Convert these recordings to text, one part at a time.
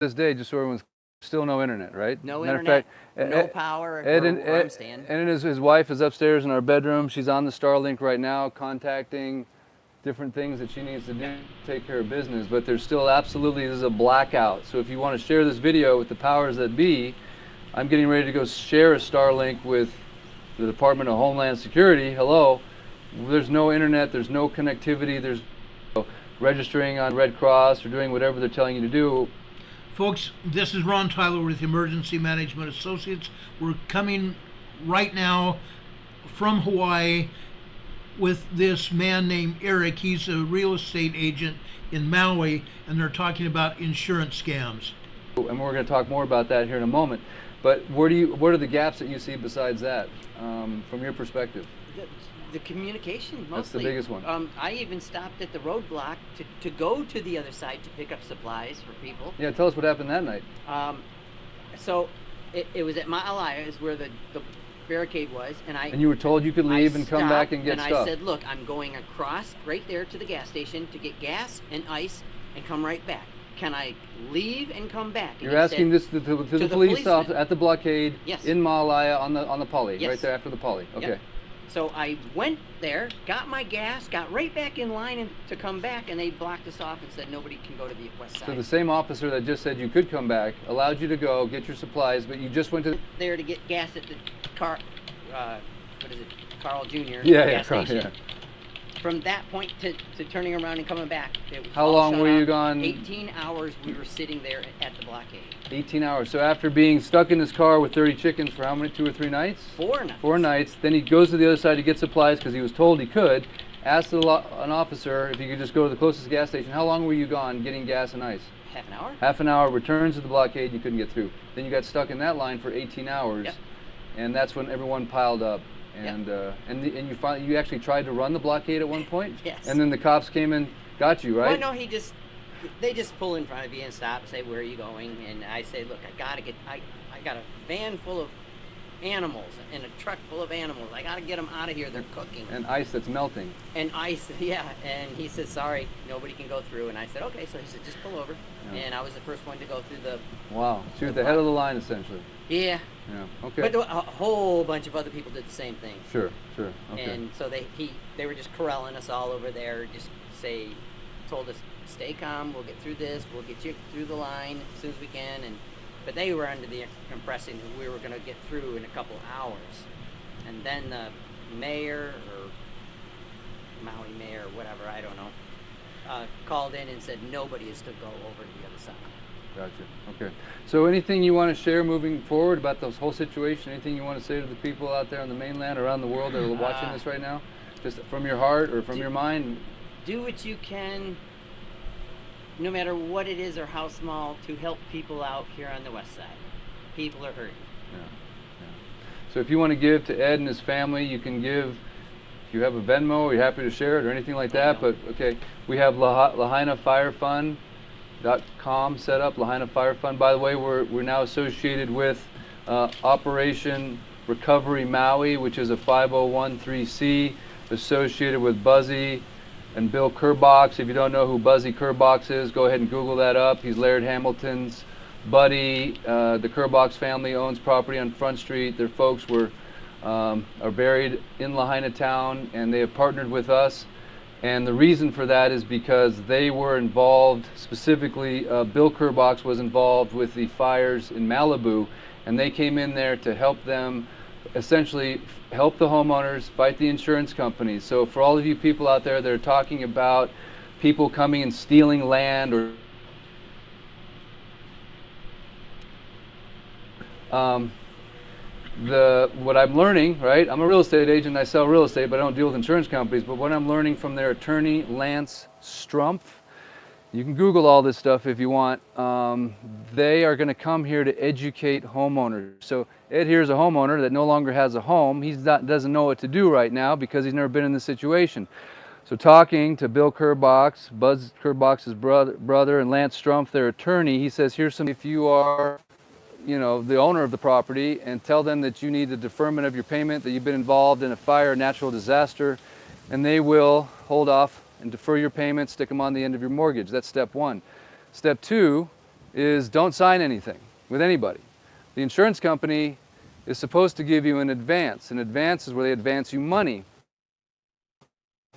this day, just so everyone's still no internet, right? No Matter internet, of fact, no power where I'm staying. And his wife is upstairs in our bedroom. She's on the Starlink right now, contacting different things that she needs to do to take care of business, but there's still absolutely, this is a blackout. So if you want to share this video with the powers that be, I'm getting ready to go share a Starlink with the Department of Homeland Security. Hello, there's no internet, there's no connectivity, there's no registering on Red Cross or doing whatever they're telling you to do. Folks, this is Ron Tyler with Emergency Management Associates. We're coming right now from Hawaii with this man named Eric. He's a real estate agent in Maui, and they're talking about insurance scams. And we're going to talk more about that here in a moment. But what are the gaps that you see besides that, from your perspective? The communication, mostly. That's the biggest one. I even stopped at the roadblock to go to the other side to pick up supplies for people. Yeah, tell us what happened that night. So it was at Maui is where the barricade was, and you were told you could leave and come back and get stuff. And I said, look, I'm going across right there to the gas station to get gas and ice and come right back. Can I leave and come back? And you're asking this to the police officer at the blockade. Yes. In Maui on the poly, yes. Right there after the poly. Okay. Yep. So I went there, got my gas, got right back in line to come back, and they blocked us off and said nobody can go to the west side. So the same officer that just said you could come back allowed you to go get your supplies, but you just went to there to get gas at the Carl Jr. gas station. Yeah. From that point to turning around and coming back, it was how long were you gone? 18 hours we were sitting there at the blockade. 18 hours. So after being stuck in his car with 30 chickens for how many, 2 or 3 nights? 4 nights. 4 nights. Then he goes to the other side to get supplies because he was told he could. Asked an officer if he could just go to the closest gas station. How long were you gone getting gas and ice? Half an hour. Half an hour. Returns to the blockade. You couldn't get through. Then you got stuck in that line for 18 hours. Yep. And that's when everyone piled up. And yep. And you actually tried to run the blockade at one point. Yes. And then the cops came and got you, right? Well, no, they just pull in front of you and stop and say, where are you going? And I say, look, I got a van full of animals and a truck full of animals. I got to get them out of here. They're cooking. And ice that's melting. And ice, yeah. And he said, sorry, nobody can go through. And I said, okay. So he said, just pull over. Yeah. And I was the first one to go through the... Wow. So you're at the head of the line, essentially. Yeah. Yeah. Okay. But a whole bunch of other people did the same thing. Sure. Okay. And so they were just corralling us all over there. Just told us, stay calm. We'll get through this. We'll get you through the line as soon as we can. But they were under the impression that we were going to get through in a couple hours. And then the mayor or Maui mayor or whatever, I don't know, called in and said nobody is to go over to the other side. Gotcha. Okay. So anything you want to share moving forward about this whole situation? Anything you want to say to the people out there on the mainland, around the world that are watching this right now? Just from your heart or from your mind? Do what you can, no matter what it is or how small, to help people out here on the west side. People are hurting. Yeah. So if you want to give to Ed and his family, you can give. If you have a Venmo, you're happy to share it or anything like that. But okay, we have Lahaina Fire Fund.com set up, Lahaina Fire Fund. By the way, we're now associated with Operation Recovery Maui, which is a 501(c) associated with Buzzy and Bill Kerbox. If you don't know who Buzzy Kerbox is, go ahead and Google that up. He's Laird Hamilton's buddy. The Kerbox family owns property on Front Street. Their folks are buried in Lahaina town, and they have partnered with us. And the reason for that is because they were involved, specifically Bill Kerbox was involved with the fires in Malibu, and they came in there to help them, essentially help the homeowners fight the insurance companies. So for all of you people out there that are talking about people coming and stealing land or what I'm learning, right? I'm a real estate agent, I sell real estate, but I don't deal with insurance companies. But what I'm learning from their attorney, Lance Strumpf, you can Google all this stuff if you want. They are going to come here to educate homeowners. So Ed here is a homeowner that no longer has a home. He doesn't know what to do right now because he's never been in this situation. So talking to Bill Kerbox, Buzz Kerbox's brother, and Lance Strumpf, their attorney, he says, here's some, if you are the owner of the property, and tell them that you need the deferment of your payment, that you've been involved in a fire or natural disaster, and they will hold off and defer your payments, stick them on the end of your mortgage. That's step one. Step two is don't sign anything with anybody. The insurance company is supposed to give you an advance. An advance is where they advance you money,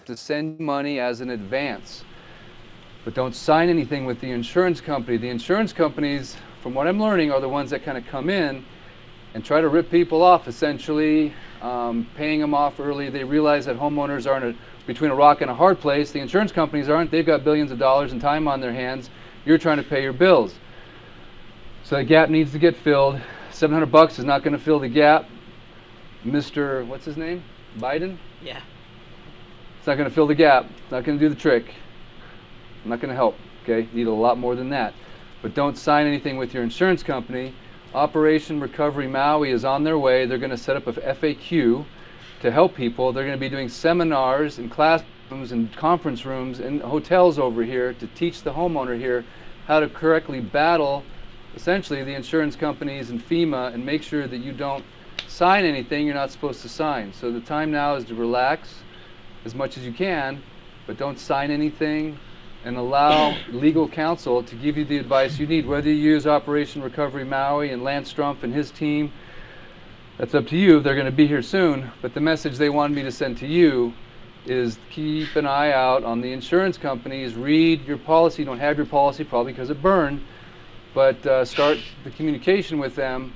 to send money as an advance. But don't sign anything with the insurance company. The insurance companies, from what I'm learning, are the ones that kind of come in and try to rip people off, essentially, paying them off early. They realize that homeowners are between a rock and a hard place. The insurance companies aren't. They've got billions of dollars and time on their hands. You're trying to pay your bills. So that gap needs to get filled. $700 is not going to fill the gap. Mr. what's his name? Biden? Yeah. It's not going to fill the gap. It's not going to do the trick. I'm not going to help. Okay? Need a lot more than that. But don't sign anything with your insurance company. Operation Recovery Maui is on their way. They're going to set up a FAQ to help people. They're going to be doing seminars in classrooms and conference rooms and hotels over here to teach the homeowner here how to correctly battle essentially the insurance companies and FEMA and make sure that you don't sign anything you're not supposed to sign. So the time now is to relax as much as you can, but don't sign anything, and allow legal counsel to give you the advice you need. Whether you use Operation Recovery Maui and Lance Strumpf and his team, that's up to you. They're going to be here soon, but the message they wanted me to send to you is keep an eye out on the insurance companies. Read your policy. You don't have your policy probably because it burned, but start the communication with them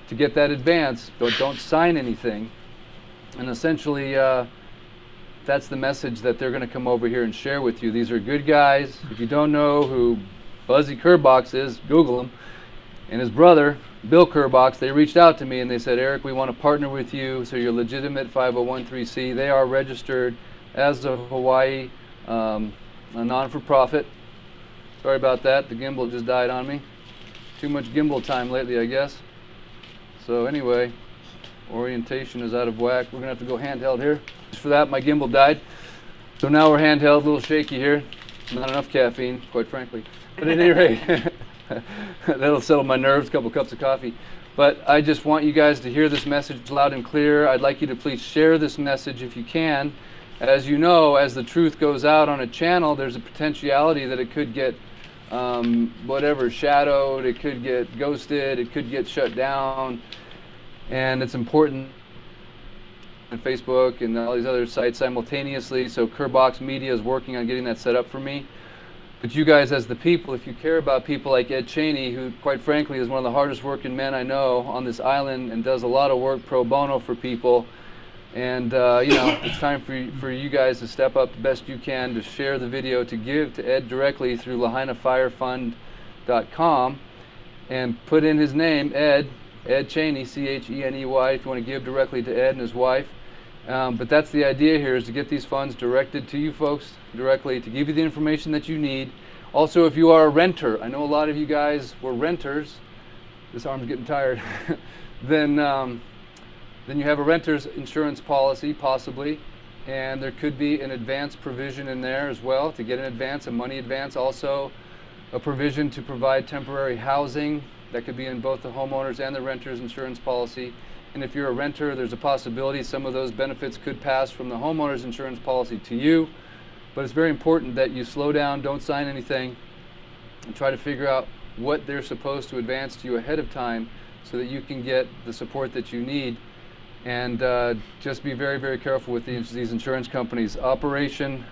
to get that advance. Don't sign anything. And essentially, that's the message that they're going to come over here and share with you. These are good guys. If you don't know who Buzzy Kerbox is, Google him. And his brother, Bill Kerbox, they reached out to me and they said, Eric, we want to partner with you so you're legitimate 501(c). They are registered as a Hawaii, a non-for-profit. Sorry about that. The gimbal just died on me. Too much gimbal time lately, I guess. So anyway, orientation is out of whack. We're going to have to go handheld here. Just for that, my gimbal died. So now we're handheld, a little shaky here. Not enough caffeine, quite frankly. But at any rate, that'll settle my nerves, a couple cups of coffee. But I just want you guys to hear this message loud and clear. I'd like you to please share this message if you can. As you know, as the truth goes out on a channel, there's a potentiality that it could get shadowed, it could get ghosted, it could get shut down. And it's important on Facebook and all these other sites simultaneously. So Kerbox Media is working on getting that set up for me. But you guys as the people, if you care about people like Ed Cheney, who quite frankly is one of the hardest working men I know on this island and does a lot of work pro bono for people, and it's time for you guys to step up the best you can to share the video, to give to Ed directly through lahainafirefund.com and put in his name, Ed Cheney, C-H-E-N-E-Y, if you want to give directly to Ed and his wife. But that's the idea here, is to get these funds directed to you folks directly, to give you the information that you need. Also, if you are a renter, I know a lot of you guys were renters, this arm's getting tired, then you have a renter's insurance policy, possibly, and there could be an advance provision in there as well, to get an advance, a money advance, also a provision to provide temporary housing. That could be in both the homeowners and the renter's insurance policy. And if you're a renter, there's a possibility some of those benefits could pass from the homeowner's insurance policy to you. But it's very important that you slow down, don't sign anything, and try to figure out what they're supposed to advance to you ahead of time so that you can get the support that you need. And just be very, very careful with these insurance companies. Operation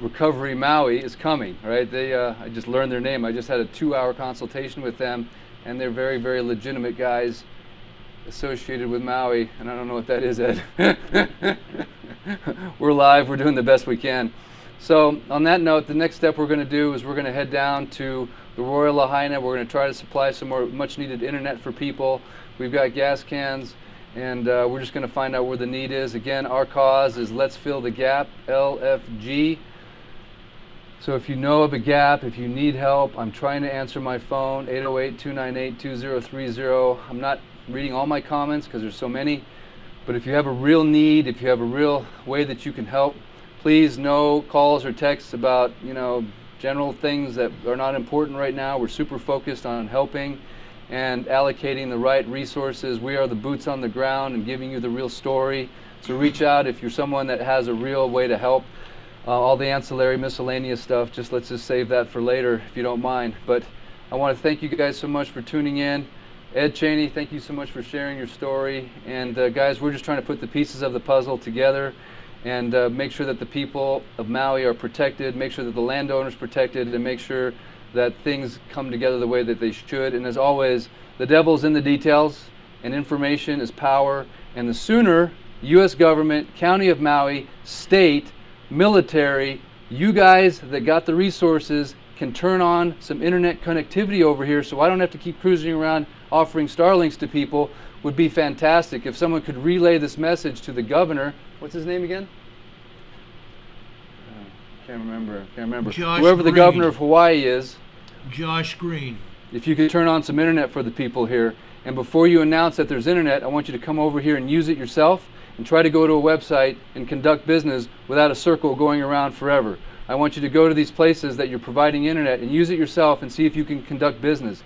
Recovery Maui is coming, right? I just learned their name. I just had a 2-hour consultation with them, and they're very, very legitimate guys associated with Maui, and I don't know what that is, Ed. We're live, we're doing the best we can. So on that note, the next step we're going to do is we're going to head down to the Royal Lahaina. We're going to try to supply some more much needed internet for people. We've got gas cans, and we're just going to find out where the need is. Again, our cause is Let's Fill the Gap, LFG. So if you know of a gap, if you need help, I'm trying to answer my phone, 808-298-2030. I'm not reading all my comments because there's so many, but if you have a real need, if you have a real way that you can help, please, no calls or texts about, general things that are not important right now. We're super focused on helping and allocating the right resources. We are the boots on the ground and giving you the real story. So reach out if you're someone that has a real way to help. all the ancillary miscellaneous stuff. Let's just save that for later if you don't mind. But I want to thank you guys so much for tuning in. Ed Cheney, thank you so much for sharing your story. And guys, we're just trying to put the pieces of the puzzle together and make sure that the people of Maui are protected, make sure that the landowners protected, and make sure that things come together the way that they should. And as always, the devil's in the details, and information is power. And the sooner U.S. government, County of Maui, state, military, you guys that got the resources can turn on some internet connectivity over here so I don't have to keep cruising around offering Starlinks to people, would be fantastic. If someone could relay this message to the governor, what's his name again? Can't remember. Josh Whoever the Green. governor of Hawaii is. Josh Green. If you could turn on some internet for the people here, and before you announce that there's internet, I want you to come over here and use it yourself and try to go to a website and conduct business without a circle going around forever. I want you to go to these places that you're providing internet and use it yourself and see if you can conduct business.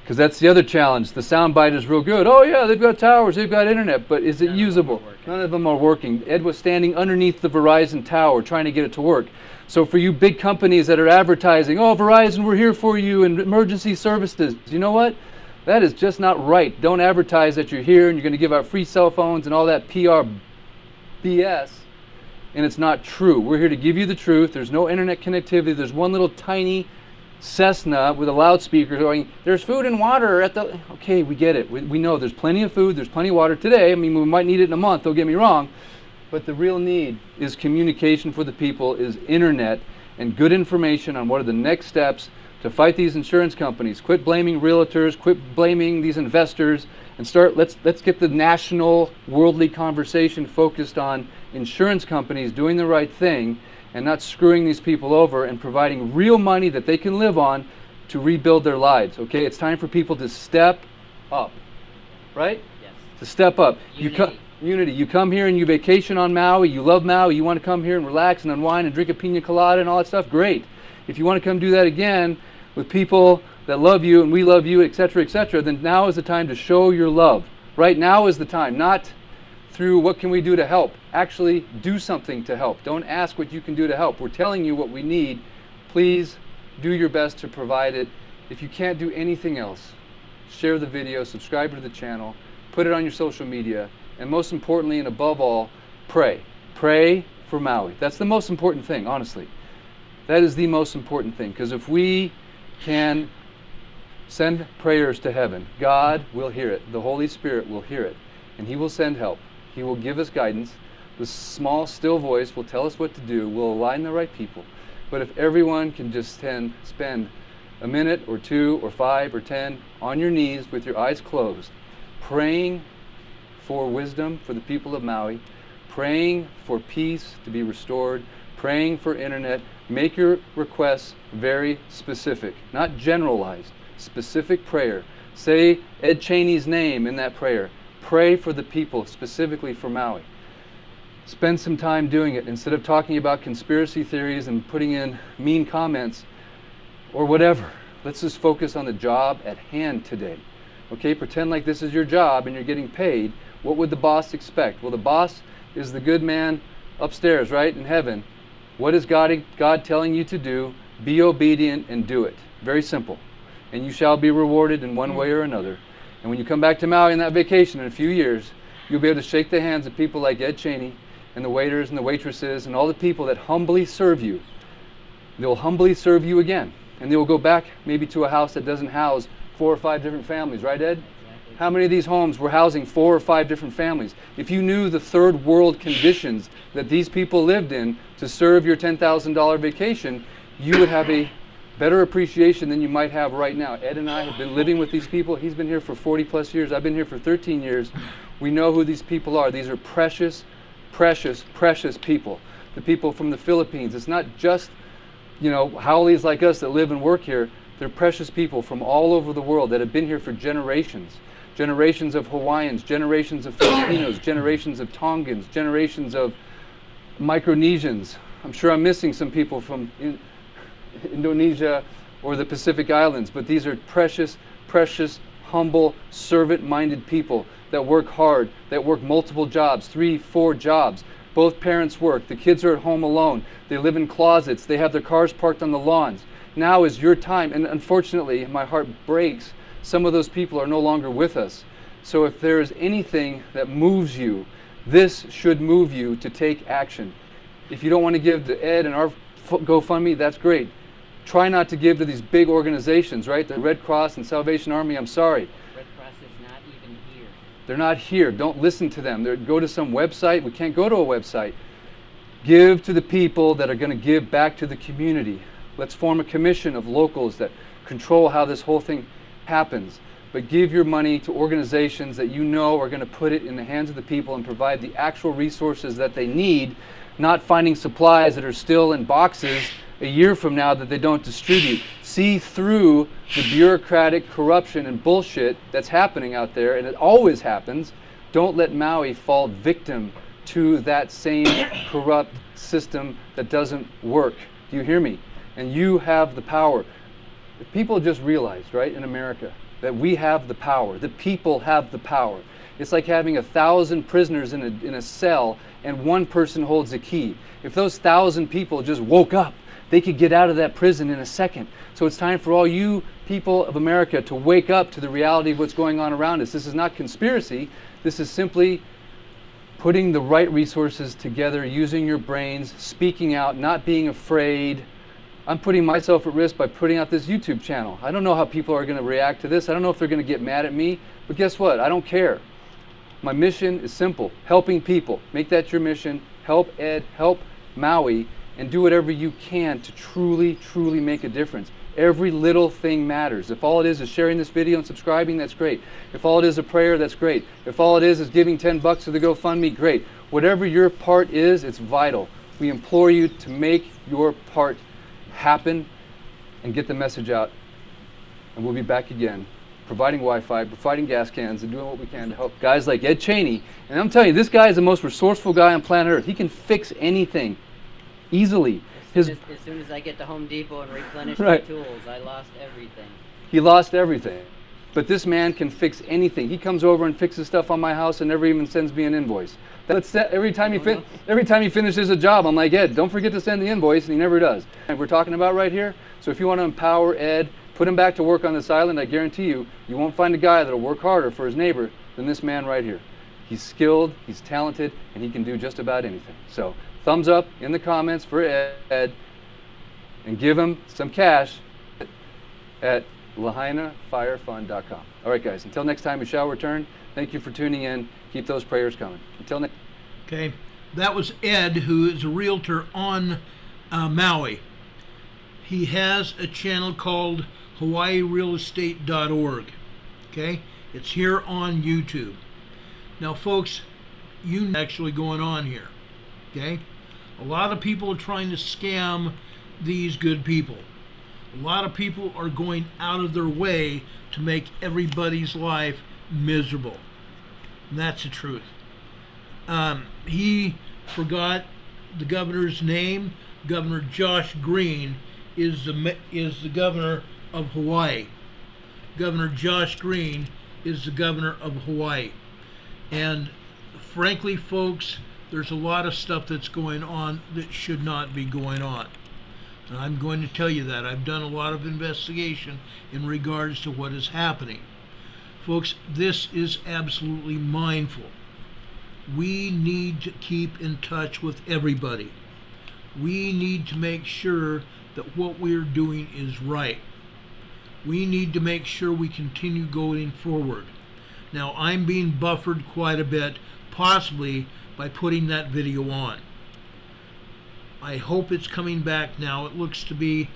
Because that's the other challenge. The soundbite is real good. Oh yeah, they've got towers, they've got internet, but is it usable? None of them are working. Ed was standing underneath the Verizon tower trying to get it to work. So for you big companies that are advertising, oh Verizon, we're here for you and emergency services, you know what? That is just not right. Don't advertise that you're here and you're going to give out free cell phones and all that PR BS, and it's not true. We're here to give you the truth. There's no internet connectivity. There's one little tiny Cessna with a loudspeaker going, there's food and water at the... Okay, we get it. We know there's plenty of food, there's plenty of water today. I mean, we might need it in a month, don't get me wrong. But the real need is communication for the people, is internet and good information on what are the next steps to fight these insurance companies. Quit blaming realtors, quit blaming these investors, and let's get the national worldly conversation focused on insurance companies doing the right thing and not screwing these people over and providing real money that they can live on to rebuild their lives. Okay, it's time for people to step up, right? Yes. To step up. Unity. Unity. You come here and you vacation on Maui, you love Maui, you want to come here and relax and unwind and drink a pina colada and all that stuff, great. If you want to come do that again with people that love you and we love you, etc., then now is the time to show your love. Right now is the time, not through what can we do to help. Actually do something to help. Don't ask what you can do to help. We're telling you what we need. Please do your best to provide it. If you can't do anything else, share the video, subscribe to the channel, put it on your social media, and most importantly and above all, pray. Pray for Maui. That's the most important thing, honestly. That is the most important thing, because if we can send prayers to heaven, God will hear it. The Holy Spirit will hear it, and He will send help. He will give us guidance. The small, still voice will tell us what to do. We'll align the right people. But if everyone can just spend a minute or 2 or 5 or 10 on your knees with your eyes closed, praying for wisdom for the people of Maui, praying for peace to be restored, praying for internet, make your requests very specific, not generalized, specific prayer. Say Ed Cheney's name in that prayer. Pray for the people, specifically for Maui. Spend some time doing it instead of talking about conspiracy theories and putting in mean comments or whatever. Let's just focus on the job at hand today. Okay, pretend like this is your job and you're getting paid. What would the boss expect? Well, the boss is the good man upstairs, right, in heaven. What is God telling you to do? Be obedient and do it. Very simple. And you shall be rewarded in one way or another. And when you come back to Maui on that vacation in a few years, you'll be able to shake the hands of people like Ed Cheney and the waiters and the waitresses and all the people that humbly serve you. They'll humbly serve you again. And they will go back maybe to a house that doesn't house 4 or 5 different families, right, Ed? Exactly. How many of these homes were housing 4 or 5 different families? If you knew the third world conditions that these people lived in to serve your $10,000 vacation, you would have a better appreciation than you might have right now. Ed and I have been living with these people. He's been here for 40 plus years. I've been here for 13 years. We know who these people are. These are precious, precious, precious people. The people from the Philippines. It's not just, haoles like us that live and work here. They're precious people from all over the world that have been here for generations. Generations of Hawaiians, generations of Filipinos, generations of Tongans, generations of Micronesians. I'm sure I'm missing some people from Indonesia or the Pacific Islands, but these are precious, precious, humble, servant-minded people that work hard, that work multiple jobs, 3, 4 jobs, Both parents work. The kids are at home alone. They live in closets. They have their cars parked on the lawns. Now is your time. And unfortunately, my heart breaks. Some of those people are no longer with us. So if there is anything that moves you, this should move you to take action. If you don't want to give to Ed and our GoFundMe, that's great. Try not to give to these big organizations, right? The Red Cross and Salvation Army, I'm sorry. Red Cross is not even here. They're not here. Don't listen to them. Go to some website. We can't go to a website. Give to the people that are going to give back to the community. Let's form a commission of locals that control how this whole thing happens. But give your money to organizations that you know are going to put it in the hands of the people and provide the actual resources that they need, not finding supplies that are still in boxes a year from now that they don't distribute. See through the bureaucratic corruption and bullshit that's happening out there, and it always happens. Don't let Maui fall victim to that same corrupt system that doesn't work. Do you hear me? And you have the power. If people just realized, right, in America, that we have the power, the people have the power. It's like having 1,000 prisoners in a cell and one person holds the key. If those 1,000 people just woke up, they could get out of that prison in a second. So it's time for all you people of America to wake up to the reality of what's going on around us. This is not conspiracy. This is simply putting the right resources together, using your brains, speaking out, not being afraid. I'm putting myself at risk by putting out this YouTube channel. I don't know how people are going to react to this. I don't know if they're going to get mad at me, but guess what? I don't care. My mission is simple, helping people. Make that your mission. Help Ed, help Maui, and do whatever you can to truly, truly make a difference. Every little thing matters. If all it is sharing this video and subscribing, that's great. If all it is a prayer, that's great. If all it is giving $10 to the GoFundMe, great. Whatever your part is, it's vital. We implore you to make your part happen and get the message out. And we'll be back again, providing Wi-Fi, providing gas cans, and doing what we can to help guys like Ed Cheney. And I'm telling you, this guy is the most resourceful guy on planet Earth. He can fix anything easily. As soon as I get to Home Depot and replenish my Right. tools, I lost everything. He lost everything. But this man can fix anything. He comes over and fixes stuff on my house and never even sends me an invoice. Every time he finishes a job, I'm like, Ed, don't forget to send the invoice, and he never does. And we're talking about right here. So if you want to empower Ed, put him back to work on this island, I guarantee you, you won't find a guy that'll work harder for his neighbor than this man right here. He's skilled, he's talented, and he can do just about anything. So thumbs up in the comments for Ed, and give him some cash at lahainafirefund.com. All right, guys, until next time, we shall return. Thank you for tuning in. Keep those prayers coming. Until next. Okay, that was Ed, who is a realtor on Maui. He has a channel called hawaiirealestate.org. Okay, it's here on YouTube. Now, folks, you know what's actually going on here. Okay, a lot of people are trying to scam these good people. A lot of people are going out of their way to make everybody's life miserable. And that's the truth. He forgot the governor's name. Governor Josh Green is the governor of Hawaii. Governor Josh Green is the governor of Hawaii. And frankly, folks, there's a lot of stuff that's going on that should not be going on. And I'm going to tell you that. I've done a lot of investigation in regards to what is happening. Folks, this is absolutely mindful. We need to keep in touch with everybody. We need to make sure that what we're doing is right. We need to make sure we continue going forward. Now, I'm being buffered quite a bit, possibly by putting that video on. I hope it's coming back now. It looks to be,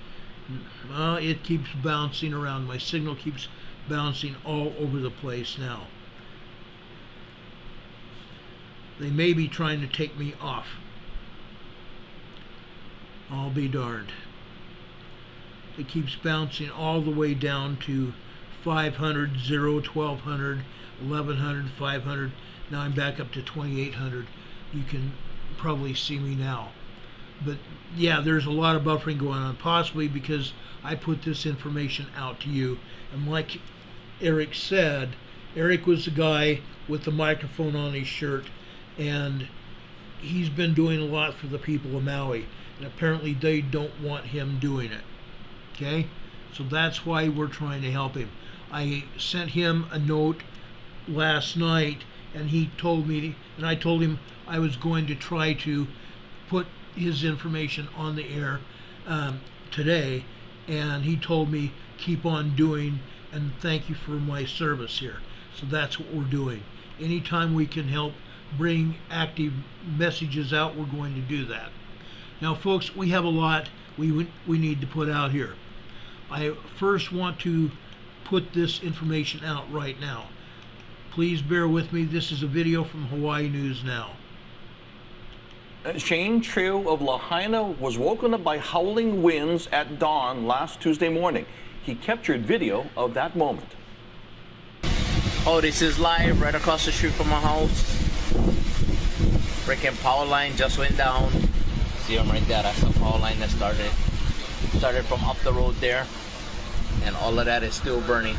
it keeps bouncing around. My signal keeps bouncing all over the place now. They may be trying to take me off. I'll be darned. It keeps bouncing all the way down to 500, 0, 1200, 1100, 500. Now I'm back up to 2800. You can probably see me now. But yeah, there's a lot of buffering going on, possibly because I put this information out to you. And like Eric said, Eric was the guy with the microphone on his shirt, and he's been doing a lot for the people of Maui, and apparently they don't want him doing it. Okay? So that's why we're trying to help him. I sent him a note last night, and he told me, and I told him I was going to try to put his information on the air today, and he told me keep on doing and thank you for my service here. So that's what we're doing. Anytime we can help bring active messages out, we're going to do that. Now folks, we have a lot we need to put out here. I first want to put this information out right now. Please bear with me. This is a video from Hawaii News Now. Shane Trio of Lahaina was woken up by howling winds at dawn last Tuesday morning. He captured video of that moment. Oh, this is live right across the street from my house. Freaking power line just went down. See them right there? That's the power line that started from up the road there. And all of that is still burning.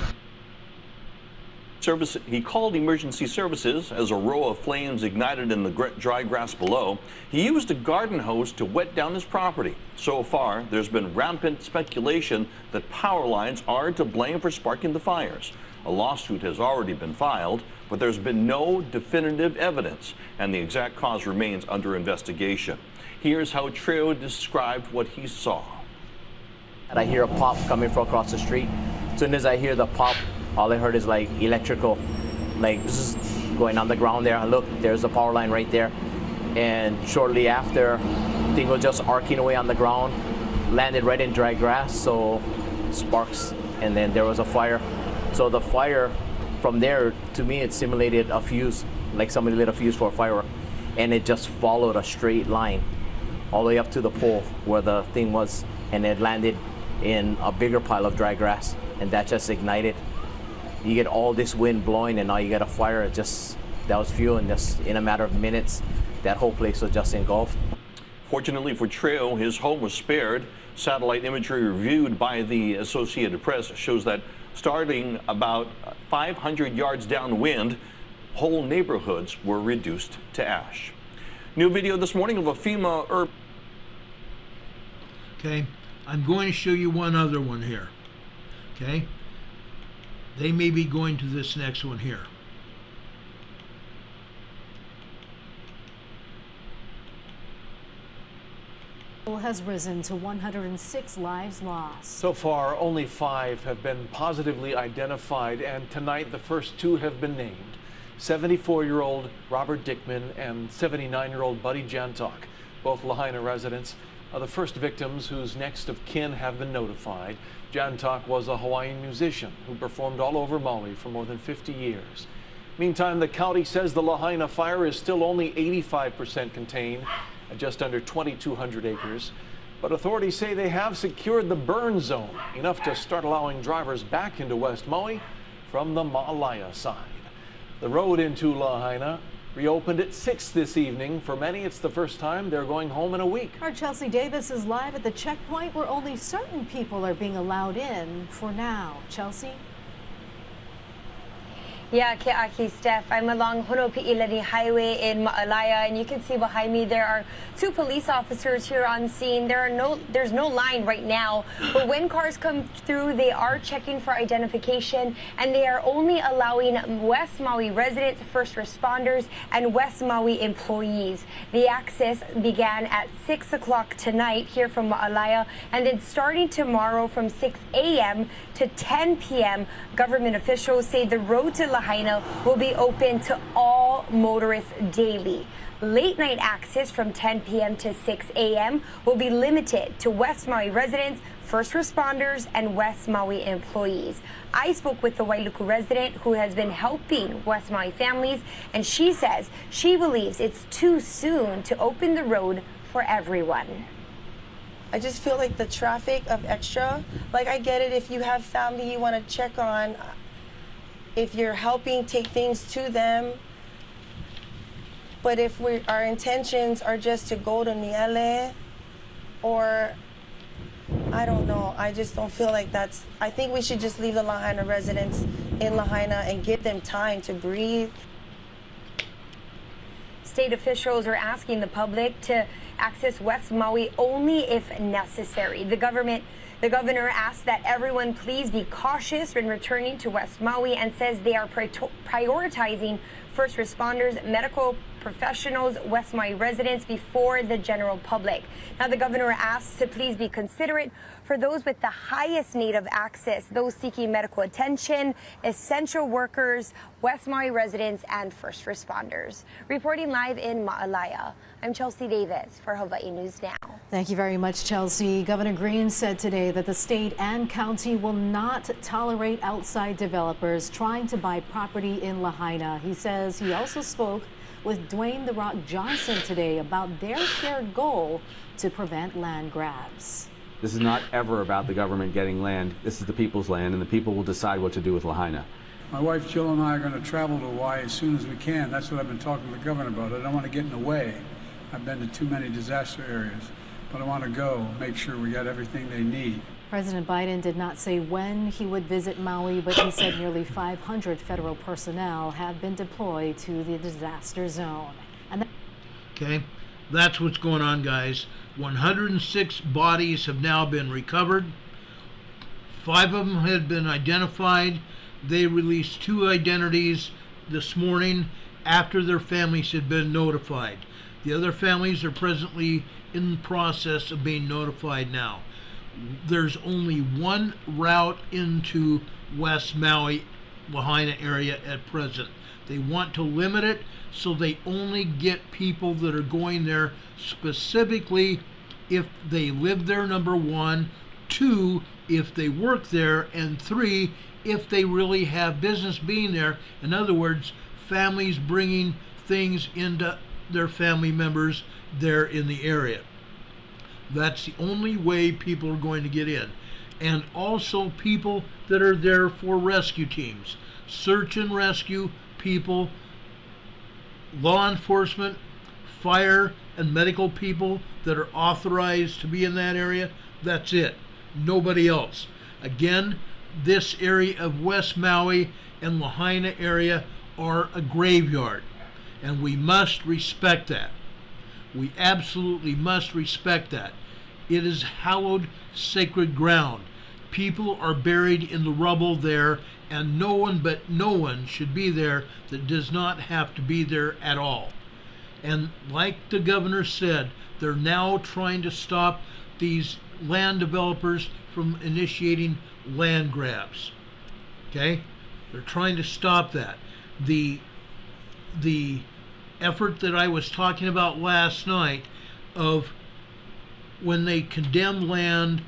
He called emergency services as a row of flames ignited in the dry grass below. He used a garden hose to wet down his property. So far, there's been rampant speculation that power lines are to blame for sparking the fires. A lawsuit has already been filed, but there's been no definitive evidence, and the exact cause remains under investigation. Here's how Trio described what he saw. And I hear a pop coming from across the street. As soon as I hear the pop, all I heard is like electrical, like just going on the ground there. Look, there's the power line right there. And shortly after, thing was just arcing away on the ground, landed right in dry grass, so sparks, and then there was a fire. So the fire from there, to me, it simulated a fuse, like somebody lit a fuse for a firework, and it just followed a straight line all the way up to the pole where the thing was, and it landed in a bigger pile of dry grass, and that just ignited. You get all this wind blowing, and now you get a fire. That was fuel, and just in a matter of minutes, that whole place was just engulfed. Fortunately for Trio, his home was spared. Satellite imagery reviewed by the Associated Press shows that starting about 500 yards downwind, whole neighborhoods were reduced to ash. New video this morning of a FEMA Okay, I'm going to show you one other one here. Okay, they may be going to this next one here. Has risen to 106 lives lost. So far, only 5 have been positively identified, and tonight the first 2 have been named. 74-year-old Robert Dickman and 79-year-old Buddy Jantok, both Lahaina residents, are the first victims whose next of kin have been notified. Jantok was a Hawaiian musician who performed all over Maui for more than 50 years. Meantime, the county says the Lahaina fire is still only 85% contained, at just under 2,200 acres. But authorities say they have secured the burn zone, enough to start allowing drivers back into West Maui from the Ma'alaia side. The road into Lahaina reopened at 6 this evening. For many, it's the first time they're going home in a week. Our Chelsea Davis is live at the checkpoint where only certain people are being allowed in for now. Chelsea? Yeah, Ke'aki Steph. I'm along Honopi'ilani Highway in Ma'alaia, and you can see behind me there are 2 police officers here on scene. There's no line right now, but when cars come through, they are checking for identification, and they are only allowing West Maui residents, first responders, and West Maui employees. The access began at 6 o'clock tonight here from Ma'alaia, and then starting tomorrow from 6 a.m. to 10 p.m., government officials say the road to Lahaina will be open to all motorists daily. Late night access from 10 p.m. to 6 a.m. will be limited to West Maui residents, first responders, and West Maui employees. I spoke with the Wailuku resident who has been helping West Maui families, and she says she believes it's too soon to open the road for everyone. I just feel like the traffic of extra, like I get it if you have family you want to check on, if you're helping take things to them, but if our intentions are just to go to Niele, or I don't know, I just don't feel like that's, I think we should just leave the Lahaina residents in Lahaina and give them time to breathe. state officials are asking the public to access West Maui only if necessary. The governor asked that everyone please be cautious when returning to West Maui and says they are prioritizing first responders, medical professionals, West Maui residents before the general public. Now, the governor asks to please be considerate for those with the highest need of access, those seeking medical attention, essential workers, West Maui residents, and first responders. Reporting live in Ma'alaya, I'm Chelsea Davis for Hawaii News Now. Thank you very much, Chelsea. Governor Green said today that the state and county will not tolerate outside developers trying to buy property in Lahaina. He says he also spoke with Dwayne "The Rock" Johnson today about their shared goal to prevent land grabs. This is not ever about the government getting land. This is the people's land, and the people will decide what to do with Lahaina. My wife Jill and I are going to travel to Hawaii as soon as we can. That's what I've been talking to the governor about. I don't want to get in the way. I've been to too many disaster areas, but I want to go make sure we got everything they need. President Biden did not say when he would visit Maui, but he said nearly 500 federal personnel have been deployed to the disaster zone. Okay, that's what's going on, guys. 106 bodies have now been recovered. 5 of them had been identified. They released 2 identities this morning after their families had been notified. The other families are presently in the process of being notified now. There's only one route into West Maui, Lahaina area at present. They want to limit it so they only get people that are going there specifically if they live there, number 1, 2, if they work there, and 3, if they really have business being there. In other words, families bringing things into their family members there in the area. That's the only way people are going to get in. And also people that are there for rescue teams, search and rescue people, law enforcement, fire and medical people that are authorized to be in that area. That's it. Nobody else. Again, this area of West Maui and Lahaina area are a graveyard, and we must respect that. We absolutely must respect that. It is hallowed, sacred ground. People are buried in the rubble there, and no one should be there that does not have to be there at all. And like the governor said, they're now trying to stop these land developers from initiating land grabs. Okay? They're trying to stop that. The effort that I was talking about last night of when they condemn land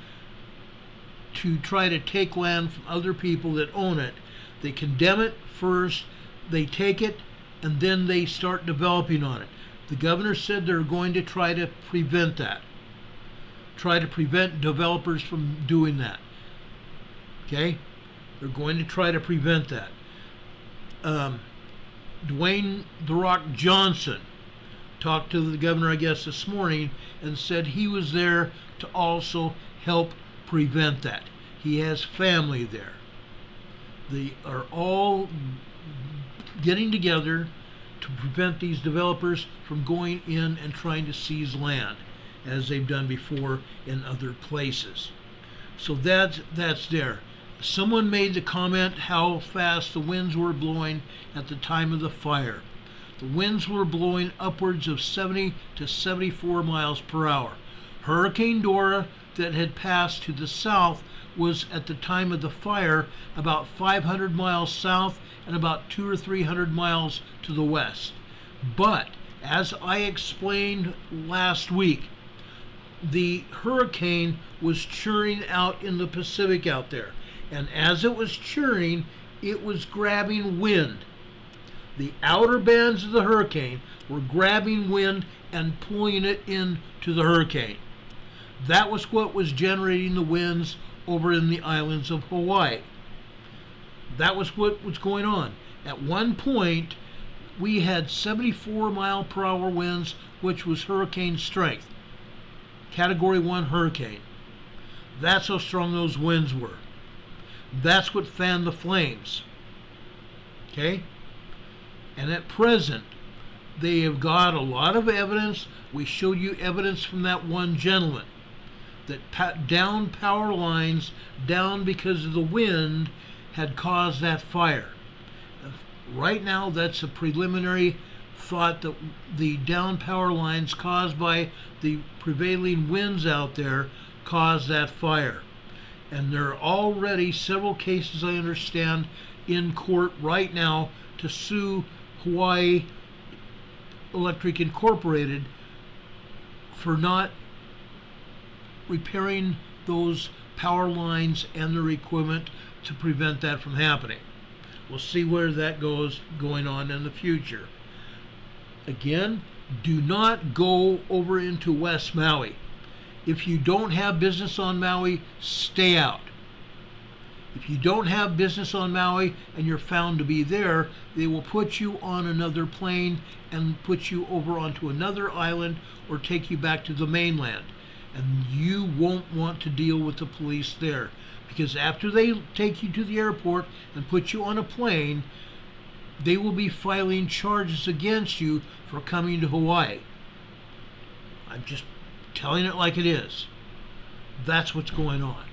to try to take land from other people that own it, they condemn it first, they take it, and then they start developing on it. The governor said they're going to try to prevent that. Try to prevent developers from doing that. Okay? They're going to try to prevent that. Dwayne "The Rock" Johnson talked to the governor, I guess, this morning and said he was there to also help prevent that. He has family there. They are all getting together to prevent these developers from going in and trying to seize land, as they've done before in other places. So that's there. Someone made the comment how fast the winds were blowing at the time of the fire. The winds were blowing upwards of 70 to 74 miles per hour. Hurricane Dora, that had passed to the south, was at the time of the fire about 500 miles south and about 200 or 300 miles to the west. But as I explained last week, the hurricane was churning out in the Pacific out there, and as it was churning, it was grabbing wind. The outer bands of the hurricane were grabbing wind and pulling it into the hurricane. That was what was generating the winds over in the islands of Hawaii. That was what was going on. At one point, we had 74 mile per hour winds, which was hurricane strength. Category 1 hurricane. That's how strong those winds were. That's what fanned the flames. Okay? And at present, They have got a lot of evidence. We showed you evidence from that one gentleman that down power lines, down because of the wind, had caused that fire. Right now, that's a preliminary thought that the down power lines caused by the prevailing winds out there caused that fire. And there are already several cases, I understand, in court right now to sue Hawaii Electric Incorporated for not repairing those power lines and their equipment to prevent that from happening. We'll see where that goes going on in the future. Again, do not go over into West Maui. If you don't have business on Maui, stay out. If you don't have business on Maui and you're found to be there, they will put you on another plane and put you over onto another island or take you back to the mainland. And you won't want to deal with the police there, because after they take you to the airport and put you on a plane, they will be filing charges against you for coming to Hawaii. I'm just telling it like it is. That's what's going on.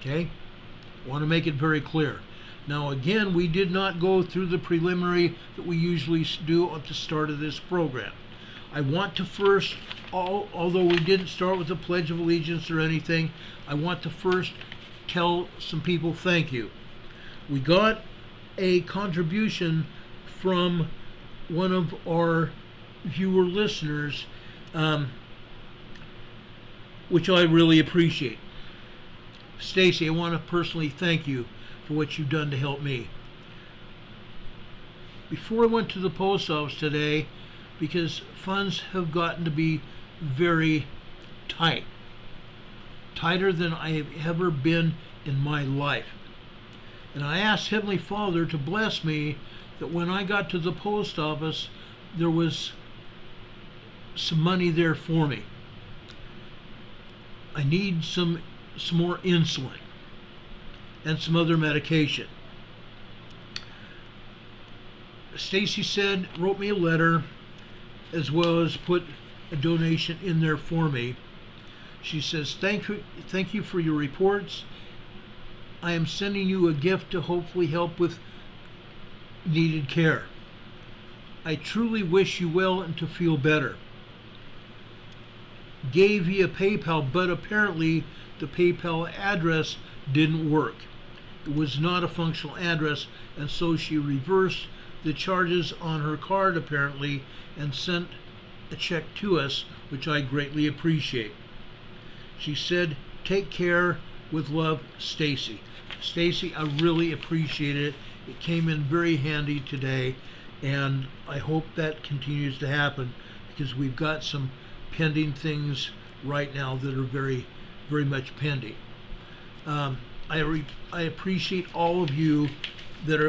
Okay? Want to make it very clear. Now again, we did not go through the preliminary that we usually do at the start of this program. I want to first, although we didn't start with the Pledge of Allegiance or anything, I want to first tell some people thank you. We got a contribution from one of our viewer listeners, which I really appreciate. Stacy, I want to personally thank you for what you've done to help me. Before I went to the post office today, because funds have gotten to be very tight, tighter than I have ever been in my life. And I asked Heavenly Father to bless me that when I got to the post office, there was some money there for me. I need some more insulin and some other medication. Stacy wrote me a letter, as well as put a donation in there for me. She says, thank you for your reports. I am sending you a gift to hopefully help with needed care. I truly wish you well and to feel better. Gave via PayPal, but apparently the PayPal address didn't work. It was not a functional address, and so she reversed the charges on her card apparently and sent a check to us, which I greatly appreciate. She said, take care, with love, Stacy. Stacy, I really appreciate it. It came in very handy today, and I hope that continues to happen, because we've got some pending things right now that are very, very much pending. I appreciate all of you that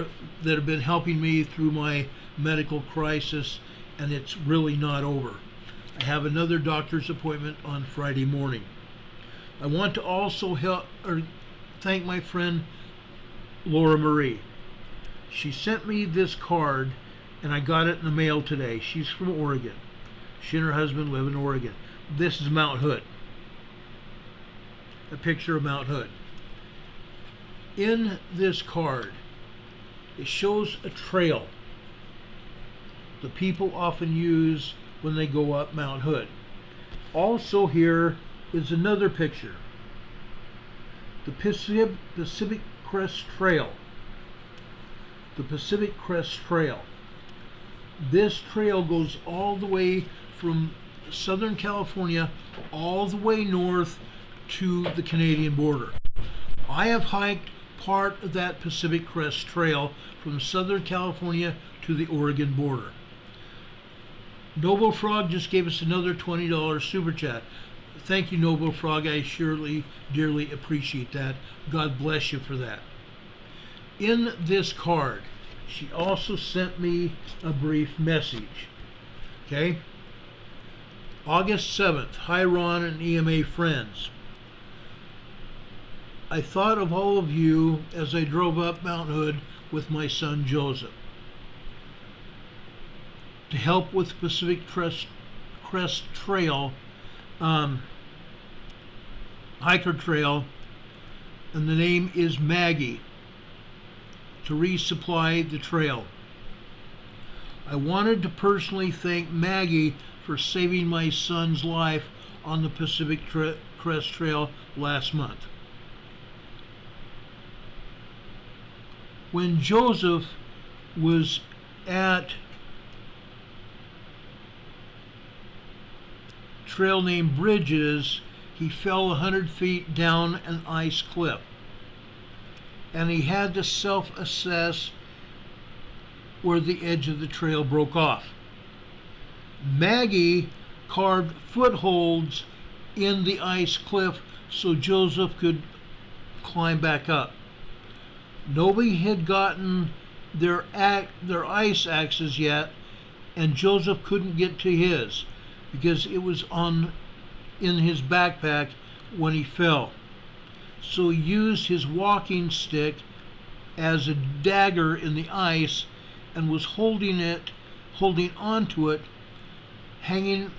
have been helping me through my medical crisis, and it's really not over. I have another doctor's appointment on Friday morning. I want to also thank my friend Laura Marie. She sent me this card, and I got it in the mail today. She's from Oregon. She and her husband live in Oregon. This is Mount Hood. A picture of Mount Hood. In this card, it shows a trail the people often use when they go up Mount Hood. Also here is another picture. The Pacific Crest Trail. The Pacific Crest Trail. This trail goes all the way from Southern California all the way north to the Canadian border. I have hiked part of that Pacific Crest Trail from Southern California to the Oregon border. Noble Frog just gave us another $20 super chat. Thank you, Noble Frog. I surely, dearly appreciate that. God bless you for that. In this card, she also sent me a brief message. Okay? August 7th, hi Ron and EMA friends. I thought of all of you as I drove up Mount Hood with my son Joseph. to help with Pacific Crest Trail, hiker trail, and the name is Maggie, to resupply the trail. I wanted to personally thank Maggie for saving my son's life on the Pacific Crest Trail last month. When Joseph was at trail named Bridges, he fell 100 feet down an ice cliff, and he had to self-assess where the edge of the trail broke off. Maggie carved footholds in the ice cliff so Joseph could climb back up. Nobody had gotten their ice axes yet, and Joseph couldn't get to his because it was in his backpack when he fell. So he used his walking stick as a dagger in the ice and was holding onto it, hanging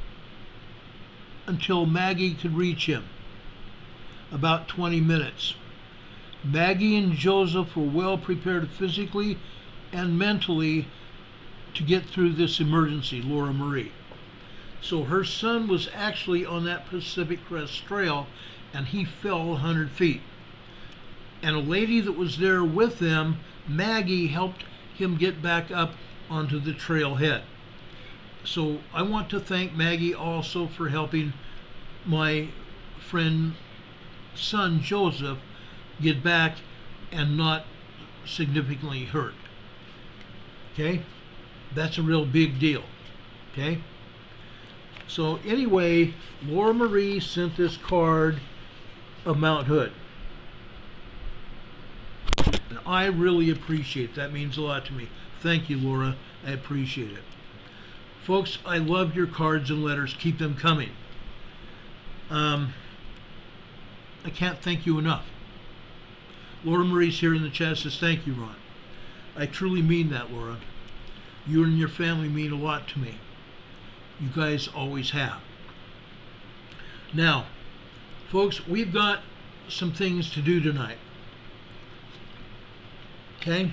until Maggie could reach him. About 20 minutes. Maggie and Joseph were well prepared physically and mentally to get through this emergency, Laura Marie. So her son was actually on that Pacific Crest Trail, and he fell 100 feet. And a lady that was there with them, Maggie, helped him get back up onto the trailhead. So I want to thank Maggie also for helping my friend son Joseph get back and not significantly hurt. Okay? That's a real big deal. Okay? So anyway, Laura Marie sent this card of Mount Hood. And I really appreciate it. That means a lot to me. Thank you, Laura. I appreciate it. Folks, I love your cards and letters. Keep them coming. I can't thank you enough. Laura Marie's here in the chat, says, thank you, Ron. I truly mean that, Laura. You and your family mean a lot to me. You guys always have. Now, folks, we've got some things to do tonight. Okay?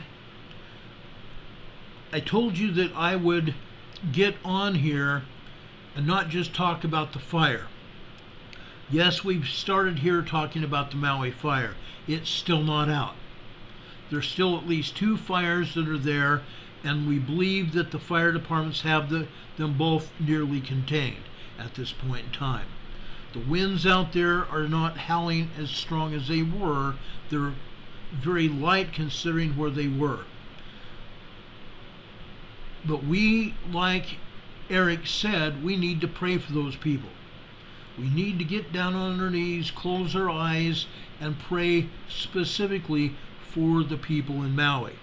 I told you that I would get on here and not just talk about the fire. Yes, we've started here talking about the Maui fire. It's still not out. There's still at least 2 fires that are there, and we believe that the fire departments have them both nearly contained at this point in time. The winds out there are not howling as strong as they were. They're very light considering where they were. But we, like Eric said, we need to pray for those people. We need to get down on our knees, close our eyes, and pray specifically for the people in Maui.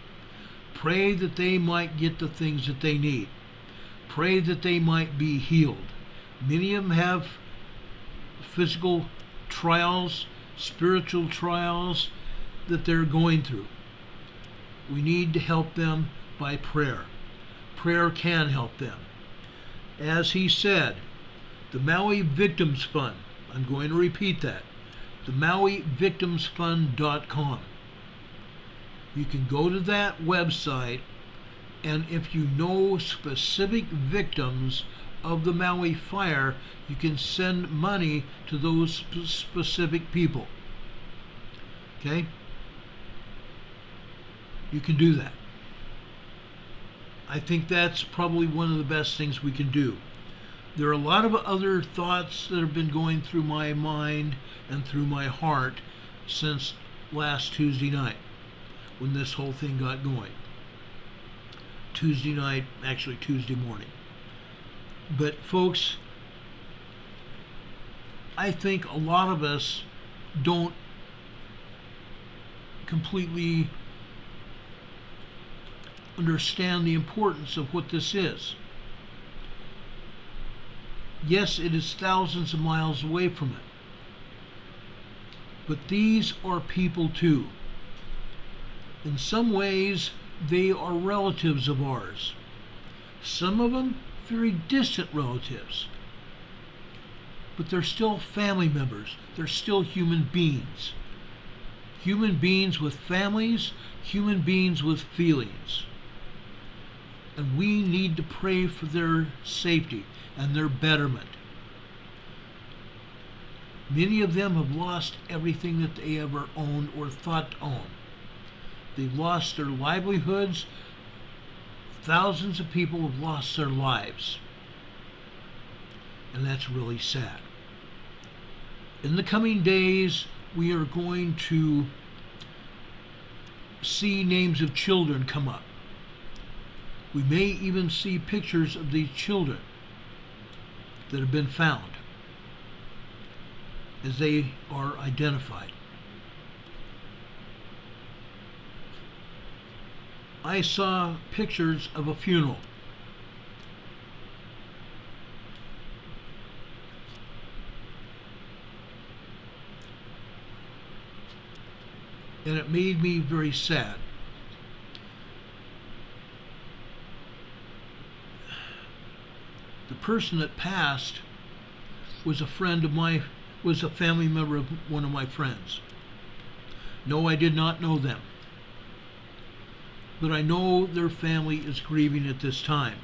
Pray that they might get the things that they need. Pray that they might be healed. Many of them have physical trials, spiritual trials that they're going through. We need to help them by prayer. Prayer can help them. As he said, the Maui Victims Fund, I'm going to repeat that, the MauiVictimsFund.com. You can go to that website, and if you know specific victims of the Maui fire, you can send money to those specific people. Okay? You can do that. I think that's probably one of the best things we can do. There are a lot of other thoughts that have been going through my mind and through my heart since last Tuesday night, when this whole thing got going. Tuesday night, actually Tuesday morning. But folks, I think a lot of us don't completely understand the importance of what this is. Yes, it is thousands of miles away from it. But these are people too. In some ways, they are relatives of ours. Some of them very distant relatives. But they're still family members. They're still human beings. Human beings with families, human beings with feelings. And we need to pray for their safety and their betterment. Many of them have lost everything that they ever owned or thought to own. They've lost their livelihoods. Thousands of people have lost their lives. And that's really sad. In the coming days, we are going to see names of children come up. We may even see pictures of these children that have been found as they are identified. I saw pictures of a funeral. And it made me very sad. The person that passed was a family member of one of my friends. No, I did not know them. But I know their family is grieving at this time.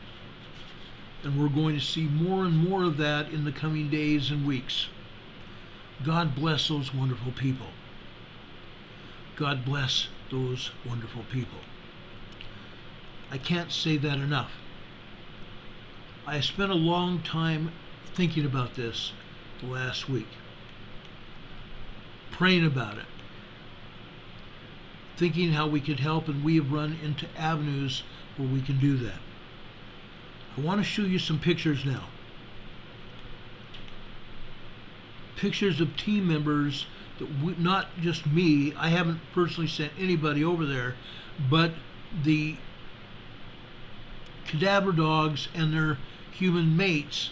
And we're going to see more and more of that in the coming days and weeks. God bless those wonderful people. God bless those wonderful people. I can't say that enough. I spent a long time thinking about this the last week, praying about it, thinking how we could help, and we have run into avenues where we can do that. I want to show you some pictures now. Pictures of team members that not just me, I haven't personally sent anybody over there, but the cadaver dogs and their human mates,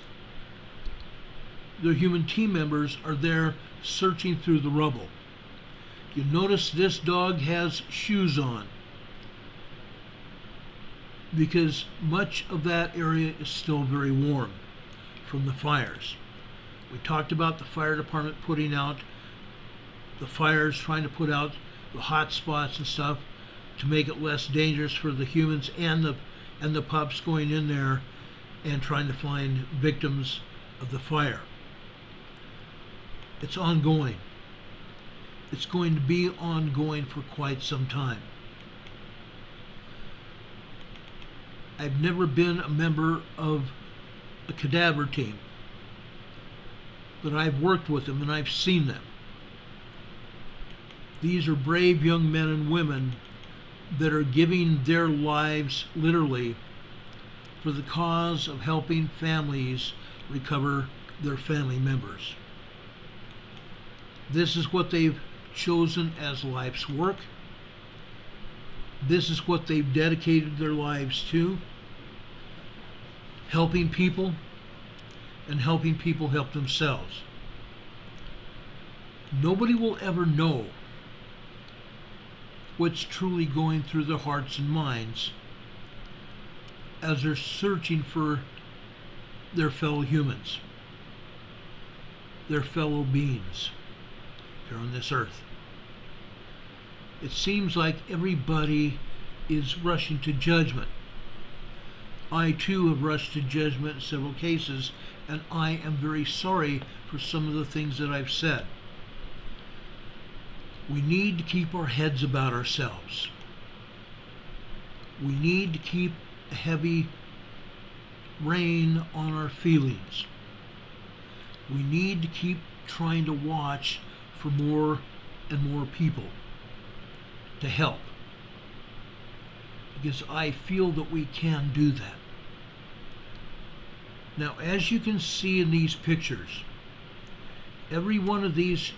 their human team members, are there searching through the rubble. You notice this dog has shoes on because much of that area is still very warm from the fires. We talked about the fire department putting out the fires, trying to put out the hot spots and stuff to make it less dangerous for the humans and the pups going in there and trying to find victims of the fire. It's ongoing. It's going to be ongoing for quite some time. I've never been a member of a cadaver team, but I've worked with them and I've seen them. These are brave young men and women that are giving their lives literally for the cause of helping families recover their family members. This is what they've chosen as life's work. This is what they've dedicated their lives to, helping people and helping people help themselves. Nobody will ever know what's truly going through their hearts and minds as they're searching for their fellow humans, their fellow beings here on this earth. It seems like everybody is rushing to judgment. I too have rushed to judgment in several cases, and I am very sorry for some of the things that I've said. We need to keep our heads about ourselves. We need to keep a heavy rein on our feelings. We need to keep trying to watch for more and more people to help, because I feel that we can do that. Now, as you can see in these pictures, every one of these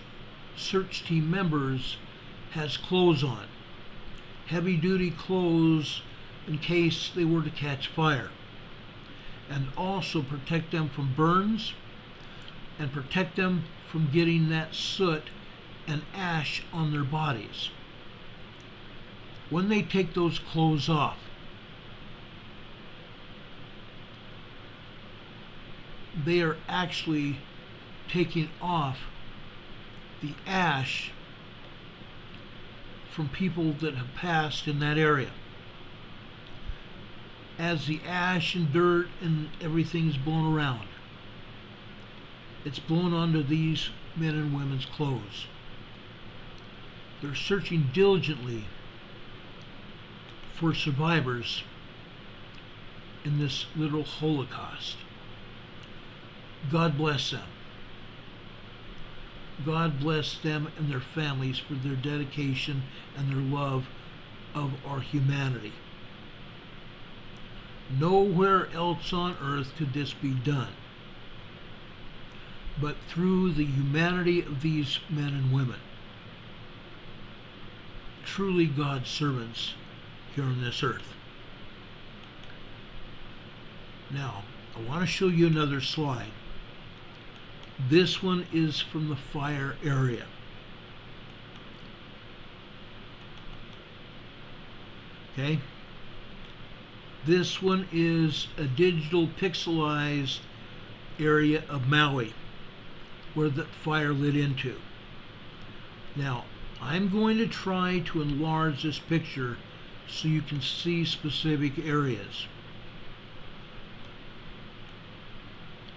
search team members has clothes on, heavy duty clothes in case they were to catch fire, and also protect them from burns and protect them from getting that soot and ash on their bodies. When they take those clothes off, they are actually taking off the ash from people that have passed in that area. As the ash and dirt and everything is blown around, it's blown onto these men and women's clothes. They're searching diligently for survivors in this little Holocaust. God bless them. God bless them and their families for their dedication and their love of our humanity. Nowhere else on earth could this be done but through the humanity of these men and women. Truly God's servants here on this earth. Now, I want to show you another slide. This one is from the fire area. Okay? This one is a digital pixelized area of Maui where the fire lit into. Now, I'm going to try to enlarge this picture so you can see specific areas.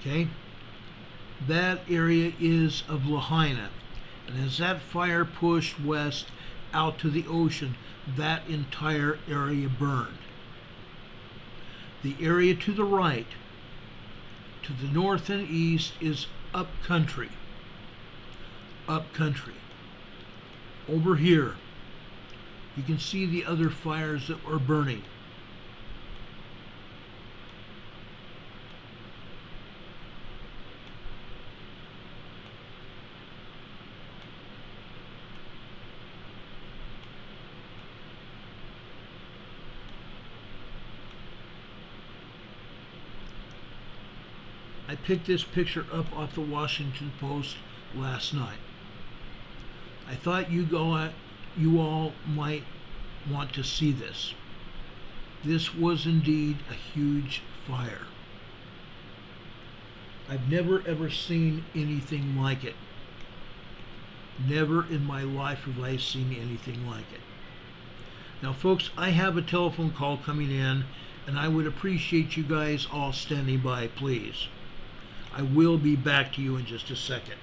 Okay? That area is of Lahaina, and as that fire pushed west out to the ocean, that entire area burned. The area to the right, to the north and east, is up country. Up country. Over here, you can see the other fires that were burning. I picked this picture up off the Washington Post last night. I thought you all might want to see this. This was indeed a huge fire. I've never ever seen anything like it. Never in my life have I seen anything like it. Now folks, I have a telephone call coming in, and I would appreciate you guys all standing by, please. I will be back to you in just a second.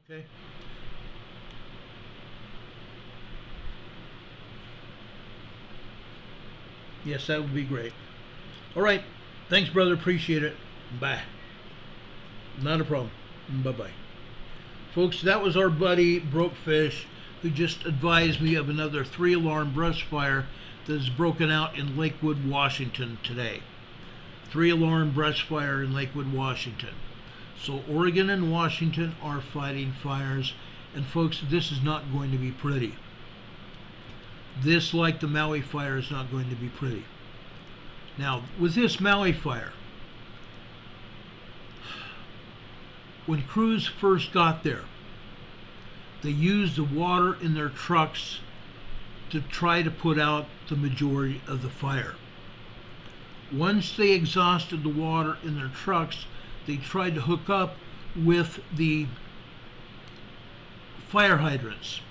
Okay. Yes, that would be great. All right. Thanks, brother. Appreciate it. Bye. Not a problem. Bye-bye. Folks, that was our buddy, Broke Fish, who just advised me of another 3-alarm brush fire that has broken out in Lakewood, Washington today. 3-alarm brush fire in Lakewood, Washington. So Oregon and Washington are fighting fires, and folks, this is not going to be pretty. This, like the Maui fire, is not going to be pretty. Now, with this Maui fire, when crews first got there, they used the water in their trucks to try to put out the majority of the fire. Once they exhausted the water in their trucks, they tried to hook up with the fire hydrants.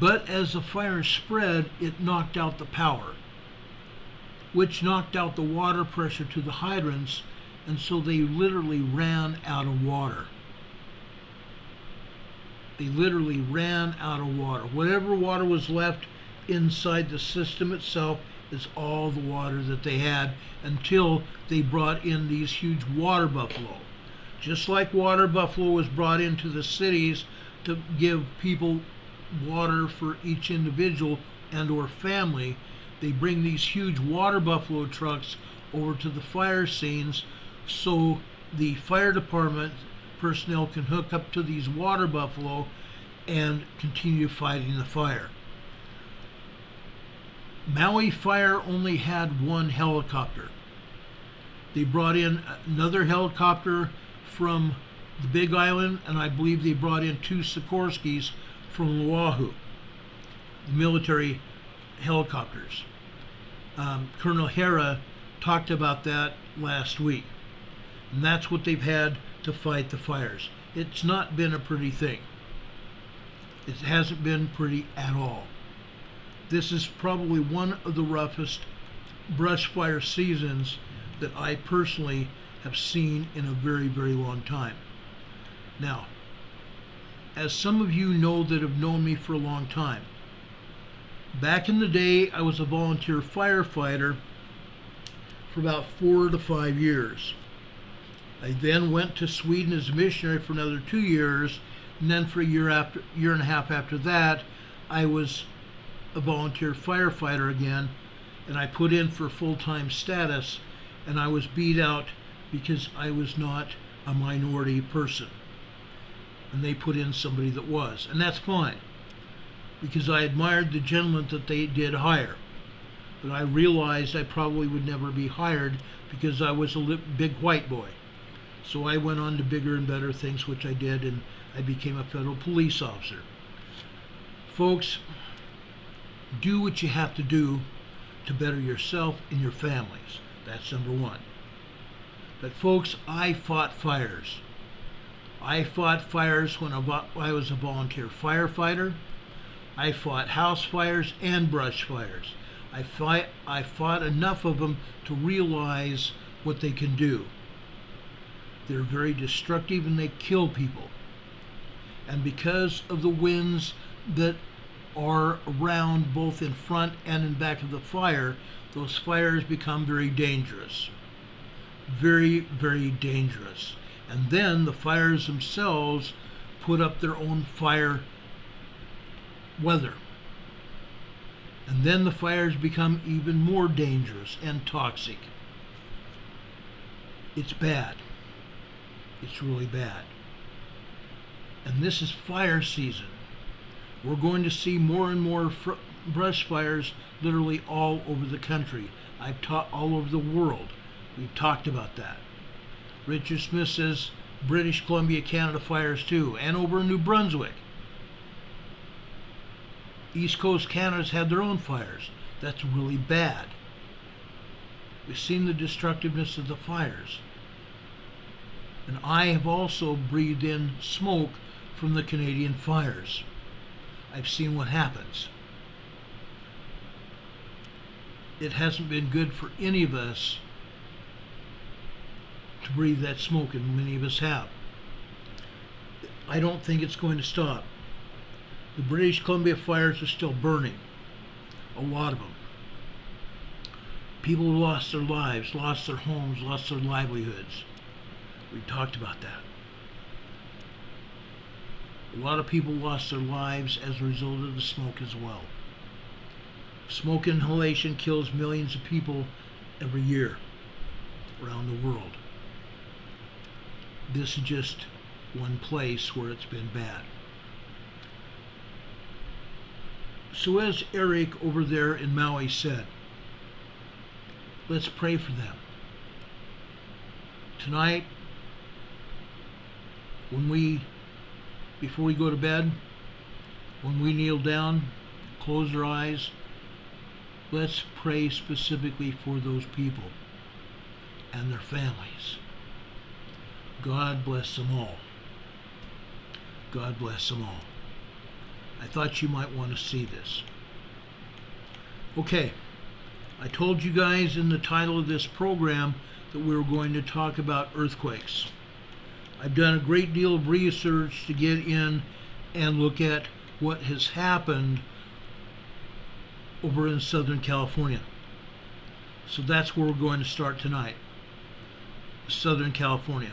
But as the fire spread, it knocked out the power, which knocked out the water pressure to the hydrants, and so they literally ran out of water. They literally ran out of water. Whatever water was left inside the system itself is all the water that they had until they brought in these huge water buffalo. Just like water buffalo was brought into the cities to give people water for each individual and or family, they bring these huge water buffalo trucks over to the fire scenes so the fire department personnel can hook up to these water buffalo and continue fighting the fire. Maui Fire only had one helicopter. They brought in another helicopter from the Big Island, and I believe they brought in 2 Sikorskis from Oahu, the military helicopters. Colonel Hera talked about that last week, and that's what they've had to fight the fires. It's not been a pretty thing. It hasn't been pretty at all. This is probably one of the roughest brush fire seasons that I personally have seen in a very, very long time. Now, as some of you know that have known me for a long time, back in the day I was a volunteer firefighter for about 4 to 5 years. I then went to Sweden as a missionary for another 2 years, and then for a year and a half after that, I was a volunteer firefighter again, and I put in for full-time status, and I was beat out because I was not a minority person, and they put in somebody that was, and that's fine, because I admired the gentleman that they did hire, but I realized I probably would never be hired because I was a big white boy. So I went on to bigger and better things, which I did, and I became a federal police officer. Folks, do what you have to do to better yourself and your families. That's number one. But folks, I fought fires. I fought fires when I was a volunteer firefighter. I fought house fires and brush fires. I fought enough of them to realize what they can do. They're very destructive and they kill people. And because of the winds that are around both in front and in back of the fire, those fires become very dangerous. Very, very dangerous. And then the fires themselves put up their own fire weather. And then the fires become even more dangerous and toxic. It's bad. It's really bad. And this is fire season. We're going to see more and more brush fires literally all over the country. I've taught all over the world. We've talked about that. Richard Smith says British Columbia, Canada fires too, and over in New Brunswick. East Coast Canada's had their own fires. That's really bad. We've seen the destructiveness of the fires. And I have also breathed in smoke from the Canadian fires. I've seen what happens. It hasn't been good for any of us to breathe that smoke, and many of us have. I don't think it's going to stop. The British Columbia fires are still burning. A lot of them. People lost their lives, lost their homes, lost their livelihoods. We talked about that. A lot of people lost their lives as a result of the smoke as well. Smoke inhalation kills millions of people every year around the world. This is just one place where it's been bad. So as Eric over there in Maui said, let's pray for them. Tonight, before we go to bed, when we kneel down, close our eyes, let's pray specifically for those people and their families. God bless them all. God bless them all. I thought you might want to see this. Okay, I told you guys in the title of this program that we were going to talk about earthquakes. I've done a great deal of research to get in and look at what has happened over in Southern California. So that's where we're going to start tonight. Southern California.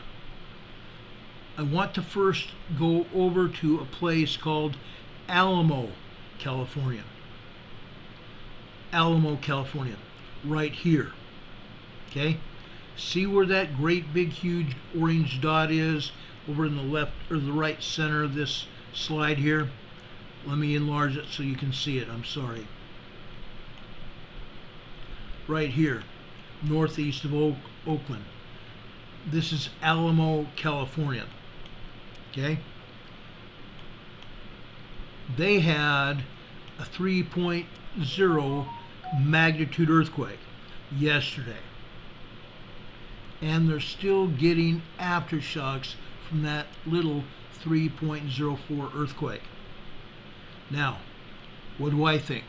I want to first go over to a place called Alamo, California. Alamo, California, right here. Okay? See where that great big huge orange dot is over in the left or the right center of this slide here? Let me enlarge it so you can see it. I'm sorry. Right here, northeast of Oakland. This is Alamo, California. Okay? They had a 3.0 magnitude earthquake yesterday. And they're still getting aftershocks from that little 3.04 earthquake. Now, what do I think?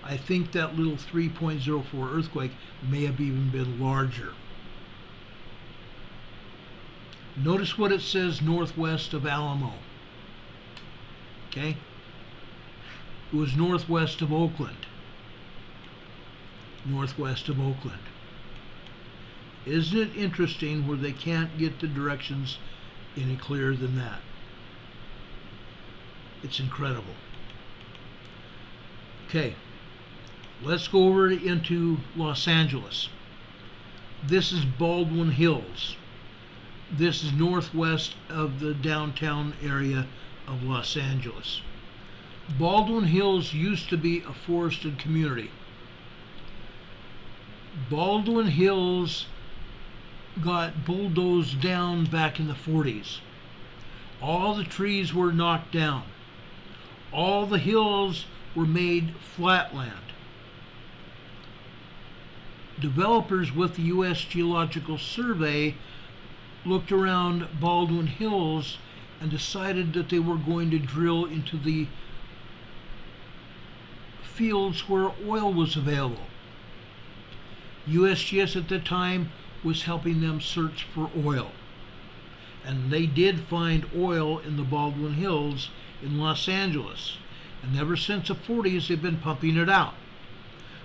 I think that little 3.04 earthquake may have even been larger. Notice what it says northwest of Alamo. Okay? It was northwest of Oakland. Northwest of Oakland. Isn't it interesting where they can't get the directions any clearer than that? It's incredible. Okay, let's go over into Los Angeles. This is Baldwin Hills. This is northwest of the downtown area of Los Angeles. Baldwin Hills used to be a forested community. Baldwin Hills got bulldozed down back in the 40s. All the trees were knocked down. All the hills were made flatland. Developers with the U.S. Geological Survey looked around Baldwin Hills and decided that they were going to drill into the fields where oil was available. USGS at the time was helping them search for oil. And they did find oil in the Baldwin Hills in Los Angeles. And ever since the 40s, they've been pumping it out.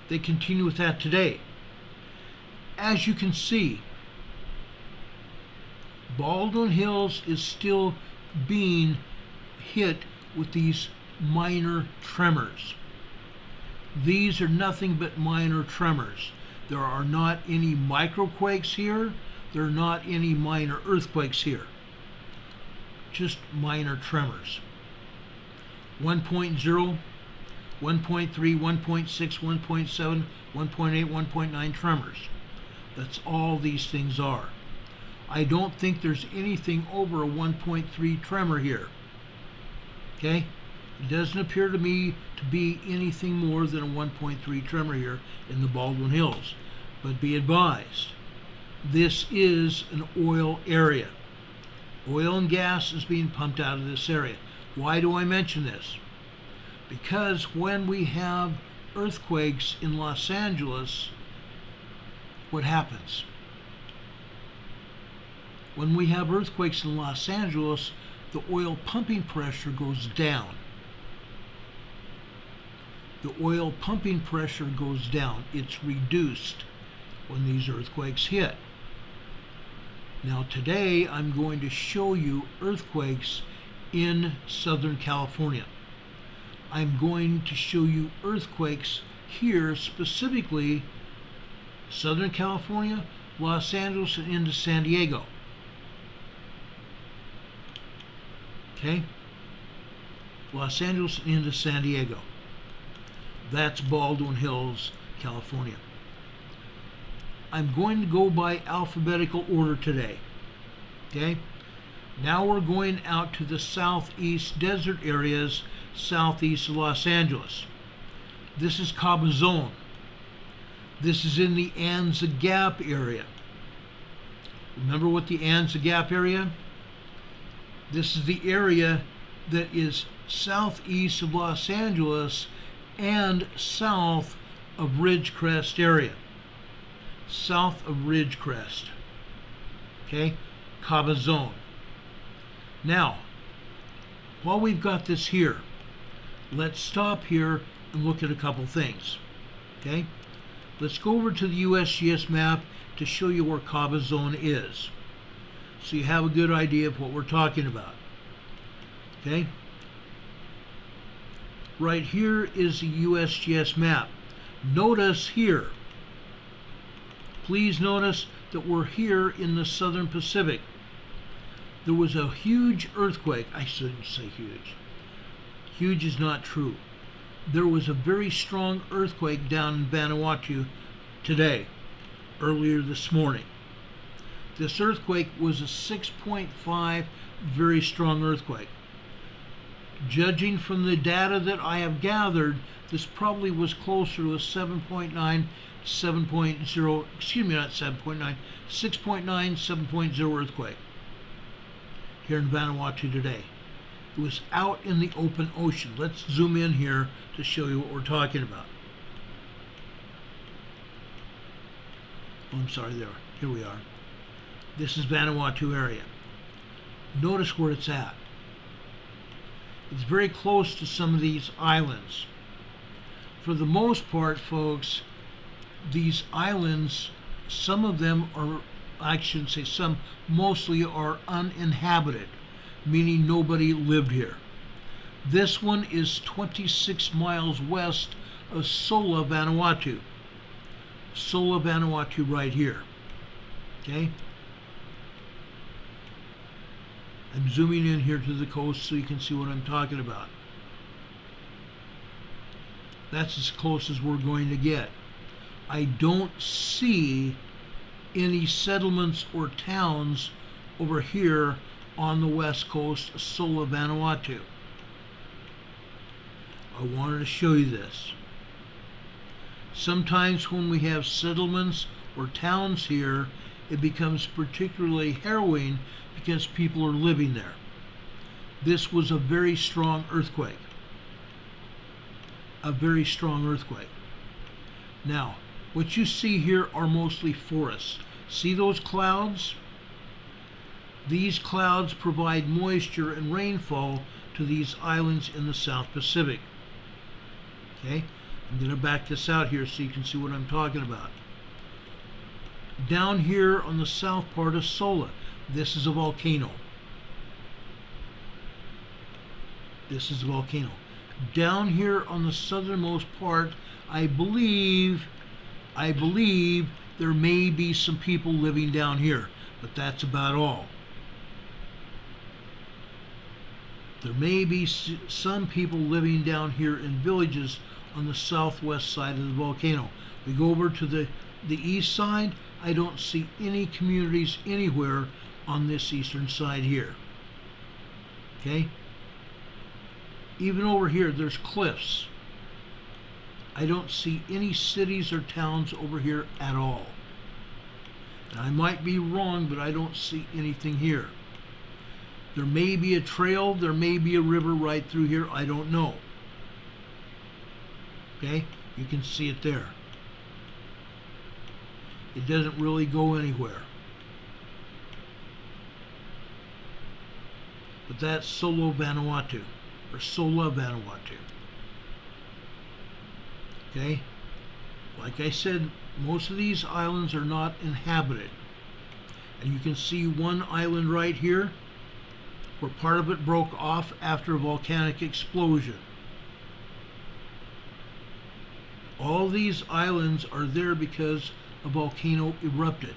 They continue with that today. As you can see, Baldwin Hills is still being hit with these minor tremors. These are nothing but minor tremors. There are not any microquakes here. There are not any minor earthquakes here. Just minor tremors. 1.0, 1.3, 1.6, 1.7, 1.8, 1.9 tremors. That's all these things are. I don't think there's anything over a 1.3 tremor here. Okay? It doesn't appear to me to be anything more than a 1.3 tremor here in the Baldwin Hills. But be advised, this is an oil area. Oil and gas is being pumped out of this area. Why do I mention this? Because when we have earthquakes in Los Angeles, what happens? When we have earthquakes in Los Angeles, the oil pumping pressure goes down. The oil pumping pressure goes down. It's reduced when these earthquakes hit. Now today I'm going to show you earthquakes in Southern California. I'm going to show you earthquakes here, specifically Southern California, Los Angeles, and into San Diego. Okay? Los Angeles and into San Diego. That's Baldwin Hills, California. I'm going to go by alphabetical order today. Okay? Now we're going out to the southeast desert areas, southeast of Los Angeles. This is Cabazon. This is in the Anza Gap area. Remember what the Anza Gap area? This is the area that is southeast of Los Angeles and south of Ridgecrest area. South of Ridgecrest. Okay? Cabazon. Now, while we've got this here, let's stop here and look at a couple things. Okay? Let's go over to the USGS map to show you where Cabazon is, so you have a good idea of what we're talking about. Okay? Right here is the USGS map. Notice here, please notice that we're here in the southern Pacific. There was a huge earthquake. I shouldn't say huge. Huge is not true. There was a very strong earthquake down in Vanuatu today, earlier this morning. This earthquake was a 6.5 very strong earthquake. Judging from the data that I have gathered, this probably was closer to a 7.9, 7.0, excuse me, not 7.9, 6.9, 7.0 earthquake here in Vanuatu today. It was out in the open ocean. Let's zoom in here to show you what we're talking about. Oh, I'm sorry, there. Here we are. This is Vanuatu area. Notice where it's at. It's very close to some of these islands. For the most part, folks, these islands, some of them are, I shouldn't say some, mostly are uninhabited, meaning nobody lived here. This one is 26 miles west of Sola, Vanuatu. Sola, Vanuatu right here. Okay? I'm zooming in here to the coast so you can see what I'm talking about. That's as close as we're going to get. I don't see any settlements or towns over here on the west coast of Sola, Vanuatu. I wanted to show you this. Sometimes when we have settlements or towns here, it becomes particularly harrowing because people are living there. This was a very strong earthquake. A very strong earthquake. Now, what you see here are mostly forests. See those clouds? These clouds provide moisture and rainfall to these islands in the South Pacific. Okay? I'm going to back this out here so you can see what I'm talking about. Down here on the south part of Sola, this is a volcano. This is a volcano. Down here on the southernmost part, I believe there may be some people living down here, but that's about all. There may be some people living down here in villages on the southwest side of the volcano. We go over to the east side, I don't see any communities anywhere on this eastern side here. Okay? Even over here, there's cliffs. I don't see any cities or towns over here at all. And I might be wrong, but I don't see anything here. There may be a trail, there may be a river right through here, I don't know. Okay? You can see it there. It doesn't really go anywhere. But that's Sola, Vanuatu, or Sola, Vanuatu. Okay? Like I said, most of these islands are not inhabited. And you can see one island right here where part of it broke off after a volcanic explosion. All these islands are there because a volcano erupted.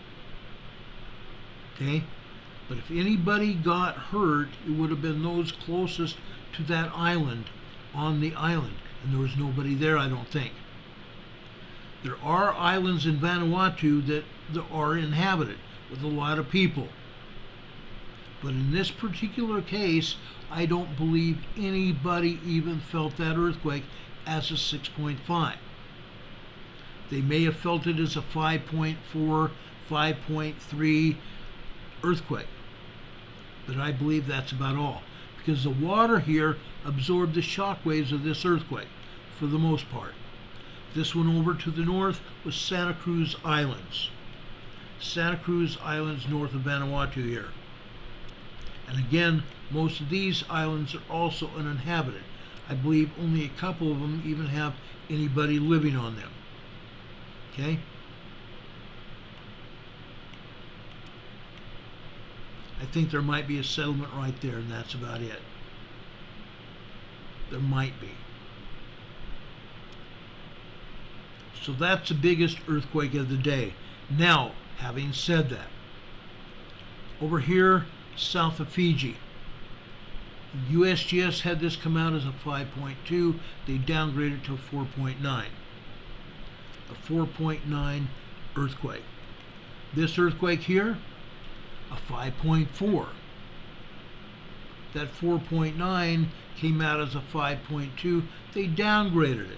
Okay? But if anybody got hurt, it would have been those closest to that island, on the island. And there was nobody there, I don't think. There are islands in Vanuatu that are inhabited with a lot of people. But in this particular case, I don't believe anybody even felt that earthquake as a 6.5. They may have felt it as a 5.4, 5.3 earthquake. But I believe that's about all, because the water here absorbed the shock waves of this earthquake for the most part. This one over to the north was Santa Cruz Islands. Santa Cruz Islands north of Vanuatu here. And again, most of these islands are also uninhabited. I believe only a couple of them even have anybody living on them. Okay? I think there might be a settlement right there, and that's about it. There might be. So that's the biggest earthquake of the day. Now, having said that, over here south of Fiji, USGS had this come out as a 5.2. They downgraded it to a 4.9. A 4.9 earthquake. This earthquake here, a 5.4. That 4.9 came out as a 5.2. They downgraded it.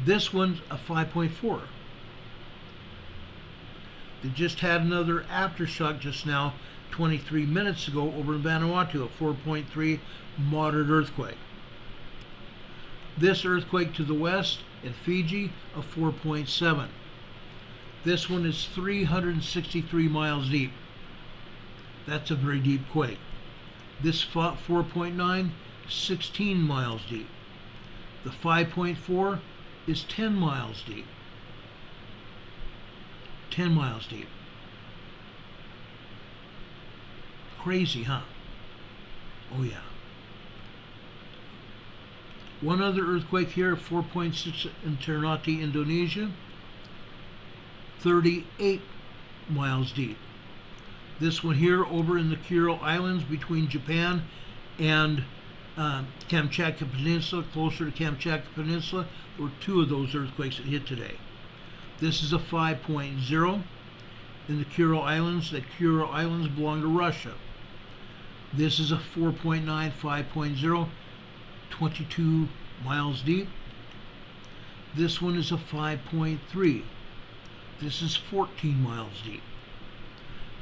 This one's a 5.4. They just had another aftershock just now, 23 minutes ago, over in Vanuatu, a 4.3 moderate earthquake. This earthquake to the west in Fiji, a 4.7. This one is 363 miles deep. That's a very deep quake. This 4.9, 16 miles deep. The 5.4 is 10 miles deep. 10 miles deep. Crazy, huh? Oh yeah. One other earthquake here, 4.6 in Ternate, Indonesia. 38 miles deep. This one here over in the Kuril Islands between Japan and Kamchatka Peninsula, closer to Kamchatka Peninsula, there were two of those earthquakes that hit today. This is a 5.0 in the Kuril Islands. The Kuril Islands belong to Russia. This is a 4.9, 5.0, 22 miles deep. This one is a 5.3. This is 14 miles deep.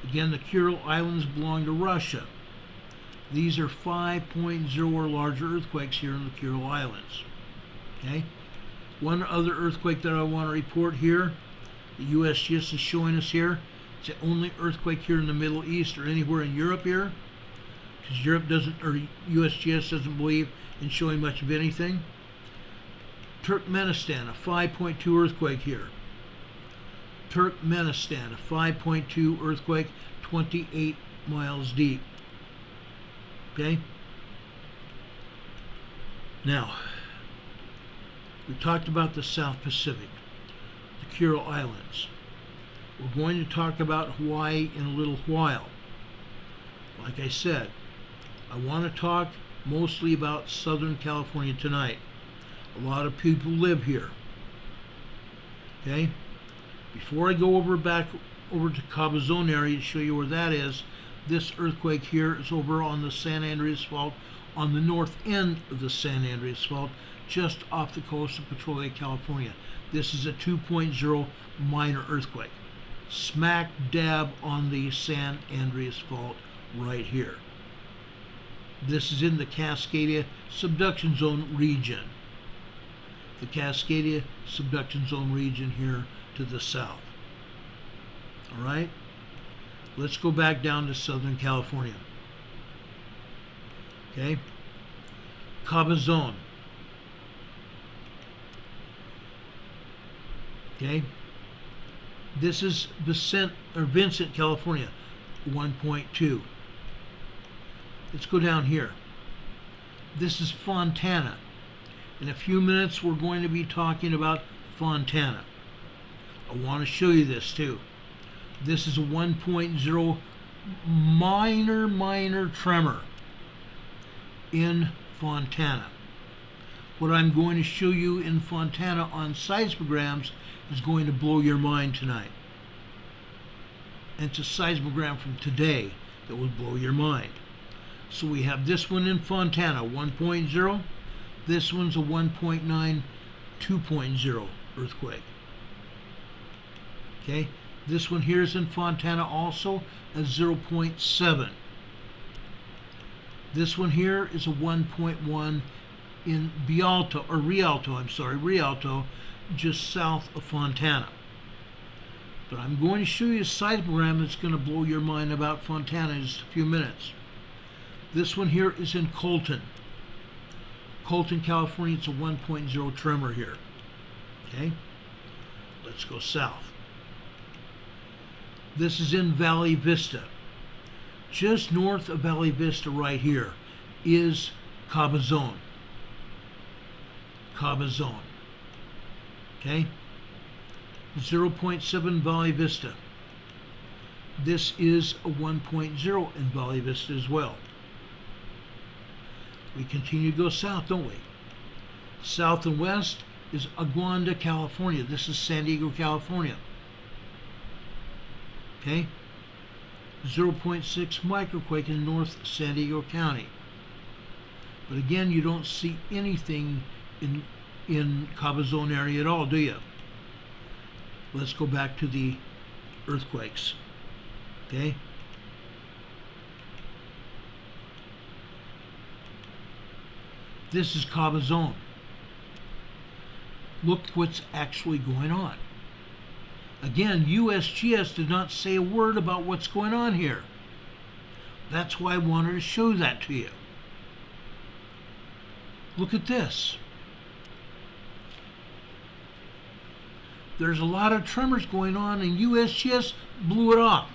Again, the Kuril Islands belong to Russia. These are 5.0 or larger earthquakes here in the Kuril Islands. Okay? One other earthquake that I want to report here, the USGS is showing us here. It's the only earthquake here in the Middle East or anywhere in Europe here, because Europe doesn't, or USGS doesn't believe in showing much of anything. Turkmenistan, a 5.2 earthquake here. Turkmenistan, a 5.2 earthquake, 28 miles deep. Okay? Now, we talked about the South Pacific, the Kuril Islands. We're going to talk about Hawaii in a little while. Like I said, I want to talk mostly about Southern California tonight. A lot of people live here. Okay? Before I go back over to Cabazon area to show you where that is, this earthquake here is over on the San Andreas Fault, on the north end of the San Andreas Fault, just off the coast of Petrolia, California. This is a 2.0 minor earthquake, smack dab on the San Andreas Fault right here. This is in the Cascadia subduction zone region. The Cascadia subduction zone region here to the south. All right, let's go back down to Southern California. Okay, Cabazon. Okay, this is Vincent, California, 1.2. Let's go down here. This is Fontana. In a few minutes, we're going to be talking about Fontana. I want to show you this too. This is a 1.0 minor tremor in Fontana. What I'm going to show you in Fontana on seismograms is going to blow your mind tonight. And it's a seismogram from today that will blow your mind. So we have this one in Fontana, 1.0. This one's a 1.9, 2.0 earthquake. Okay, this one here is in Fontana also, a 0.7. This one here is a 1.1 in Rialto, just south of Fontana. But I'm going to show you a seismogram that's going to blow your mind about Fontana in just a few minutes. This one here is in Colton, California. It's a 1.0 tremor here. Okay, let's go south. This is in Valley Vista. Just north of Valley Vista right here is Cabazon. Okay? 0.7 Valley Vista. This is a 1.0 in Valley Vista as well. We continue to go south, don't we? South and west is Aguanda, California. This is San Diego, California. Okay? 0.6 microquake in North San Diego County. But again, you don't see anything in Cabazon area at all, do you? Let's go back to the earthquakes. Okay? This is Cabazon. Look what's actually going on. Again, USGS did not say a word about what's going on here. That's why I wanted to show that to you. Look at this. There's a lot of tremors going on, and USGS blew it off.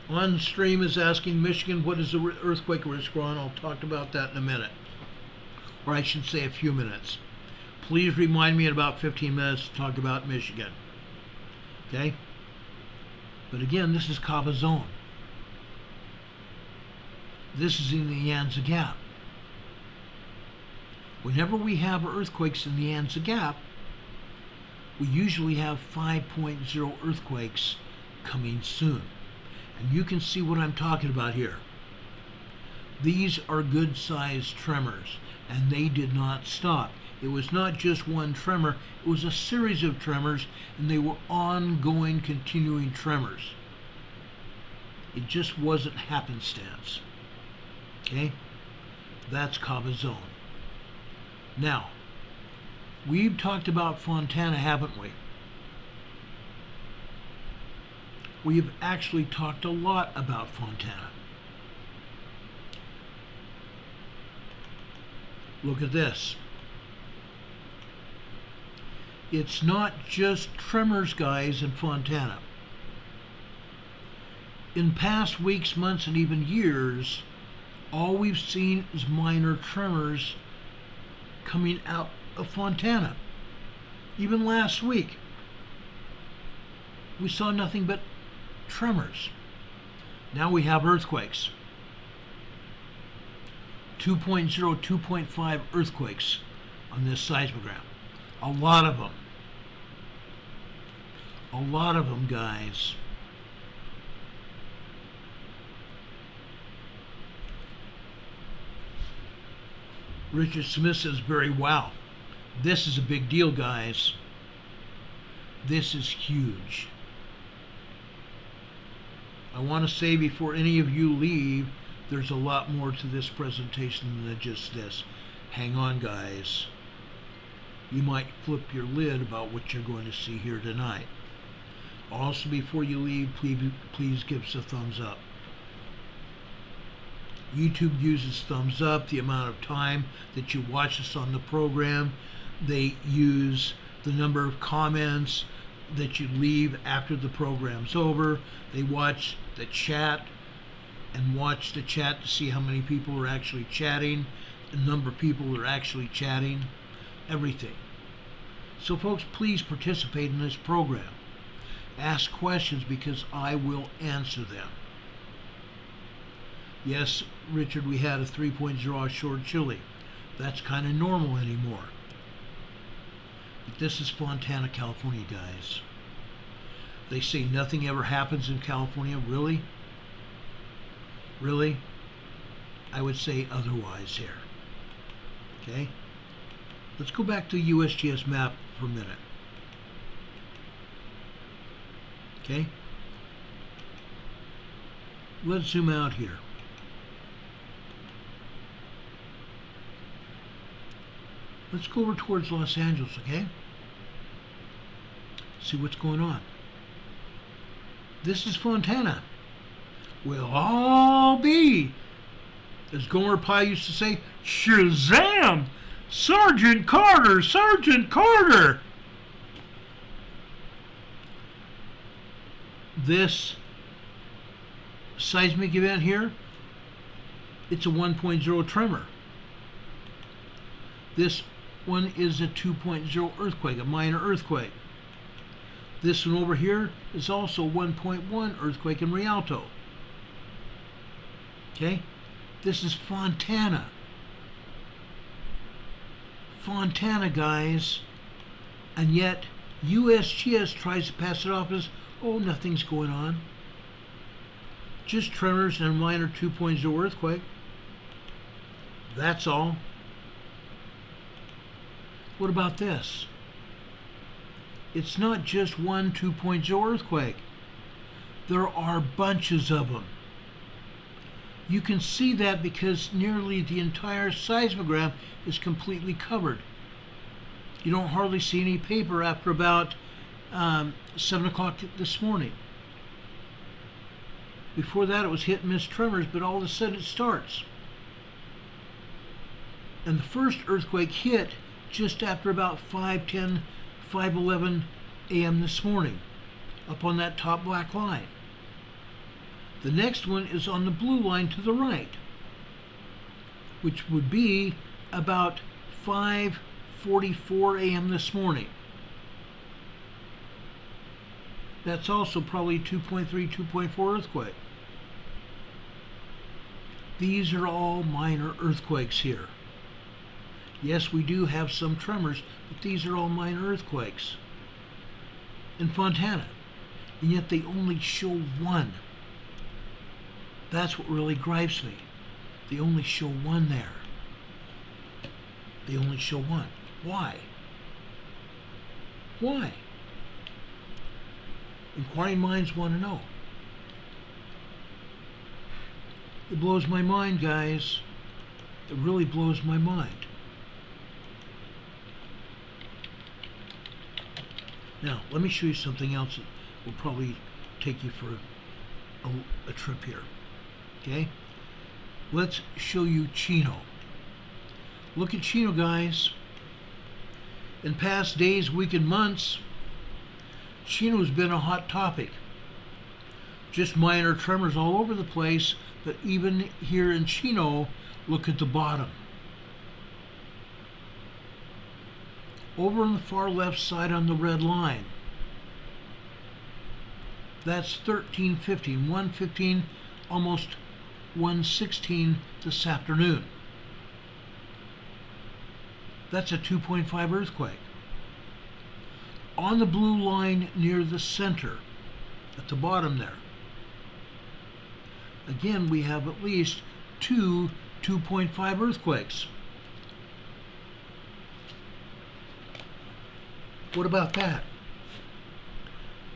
On stream is asking Michigan, what is the earthquake risk on? I'll talk about that in a minute. Or I should say a few minutes. Please remind me in about 15 minutes to talk about Michigan. Okay? But again, this is Cabazon. This is in the Anza Gap. Whenever we have earthquakes in the Anza Gap, we usually have 5.0 earthquakes coming soon. And you can see what I'm talking about here. These are good-sized tremors, and they did not stop. It was not just one tremor, it was a series of tremors, and they were ongoing, continuing tremors. It just wasn't happenstance. Okay? That's Cabazon. Now, we've talked about Fontana, haven't we? We've actually talked a lot about Fontana. Look at this. It's not just tremors, guys, in Fontana. In past weeks, months, and even years, all we've seen is minor tremors coming out of Fontana. Even last week, we saw nothing but tremors. Now we have earthquakes. 2.0, 2.5 earthquakes on this seismogram. A lot of them. A lot of them, guys. Richard Smith says, very wow. This is a big deal, guys. This is huge. I want to say before any of you leave, there's a lot more to this presentation than just this. Hang on, guys. You might flip your lid about what you're going to see here tonight. Also, before you leave, please give us a thumbs up. YouTube uses thumbs up, the amount of time that you watch us on the program. They use the number of comments that you leave after the program's over. They watch the chat and watch the chat to see how many people are actually chatting, the number of people who are actually chatting, everything. So folks, please participate in this program. Ask questions because I will answer them. Yes, Richard, we had a 3.0 offshore Chile. That's kind of normal anymore. But this is Fontana, California, guys. They say nothing ever happens in California. Really? Really? I would say otherwise here. Okay? Let's go back to the USGS map for a minute. Okay? let's zoom out here. Let's go over towards Los Angeles, okay? See what's going on. This is Fontana. We'll all be, as Gomer Pye used to say, Shazam! Sergeant Carter! Sergeant Carter! This seismic event here, it's a 1.0 tremor. This one is a 2.0 earthquake, a minor earthquake. This one over here is also 1.1 earthquake in Rialto. Okay? This is Fontana. Fontana, guys. And yet, USGS tries to pass it off as, oh, nothing's going on. Just tremors and a minor 2.0 earthquake. That's all. What about this? It's not just one 2.0 earthquake. There are bunches of them. You can see that because nearly the entire seismogram is completely covered. You don't hardly see any paper after about 7 o'clock this morning. Before that it was hit and miss tremors, but all of a sudden it starts. And the first earthquake hit just after about 5:10, 5:11 a.m. this morning, up on that top black line. The next one is on the blue line to the right, which would be about 5:44 a.m. this morning. That's also probably 2.3, 2.4 earthquake. These are all minor earthquakes here. Yes, we do have some tremors, but these are all minor earthquakes in Fontana, and yet they only show one. That's what really gripes me. They only show one there. They only show one. Why? Why? Inquiring minds want to know. It blows my mind, guys. It really blows my mind. Now, let me show you something else that will probably take you for a trip here. Okay? Let's show you Chino. Look at Chino, guys. In past days, weeks, and months, Chino's been a hot topic. Just minor tremors all over the place, but even here in Chino, look at the bottom. Over on the far left side on the red line, that's 13:15, 1:15, almost 1:16 this afternoon. That's a 2.5 earthquake. On the blue line near the center, at the bottom there, again we have at least two 2.5 earthquakes. What about that?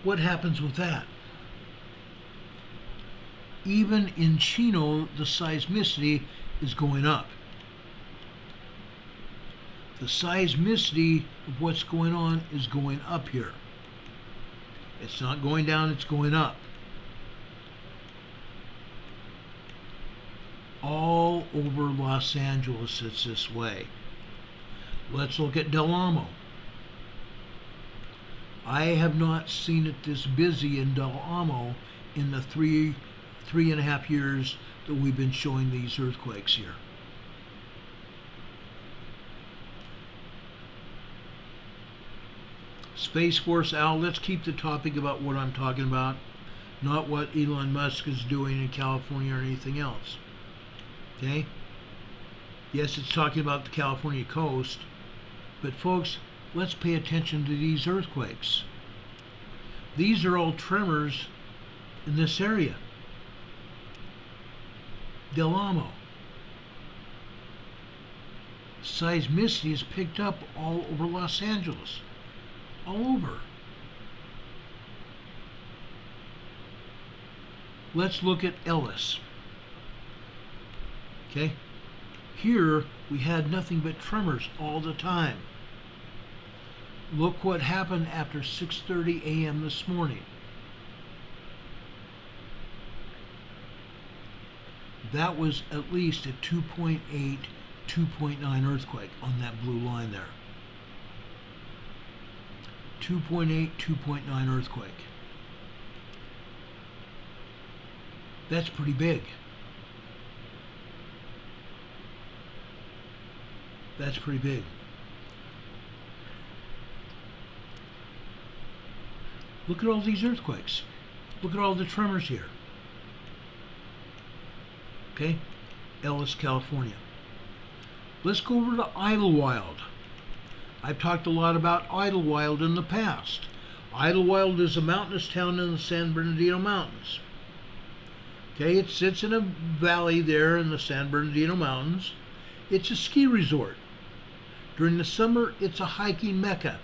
What happens with that? Even in Chino, the seismicity is going up. The seismicity of what's going on is going up here. It's not going down, it's going up. All over Los Angeles it's this way. Let's look at Del Amo. I have not seen it this busy in Del Amo in the three and a half years that we've been showing these earthquakes here. Space Force, Al, let's keep the topic about what I'm talking about, not what Elon Musk is doing in California or anything else. Okay? Yes, it's talking about the California coast, but folks, let's pay attention to these earthquakes. These are all tremors in this area. Del Amo. Seismicity is picked up all over Los Angeles. All over. Let's look at Ellis. Okay? Here we had nothing but tremors all the time. Look what happened after 6:30 a.m. this morning. That was at least a 2.8, 2.9 earthquake on that blue line there. 2.8, 2.9 earthquake. That's pretty big. That's pretty big. Look at all these earthquakes. Look at all the tremors here. Okay, Ellis, California. Let's go over to Idlewild. I've talked a lot about Idlewild in the past. Idlewild is a mountainous town in the San Bernardino Mountains. Okay, it sits in a valley there in the San Bernardino Mountains. It's a ski resort. During the summer, it's a hiking mecca.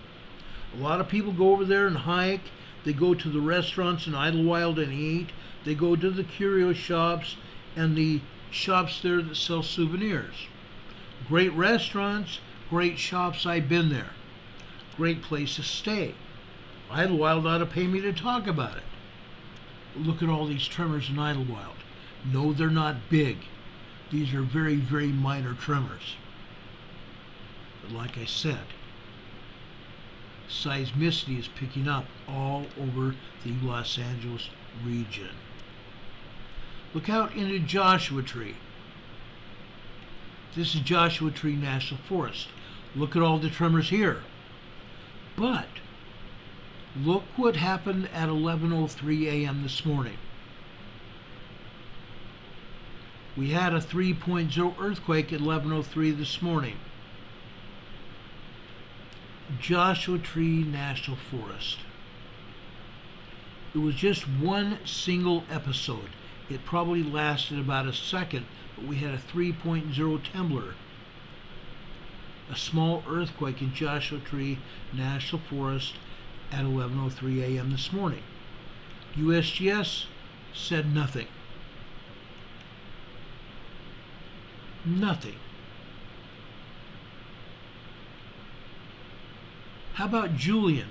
A lot of people go over there and hike. They go to the restaurants in Idlewild and eat. They go to the curio shops and the shops there that sell souvenirs. Great restaurants, great shops. I've been there. Great place to stay. Idlewild ought to pay me to talk about it. Look at all these tremors in Idlewild. No, they're not big. These are very, very minor tremors. But like I said, seismicity is picking up all over the Los Angeles region. Look out into Joshua Tree. This is Joshua Tree National Forest. Look at all the tremors here. But look what happened at 11:03 a.m. this morning. We had a 3.0 earthquake at 11:03 this morning. Joshua Tree National Forest. It was just one single episode. It probably lasted about a second, but we had a 3.0 trembler. A small earthquake in Joshua Tree National Forest at 11:03 a.m. this morning. USGS said nothing. Nothing. How about Julian?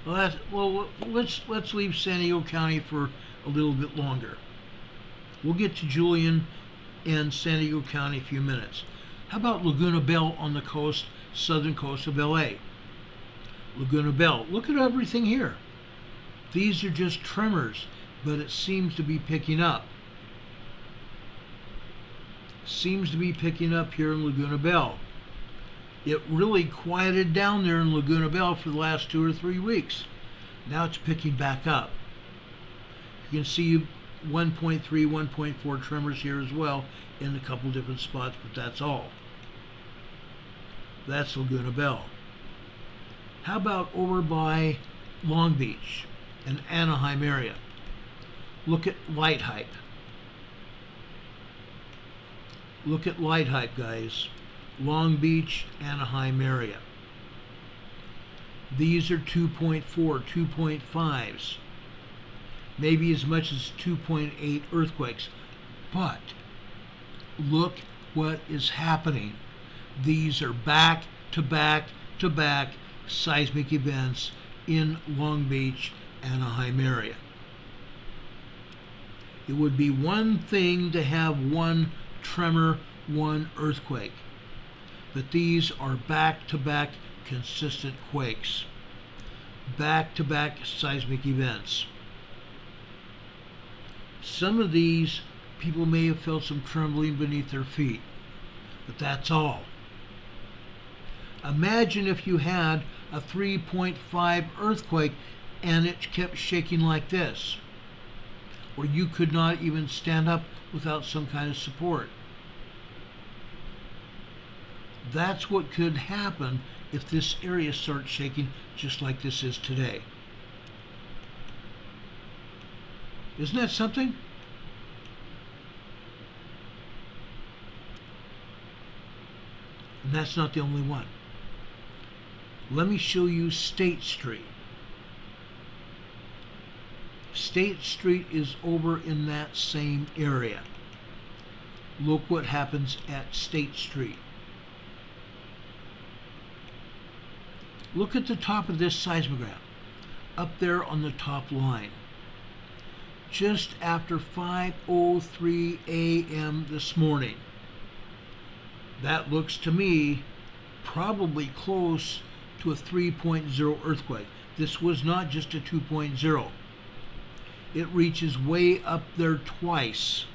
Well, let's leave San Diego County for a little bit longer. We'll get to Julian and San Diego County in a few minutes. How about Laguna Bell on the coast, southern coast of LA? Laguna Bell. Look at everything here. These are just tremors, but it seems to be picking up. Seems to be picking up here in Laguna Bell. It really quieted down there in Laguna Bell for the last 2 or 3 weeks. Now it's picking back up. You can see 1.3, 1.4 tremors here as well in a couple different spots, but that's all. That's Laguna Bell. How about over by Long Beach and Anaheim area? Look at Light Hype. Look at Light Hype, guys. Long Beach, Anaheim area. These are 2.4, 2.5s. Maybe as much as 2.8 earthquakes. But look what is happening. These are back to back to back seismic events in Long Beach, Anaheim area. It would be one thing to have one tremor, one earthquake. But these are back-to-back consistent quakes. Back-to-back seismic events. Some of these, people may have felt some trembling beneath their feet. But that's all. Imagine if you had a 3.5 earthquake and it kept shaking like this, where you could not even stand up without some kind of support. That's what could happen if this area starts shaking just like this is today. Isn't that something? And that's not the only one. Let me show you State Street. State Street is over in that same area. Look what happens at State Street. Look at the top of this seismogram, up there on the top line. Just after 5:03 a.m. this morning. That looks to me probably close to a 3.0 earthquake. This was not just a 2.0. It reaches way up there twice.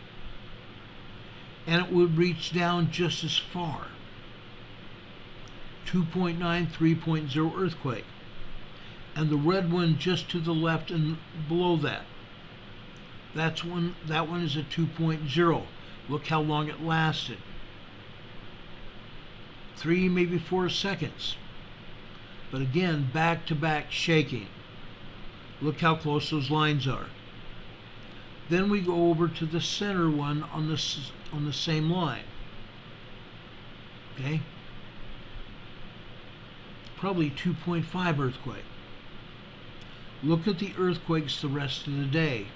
And it would reach down just as far. 2.9, 3.0 earthquake. And the red one just to the left and below that. That one is a 2.0. Look how long it lasted. 3, maybe 4 seconds. But again, back-to-back shaking. Look how close those lines are. Then we go over to the center one on the same line. Okay? Probably 2.5 earthquake. Look at the earthquakes the rest of the day.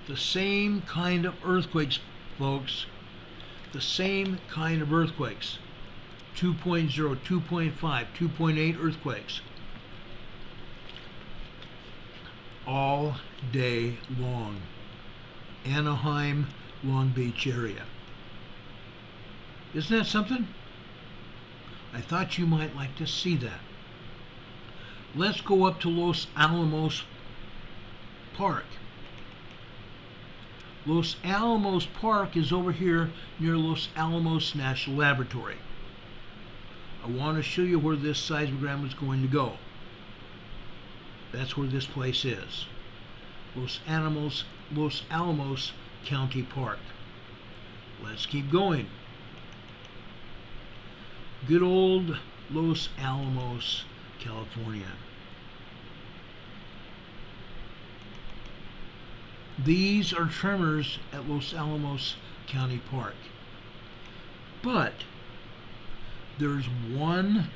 The same kind of earthquakes, folks. The same kind of earthquakes. 2.0, 2.5, 2.8 earthquakes. All day long. Anaheim, Long Beach area. Isn't that something? I thought you might like to see that. Let's go up to Los Alamos Park. Los Alamos Park is over here near Los Alamos National Laboratory. I want to show you where this seismogram is going to go. That's where this place is. Los Alamos County Park. Let's keep going. Good old Los Alamos, California. These are tremors at Los Alamos County Park. But there's one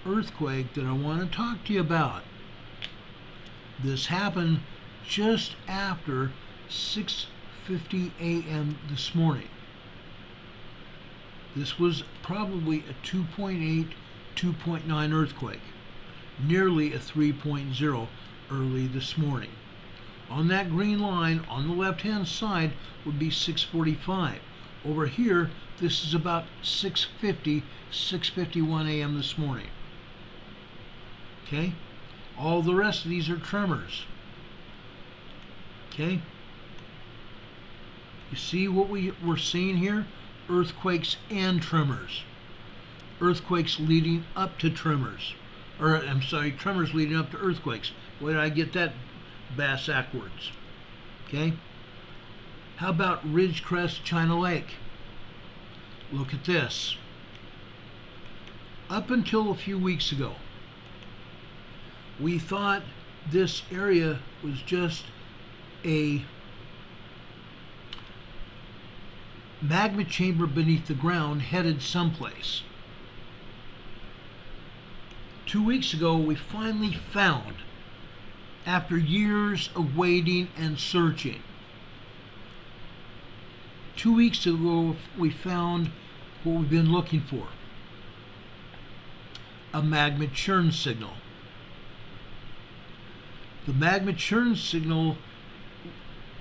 earthquake that I want to talk to you about. This happened just after 6:50 a.m. this morning. This was probably a 2.8, 2.9 earthquake, nearly a 3.0 early this morning. On that green line on the left-hand side would be 6:45. Over here, this is about 6:50, 6:51 a.m. this morning. Okay? All the rest of these are tremors. Okay? You see what we're seeing here? Earthquakes and tremors. Earthquakes leading up to tremors. Or, I'm sorry, tremors leading up to earthquakes. Where did I get that bass backwards? Okay? How about Ridgecrest, China Lake? Look at this. Up until a few weeks ago, we thought this area was just a magma chamber beneath the ground headed someplace. 2 weeks ago, we finally found, after years of waiting and searching, 2 weeks ago, we found what we've been looking for. A magma churn signal. The magma churn signal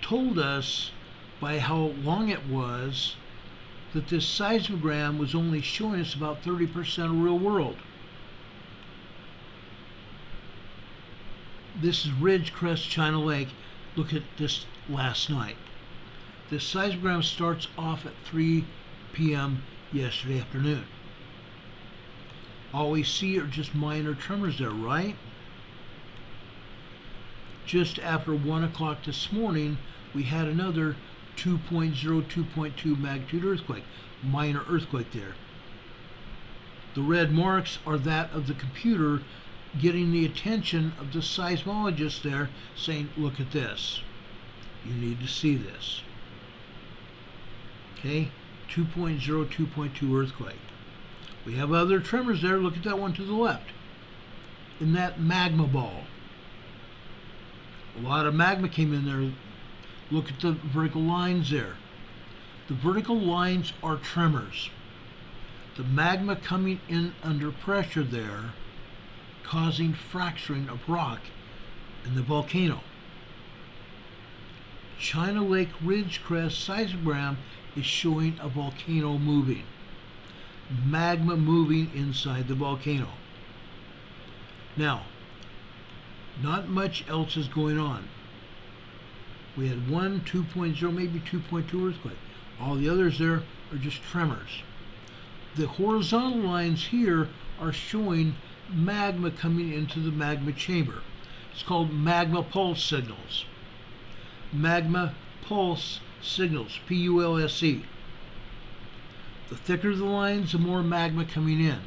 told us by how long it was that this seismogram was only showing us about 30% of real world. This is Ridgecrest, China Lake. Look at this last night. This seismogram starts off at 3 p.m. yesterday afternoon. All we see are just minor tremors there, right? Just after 1 o'clock this morning, we had another 2.0, 2.2 magnitude earthquake. Minor earthquake there. The red marks are that of the computer getting the attention of the seismologist there, saying, look at this. You need to see this. Okay? 2.0, 2.2 earthquake. We have other tremors there. Look at that one to the left. In that magma ball. A lot of magma came in there. Look at the vertical lines there. The vertical lines are tremors. The magma coming in under pressure there, causing fracturing of rock in the volcano. China Lake Ridgecrest seismogram is showing a volcano moving. Magma moving inside the volcano. Now, not much else is going on. We had 1, 2.0, maybe 2.2 earthquake. All the others there are just tremors. The horizontal lines here are showing magma coming into the magma chamber. It's called magma pulse signals. Magma pulse signals, P-U-L-S-E. The thicker the lines, the more magma coming in.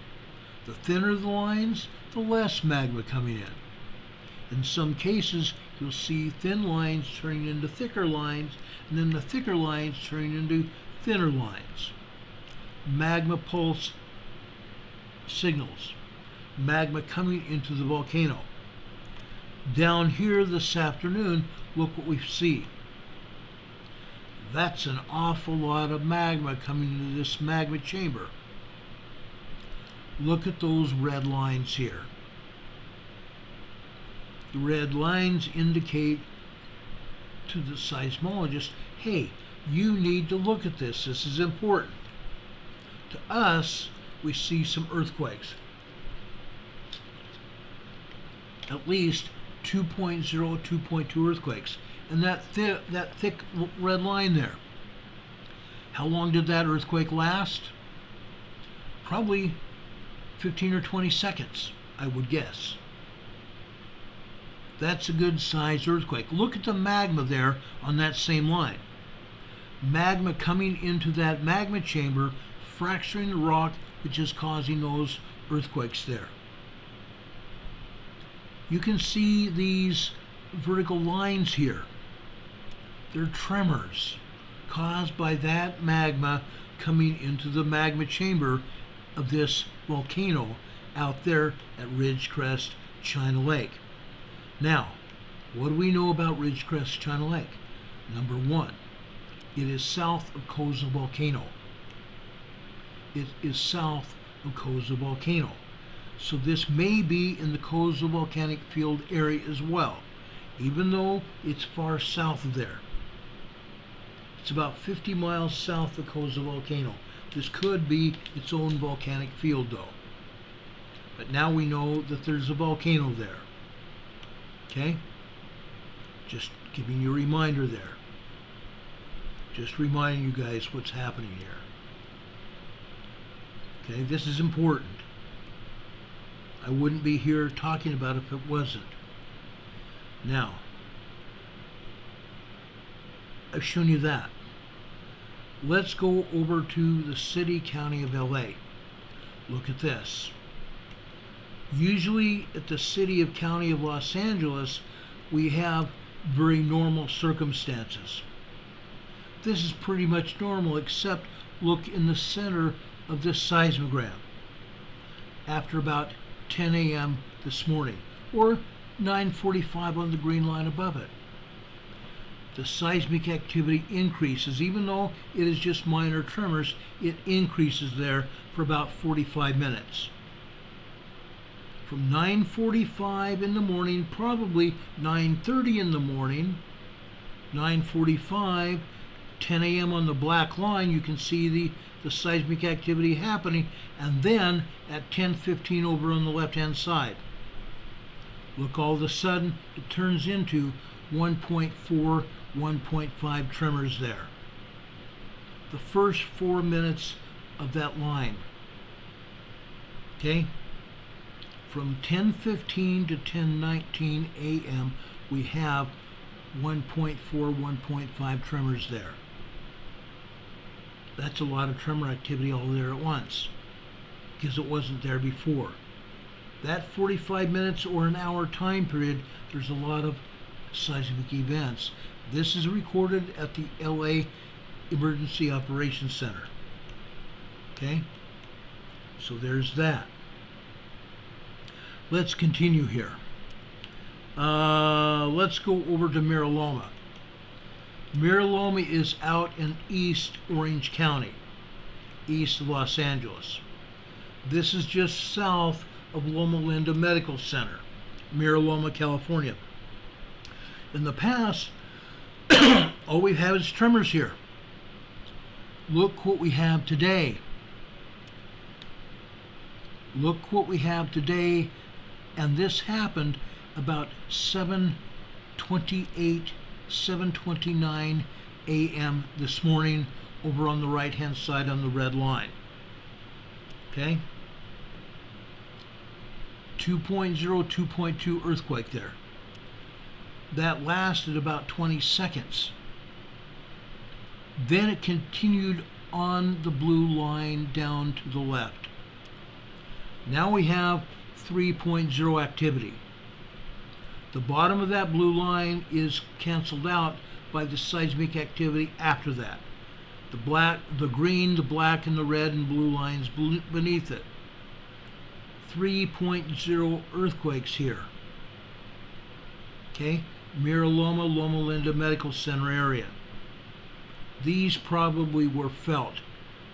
The thinner the lines, the less magma coming in. In some cases, you'll see thin lines turning into thicker lines, and then the thicker lines turning into thinner lines. Magma pulse signals. Magma coming into the volcano. Down here this afternoon, look what we see. That's an awful lot of magma coming into this magma chamber. Look at those red lines here. The red lines indicate to the seismologist, hey, you need to look at this. This is important. To us, we see some earthquakes. At least 2.0, 2.2 earthquakes. And that thick red line there. How long did that earthquake last? Probably 15 or 20 seconds, I would guess. That's a good sized earthquake. Look at the magma there on that same line. Magma coming into that magma chamber, fracturing the rock, which is causing those earthquakes there. You can see these vertical lines here. They're tremors caused by that magma coming into the magma chamber of this volcano out there at Ridgecrest, China Lake. Now, what do we know about Ridgecrest, China Lake? Number one, it is south of Koza Volcano. It is south of Koza Volcano. So this may be in the Koza volcanic field area as well, even though it's far south of there. It's about 50 miles south of Koza Volcano. This could be its own volcanic field though. But now we know that there's a volcano there. Okay? Just giving you a reminder there. Just reminding you guys what's happening here. Okay, this is important. I wouldn't be here talking about it if it wasn't. Now, I've shown you that. Let's go over to the city, county of LA. Look at this. Usually at the city of county of Los Angeles, we have very normal circumstances. This is pretty much normal, except look in the center of this seismogram. After about 10 a.m. this morning, or 9:45 on the green line above it. The seismic activity increases. Even though it is just minor tremors, it increases there for about 45 minutes. From 9:45 in the morning, probably 9:30 in the morning, 9:45, 10 a.m. on the black line, you can see the seismic activity happening, and then at 10:15 over on the left-hand side. Look, all of a sudden, it turns into 1.4, 1.5 tremors there. The first 4 minutes of that line. Okay? From 10:15 to 10:19 a.m., we have 1.4, 1.5 tremors there. That's a lot of tremor activity all there at once, because it wasn't there before. That 45 minutes or an hour time period, there's a lot of seismic events. This is recorded at the LA Emergency Operations Center. Okay? So there's that. Let's continue here. Let's go over to Miraloma. Miraloma is out in East Orange County, east of Los Angeles. This is just south of Loma Linda Medical Center, Miraloma, California. In the past, all we've had is tremors here. Look what we have today. Look what we have today, and this happened about 7:28, 7:29 a.m. this morning over on the right-hand side on the red line. Okay? 2.0, 2.2 earthquake there. That lasted about 20 seconds. Then it continued on the blue line down to the left. Now we have 3.0 activity. The bottom of that blue line is canceled out by the seismic activity after that. The black, the green, the black, and the red and blue lines beneath it. 3.0 earthquakes here. Okay? Miraloma, Loma Linda Medical Center area. These probably were felt.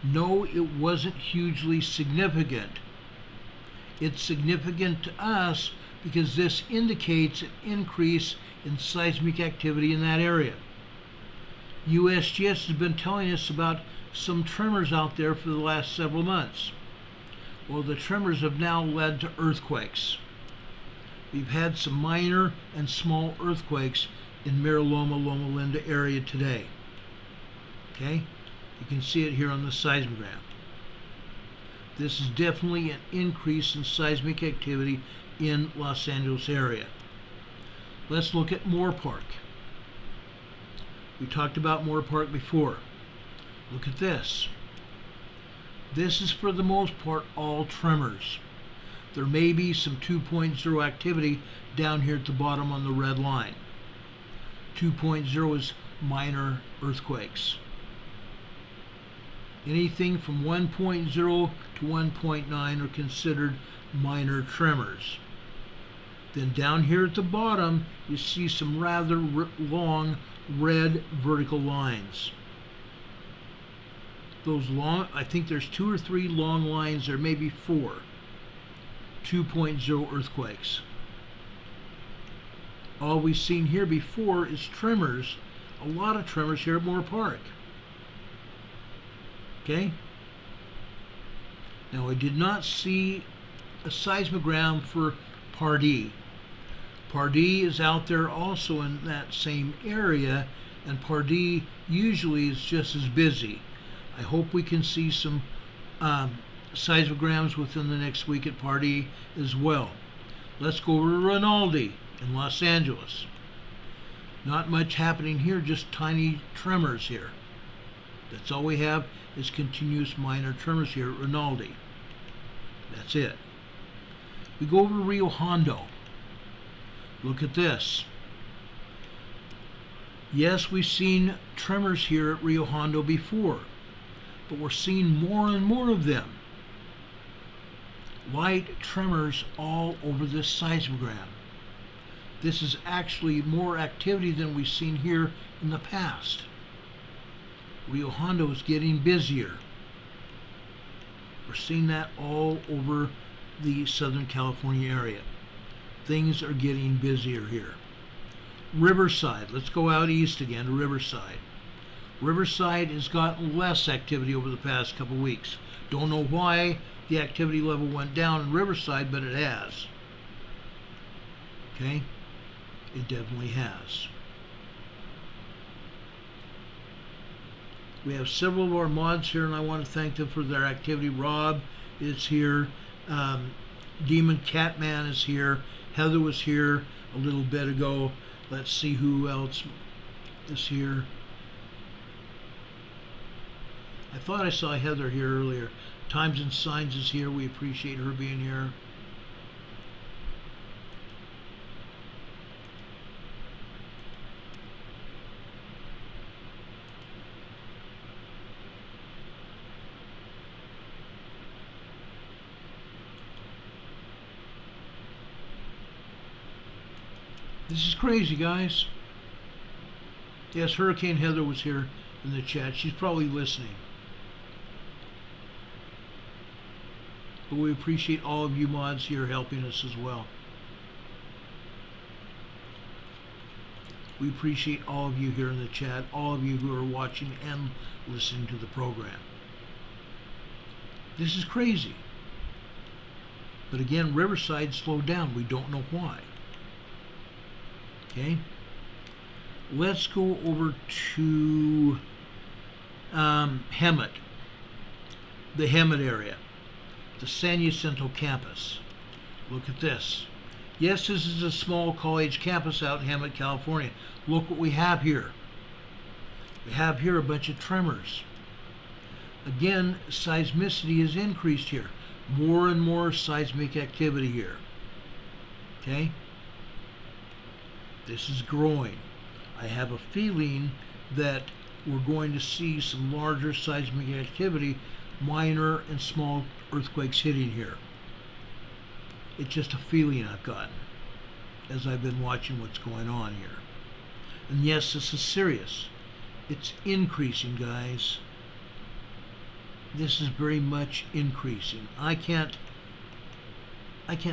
No, it wasn't hugely significant. It's significant to us because this indicates an increase in seismic activity in that area. USGS has been telling us about some tremors out there for the last several months. Well, the tremors have now led to earthquakes. We've had some minor and small earthquakes in Miraloma, Loma Linda area today. Okay? You can see it here on the seismogram. This is definitely an increase in seismic activity in Los Angeles area. Let's look at Moore Park. We talked about Moore Park before. Look at this. This is for the most part all tremors. There may be some 2.0 activity down here at the bottom on the red line. 2.0 is minor earthquakes. Anything from 1.0 to 1.9 are considered minor tremors. Then down here at the bottom, you see some rather long red vertical lines. Those long, I think there's 2 or 3 long lines, there may be 4. 2.0 earthquakes. All we've seen here before is tremors, a lot of tremors here at Moore Park. Okay? Now I did not see a seismogram for Pardee. Pardee is out there also in that same area, and Pardee usually is just as busy. I hope we can see some seismograms within the next week at Pardee as well. Let's go over to Rinaldi in Los Angeles. Not much happening here, just tiny tremors here. That's all we have is continuous minor tremors here at Rinaldi. That's it. We go over to Rio Hondo. Look at this. Yes, we've seen tremors here at Rio Hondo before, but we're seeing more and more of them. Light tremors all over this seismogram. This is actually more activity than we've seen here in the past. Rio Hondo is getting busier. We're seeing that all over the Southern California area. Things are getting busier here. Riverside, let's go out east again to Riverside. Riverside has gotten less activity over the past couple weeks. Don't know why the activity level went down in Riverside, but it has. Okay? It definitely has. We have several of our mods here, and I want to thank them for their activity. Rob is here. Demon Catman is here. Heather was here a little bit ago. Let's see who else is here. I thought I saw Heather here earlier. Times and Signs is here. We appreciate her being here. This is crazy, guys. Yes, Hurricane Heather was here in the chat. She's probably listening. But we appreciate all of you mods here helping us as well. We appreciate all of you here in the chat, all of you who are watching and listening to the program. This is crazy. But again, Riverside slowed down. We don't know why. Okay? Let's go over to Hemet, the Hemet area, the San Jacinto campus. Look at this. Yes, this is a small college campus out in Hemet, California. Look what we have here. We have here a bunch of tremors. Again, seismicity has increased here. More and more seismic activity here. Okay? This is growing. I have a feeling that we're going to see some larger seismic activity, minor and small earthquakes hitting here. It's just a feeling I've gotten as I've been watching what's going on here. And yes, this is serious. It's increasing, guys. This is very much increasing. I can't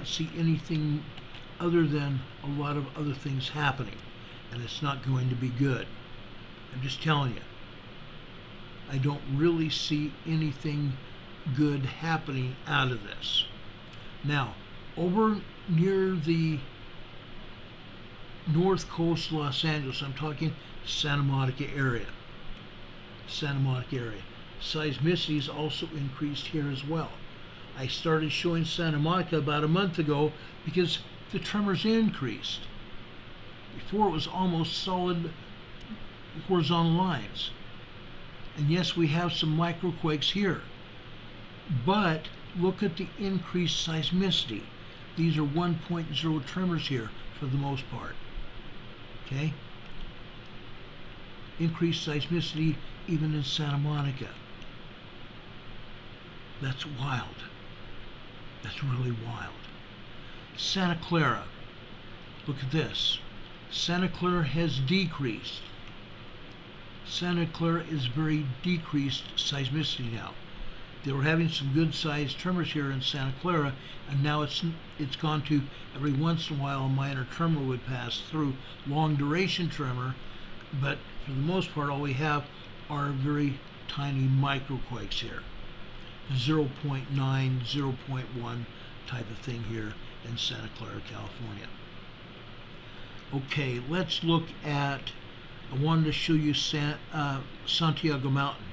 see anything other than a lot of other things happening, and it's not going to be good. I'm just telling you. I don't really see anything good happening out of this. Now, over near the north coast of Los Angeles, I'm talking Santa Monica area. Santa Monica area. Seismicity is also increased here as well. I started showing Santa Monica about a month ago because the tremors increased. Before it was almost solid horizontal lines. And yes, we have some microquakes here. But look at the increased seismicity. These are 1.0 tremors here for the most part. Okay? Increased seismicity even in Santa Monica. That's wild. That's really wild. Santa Clara. Look at this. Santa Clara has decreased. Santa Clara is very decreased seismicity now. They were having some good sized tremors here in Santa Clara, and now it's gone to every once in a while a minor tremor would pass through, long duration tremor, but for the most part all we have are very tiny microquakes here. 0.9, 0.1 type of thing here in Santa Clara, California. Okay, let's look at, I wanted to show you Santiago Mountain.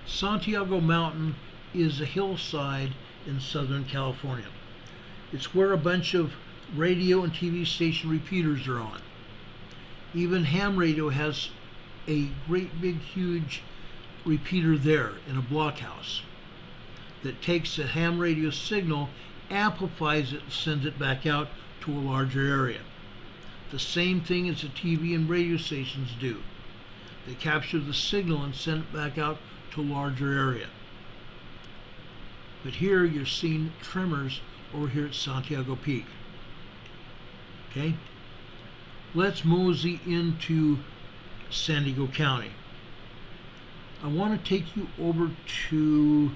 Santiago Mountain is a hillside in Southern California. It's where a bunch of radio and TV station repeaters are on. Even ham radio has a great big huge repeater there in a blockhouse that takes a ham radio signal, amplifies it, and sends it back out to a larger area. The same thing as the TV and radio stations do. They capture the signal and send it back out to a larger area. But here you're seeing tremors over here at Santiago Peak. Okay? Let's mosey into San Diego County. I want to take you over to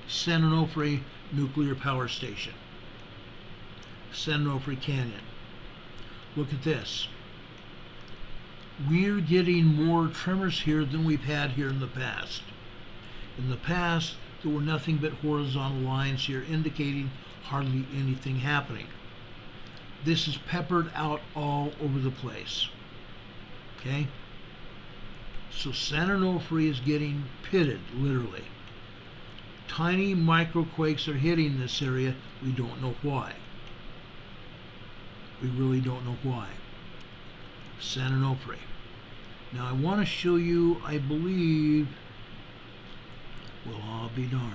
San Onofre Nuclear Power Station. San Onofre Canyon. Look at this. We're getting more tremors here than we've had here in the past. In the past, there were nothing but horizontal lines here indicating hardly anything happening. This is peppered out all over the place. Okay? So San Onofre is getting pitted, literally. Tiny microquakes are hitting this area. We don't know why. We really don't know why. San Onofre. Now I want to show you, I believe, well, I'll be darned.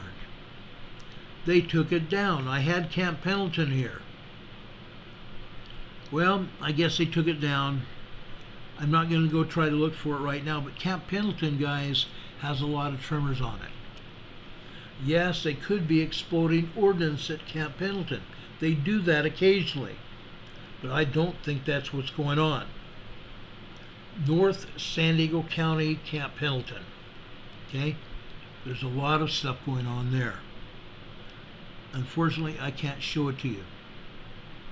They took it down. I had Camp Pendleton here. Well, I guess they took it down. I'm not going to go try to look for it right now, but Camp Pendleton, guys, has a lot of tremors on it. Yes, they could be exploding ordnance at Camp Pendleton. They do that occasionally, but I don't think that's what's going on. North San Diego County, Camp Pendleton. Okay? There's a lot of stuff going on there. Unfortunately, I can't show it to you.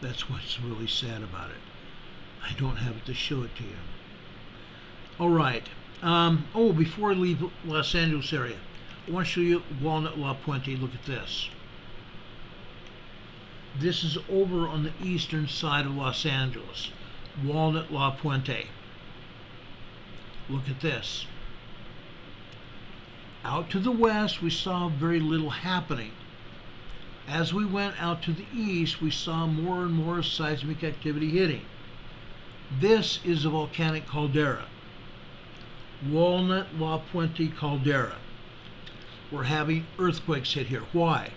That's what's really sad about it. I don't have it to show it to you. All right. Before I leave Los Angeles area, I want to show you Walnut La Puente. Look at this. This is over on the eastern side of Los Angeles. Walnut La Puente. Look at this. Out to the west, we saw very little happening. As we went out to the east, we saw more and more seismic activity hitting. This is a volcanic caldera. Walnut La Puente caldera. We're having earthquakes hit here. Why?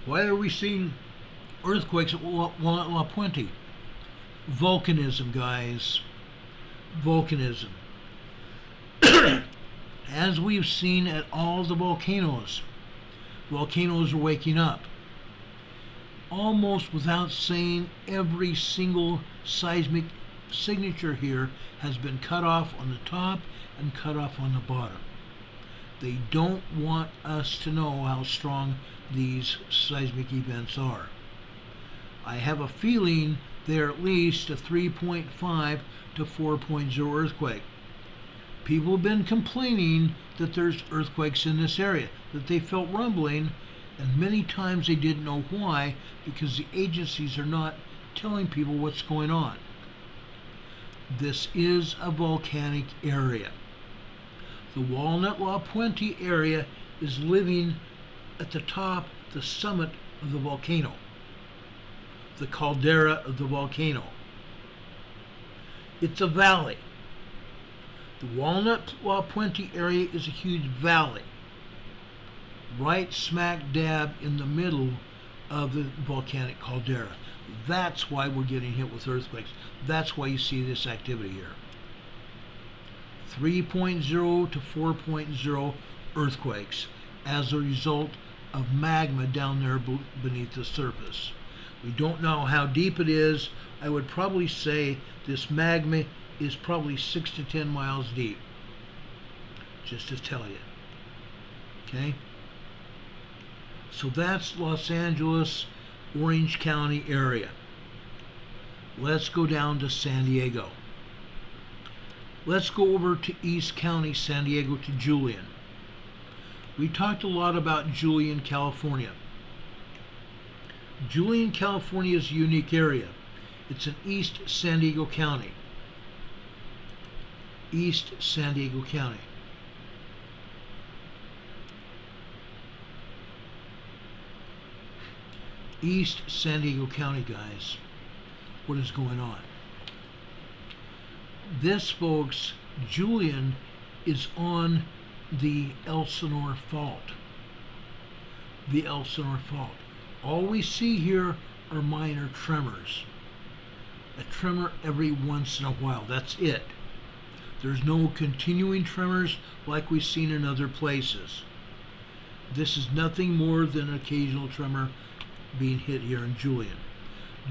Why are we seeing earthquakes at Walnut La Puente? Volcanism, guys. Volcanism. As we've seen at all the volcanoes are waking up. Almost without saying, every single seismic signature here has been cut off on the top and cut off on the bottom. They don't want us to know how strong these seismic events are. I have a feeling they're at least a 3.5 to 4.0 earthquake. People have been complaining that there's earthquakes in this area, that they felt rumbling, and many times they didn't know why, because the agencies are not telling people what's going on. This is a volcanic area. The Walnut La Puente area is living at the top, the summit of the volcano, the caldera of the volcano. It's a valley. The Walnut La Puente area is a huge valley, right smack dab in the middle of the volcanic caldera. That's why we're getting hit with earthquakes. That's why you see this activity here. 3.0 to 4.0 earthquakes as a result of magma down there beneath the surface. We don't know how deep it is. I would probably say this magma is probably 6 to 10 miles deep, just to tell you. Okay? So that's Los Angeles, Orange County area. Let's go down to San Diego. Let's go over to East County, San Diego, to Julian. We talked a lot about Julian, California. Julian, California is a unique area. It's in East San Diego County. East San Diego County. East San Diego County, guys. What is going on? This, folks, Julian is on the Elsinore Fault. The Elsinore Fault. All we see here are minor tremors. A tremor every once in a while. That's it. There's no continuing tremors like we've seen in other places. This is nothing more than an occasional tremor being hit here in Julian.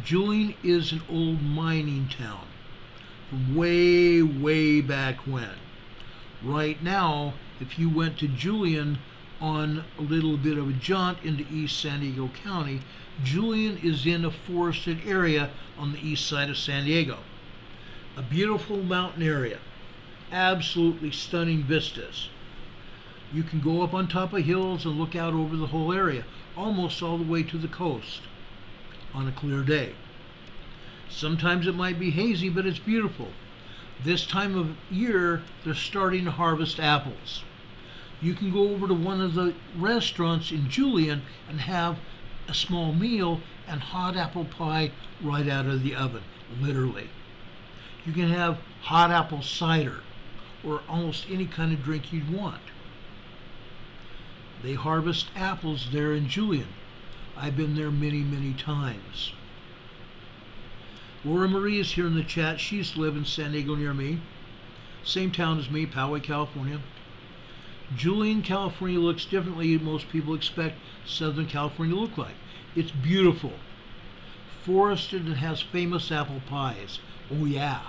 Julian is an old mining town from way, way back when. Right now, if you went to Julian on a little bit of a jaunt into East San Diego County, Julian is in a forested area on the east side of San Diego. A beautiful mountain area. Absolutely stunning vistas. You can go up on top of hills and look out over the whole area, almost all the way to the coast on a clear day. Sometimes it might be hazy, but it's beautiful. This time of year, they're starting to harvest apples. You can go over to one of the restaurants in Julian and have a small meal and hot apple pie right out of the oven, literally. You can have hot apple cider or almost any kind of drink you'd want. They harvest apples there in Julian. I've been there many, many times. Laura Marie is here in the chat. She used to live in San Diego near me. Same town as me, Poway, California. Julian, California looks differently than most people expect Southern California to look like. It's beautiful. Forested and has famous apple pies. Oh yeah.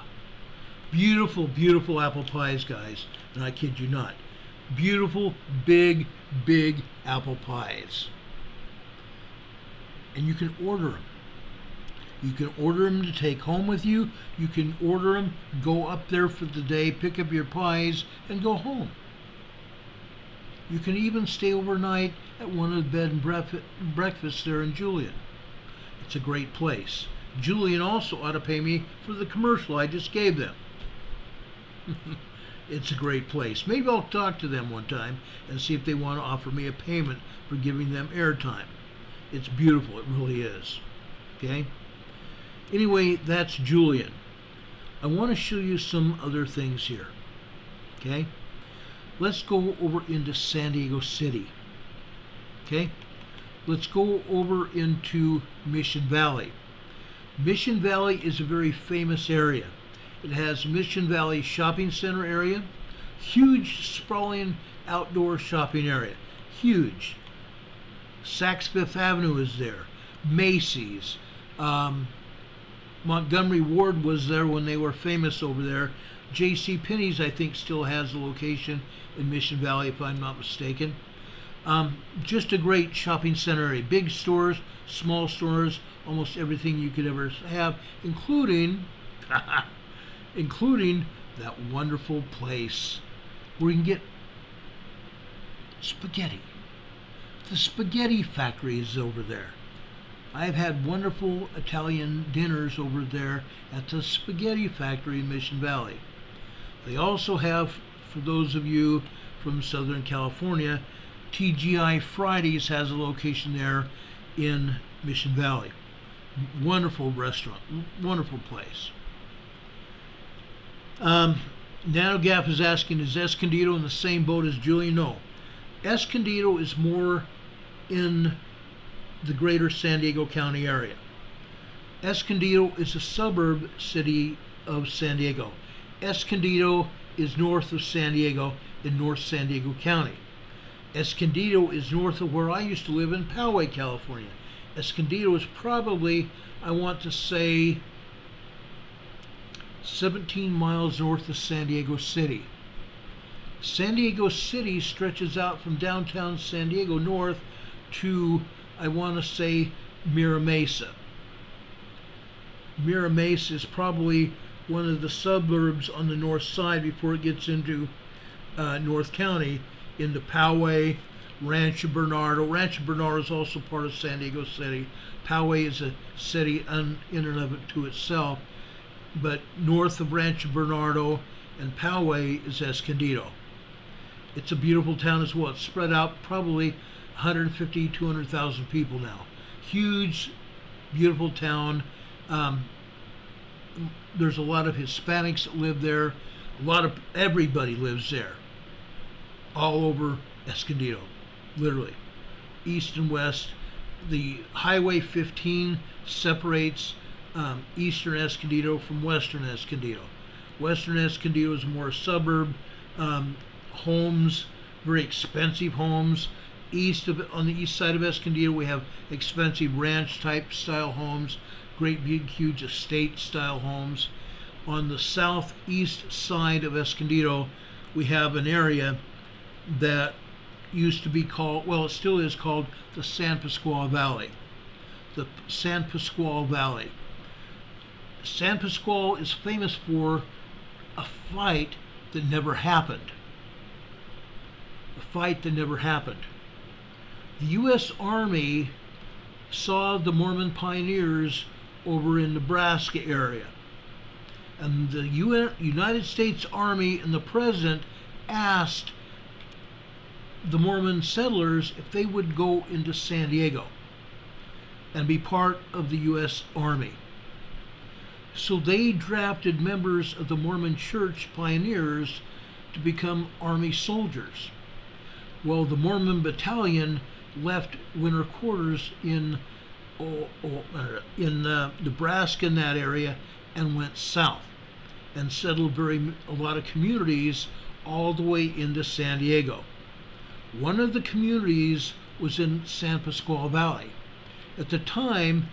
Beautiful, beautiful apple pies, guys. And I kid you not. Beautiful, big, big apple pies. And you can order them. You can order them to take home with you. You can order them, go up there for the day, pick up your pies, and go home. You can even stay overnight at one of the bed and breakfasts there in Julian. It's a great place. Julian also ought to pay me for the commercial I just gave them. It's a great place. Maybe I'll talk to them one time and see if they want to offer me a payment for giving them airtime. It's beautiful, it really is. Okay? Anyway, that's Julian. I want to show you some other things here. Okay? Let's go over into San Diego City. Okay? Let's go over into Mission Valley. Mission Valley is a very famous area. It has Mission Valley Shopping Center area, huge sprawling outdoor shopping area, huge. Saks Fifth Avenue is there, Macy's, Montgomery Ward was there when they were famous over there. J.C. Penney's, I think, still has a location in Mission Valley, if I'm not mistaken. Just a great shopping center area. Big stores, small stores, almost everything you could ever have, including including that wonderful place where you can get spaghetti. The spaghetti factory is over there. I've had wonderful Italian dinners over there at the spaghetti factory in Mission Valley. They also have, for those of you from Southern California, TGI Fridays has a location there in Mission Valley. Wonderful restaurant, wonderful place. NanoGaf is asking, is Escondido in the same boat as Julian? No. Escondido is more in the greater San Diego County area. Escondido is a suburb city of San Diego. Escondido is north of San Diego in North San Diego County. Escondido is north of where I used to live in Poway, California. Escondido is probably, I want to say, 17 miles north of San Diego City. San Diego City stretches out from downtown San Diego north to, I want to say, Mira Mesa. Mira Mesa is probably one of the suburbs on the north side before it gets into North County, into Poway, Rancho Bernardo. Rancho Bernardo is also part of San Diego City. Poway is a city in and of it to itself, but north of Rancho Bernardo and Poway is Escondido. It's a beautiful town as well. It's spread out probably 150, 200,000 people now. Huge, beautiful town. There's a lot of Hispanics that live there. Everybody lives there. All over Escondido, literally. East and west. The Highway 15 separates eastern Escondido from western Escondido. Western Escondido is more suburb, homes, very expensive homes. On the east side of Escondido, we have expensive ranch type style homes, great big huge estate style homes. On the southeast side of Escondido, we have an area that used to be called, well, it still is called the San Pasqual Valley. The San Pasqual Valley. San Pasqual is famous for a fight that never happened. A fight that never happened. The U.S. Army saw the Mormon pioneers over in Nebraska area. And the United States Army and the President asked the Mormon settlers if they would go into San Diego and be part of the U.S. Army. So they drafted members of the Mormon Church pioneers to become Army soldiers. Well, the Mormon battalion left winter quarters in Nebraska in that area and went south and settled a lot of communities all the way into San Diego. One of the communities was in San Pasqual Valley. At the time,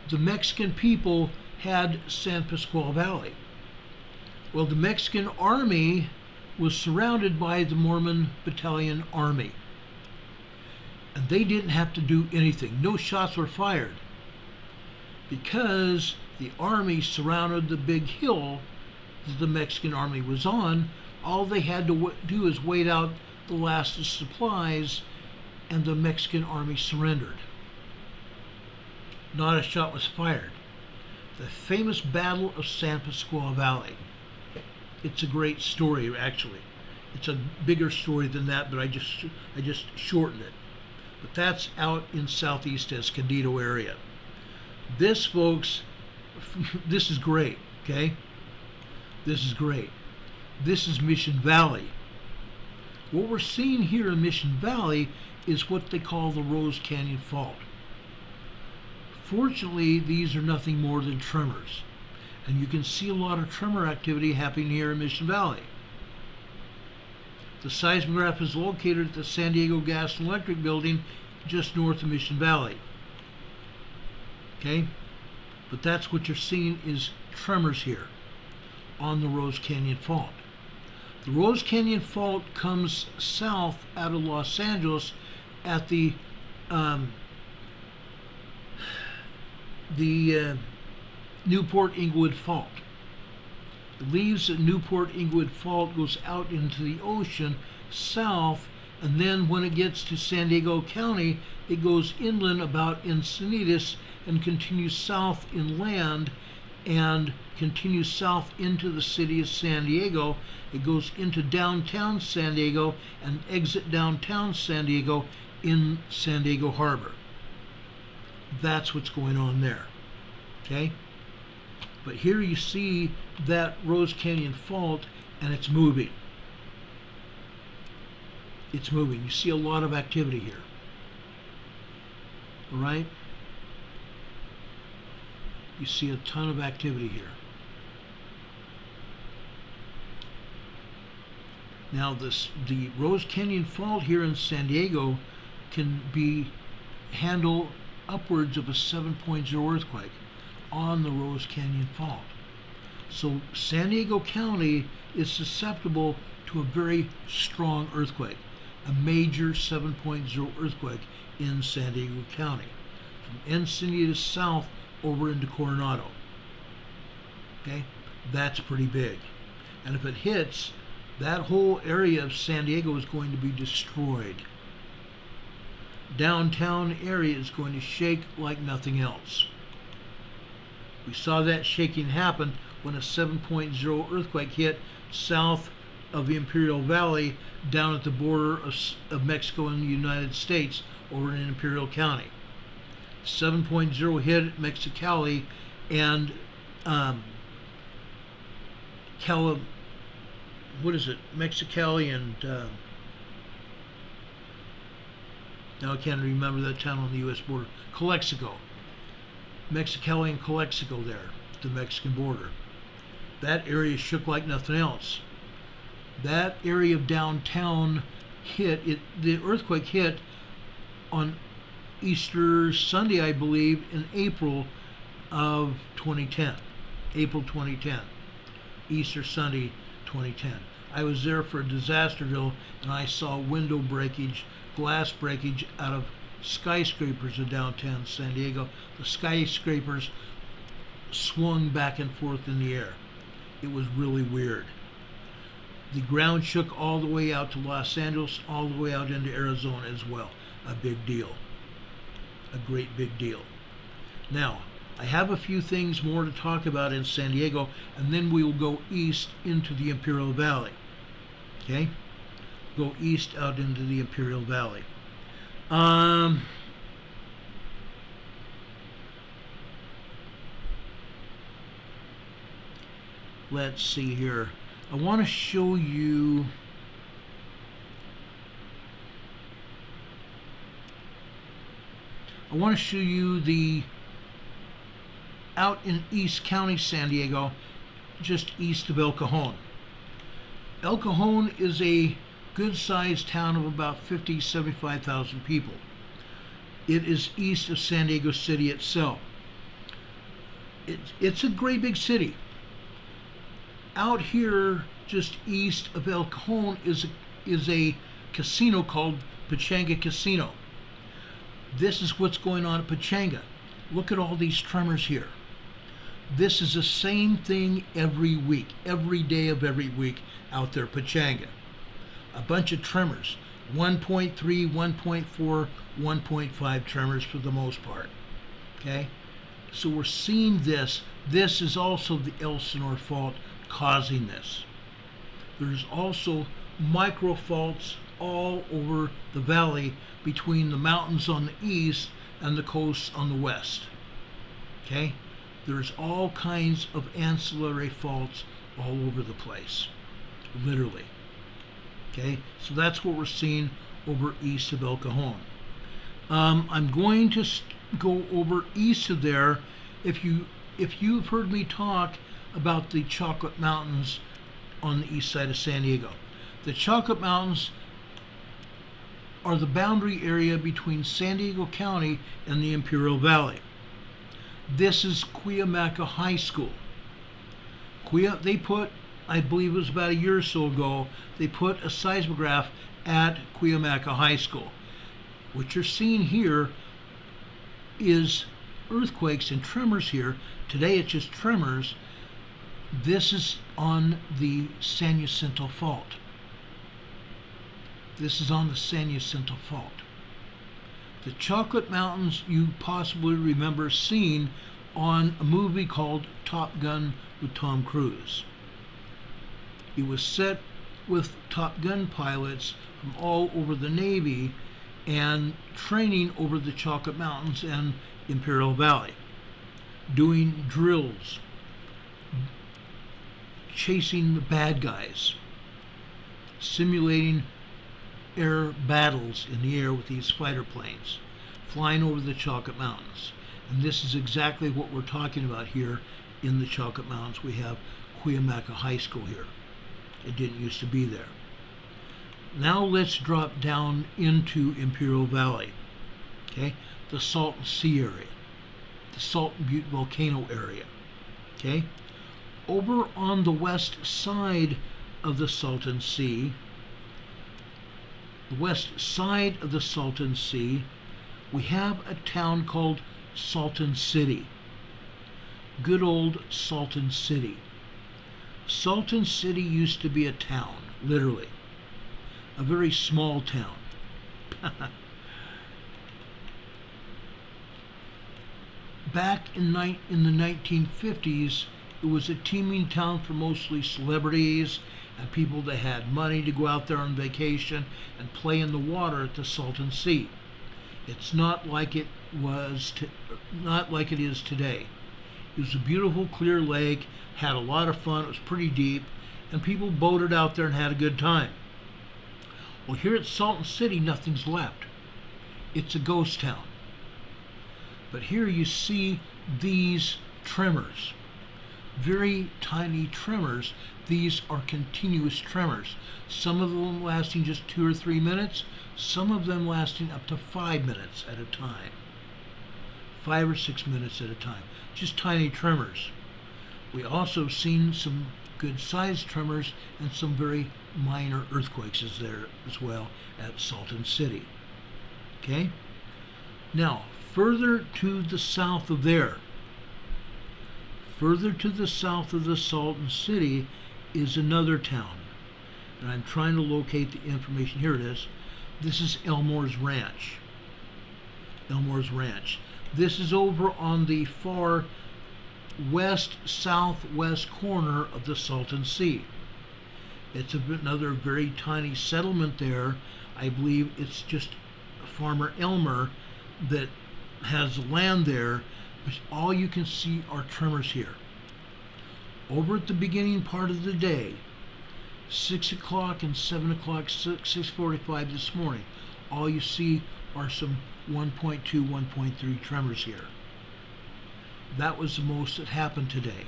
the Mexican people had San Pasqual Valley. Well, the Mexican army was surrounded by the Mormon Battalion Army. And they didn't have to do anything. No shots were fired because the army surrounded the big hill that the Mexican army was on. All they had to do is wait out the last of supplies, and the Mexican army surrendered. Not a shot was fired. The famous Battle of San Pasqual Valley. It's a great story, actually. It's a bigger story than that, but I just shortened it. But that's out in southeast Escondido area. This, folks, this is great, okay? This is great. This is Mission Valley. What we're seeing here in Mission Valley is what they call the Rose Canyon Fault. Fortunately, these are nothing more than tremors. And you can see a lot of tremor activity happening here in Mission Valley. The seismograph is located at the San Diego Gas and Electric Building just north of Mission Valley. Okay? But that's what you're seeing is tremors here on the Rose Canyon Fault. The Rose Canyon Fault comes south out of Los Angeles at the Newport-Inglewood Fault. It leaves the Newport-Inglewood Fault, goes out into the ocean south, and then when it gets to San Diego County, it goes inland about Encinitas and continues south inland and continues south into the city of San Diego. It goes into downtown San Diego and exit downtown San Diego in San Diego Harbor. That's what's going on there. Okay? But here you see that Rose Canyon Fault, and it's moving. It's moving. You see a lot of activity here. All right? You see a ton of activity here. Now the Rose Canyon Fault here in San Diego can handle upwards of a 7.0 earthquake on the Rose Canyon Fault. So San Diego County is susceptible to a very strong earthquake, a major 7.0 earthquake in San Diego County, from Encinitas south over into Coronado. Okay, that's pretty big. And if it hits, that whole area of San Diego is going to be destroyed. Downtown area is going to shake like nothing else. We saw that shaking happen when a 7.0 earthquake hit south of the Imperial Valley down at the border of Mexico and the United States over in Imperial County. 7.0 hit Mexicali and Mexicali and now I can't remember that town on the U.S. border. Calexico. Mexicali and Calexico there, the Mexican border. That area shook like nothing else. That area of downtown the earthquake hit on Easter Sunday, I believe, in April of 2010. April 2010. Easter Sunday 2010. I was there for a disaster drill and I saw window breakage, glass breakage out of skyscrapers in downtown San Diego. The skyscrapers swung back and forth in the air. It was really weird. The ground shook all the way out to Los Angeles, all the way out into Arizona as well. A big deal. A great big deal. Now, I have a few things more to talk about in San Diego, and then we will go east into the Imperial Valley. Okay? Go east out into the Imperial Valley. Let's see here. I want to show you the out in East County, San Diego, just east of El Cajon. El Cajon is a good-sized town of about 50, 75,000 people. It is east of San Diego City itself. It's a great big city. Out here, just east of El Cajon, is a casino called Pechanga Casino. This is what's going on at Pechanga. Look at all these tremors here. This is the same thing every week, every day of every week out there at Pechanga. A bunch of tremors, 1.3, 1.4, 1.5 tremors for the most part. Okay? So we're seeing this. This is also the Elsinore fault causing this. There's also micro faults all over the valley between the mountains on the east and the coast on the west. Okay? There's all kinds of ancillary faults all over the place, literally. Okay? So that's what we're seeing over east of El Cajon. I'm going to go over east of there. If you've heard me talk about the Chocolate Mountains on the east side of San Diego. The Chocolate Mountains are the boundary area between San Diego County and the Imperial Valley. This is Cuyamaca High School. They put, I believe it was about a year or so ago, they put a seismograph at Cuyamaca High School. What you're seeing here is earthquakes and tremors here. Today it's just tremors. This is on the San Jacinto Fault. This is on the San Jacinto Fault. The Chocolate Mountains you possibly remember seeing on a movie called Top Gun with Tom Cruise. It was set with Top Gun pilots from all over the Navy and training over the Chocolate Mountains and Imperial Valley, doing drills, chasing the bad guys, simulating air battles in the air with these fighter planes, flying over the Chocolate Mountains. And this is exactly what we're talking about here in the Chocolate Mountains. We have Cuyamaca High School here. It didn't used to be there. Now let's drop down into Imperial Valley, okay? The Salton Sea area, the Salton Butte Volcano area, okay? Over on the west side of the Salton Sea, we have a town called Salton City. Good old Salton City. Salton City used to be a town, literally. A very small town. Back in the 1950s, it was a teeming town for mostly celebrities and people that had money to go out there on vacation and play in the water at the Salton Sea. It's not like it is today. It was a beautiful, clear lake, had a lot of fun, it was pretty deep, and people boated out there and had a good time. Well, here at Salton City, nothing's left. It's a ghost town. But here you see these tremors. Very tiny tremors. These are continuous tremors. Some of them lasting just 2 or 3 minutes, some of them lasting up to 5 minutes at a time. 5 or 6 minutes at a time. Just tiny tremors. We also have seen some good-sized tremors and some very minor earthquakes is there as well at Salton City. Okay? Now, further to the south of there, further to the south of the Salton City is another town. And I'm trying to locate the information. Here it is. This is Elmore's Ranch. Elmore's Ranch. This is over on the far west-southwest corner of the Salton Sea. It's another very tiny settlement there. I believe it's just Farmer Elmer that has land there, but all you can see are tremors here. Over at the beginning part of the day, 6 o'clock and 7 o'clock, 6:45 this morning, all you see are some 1.2, 1.3 tremors here. That was the most that happened today.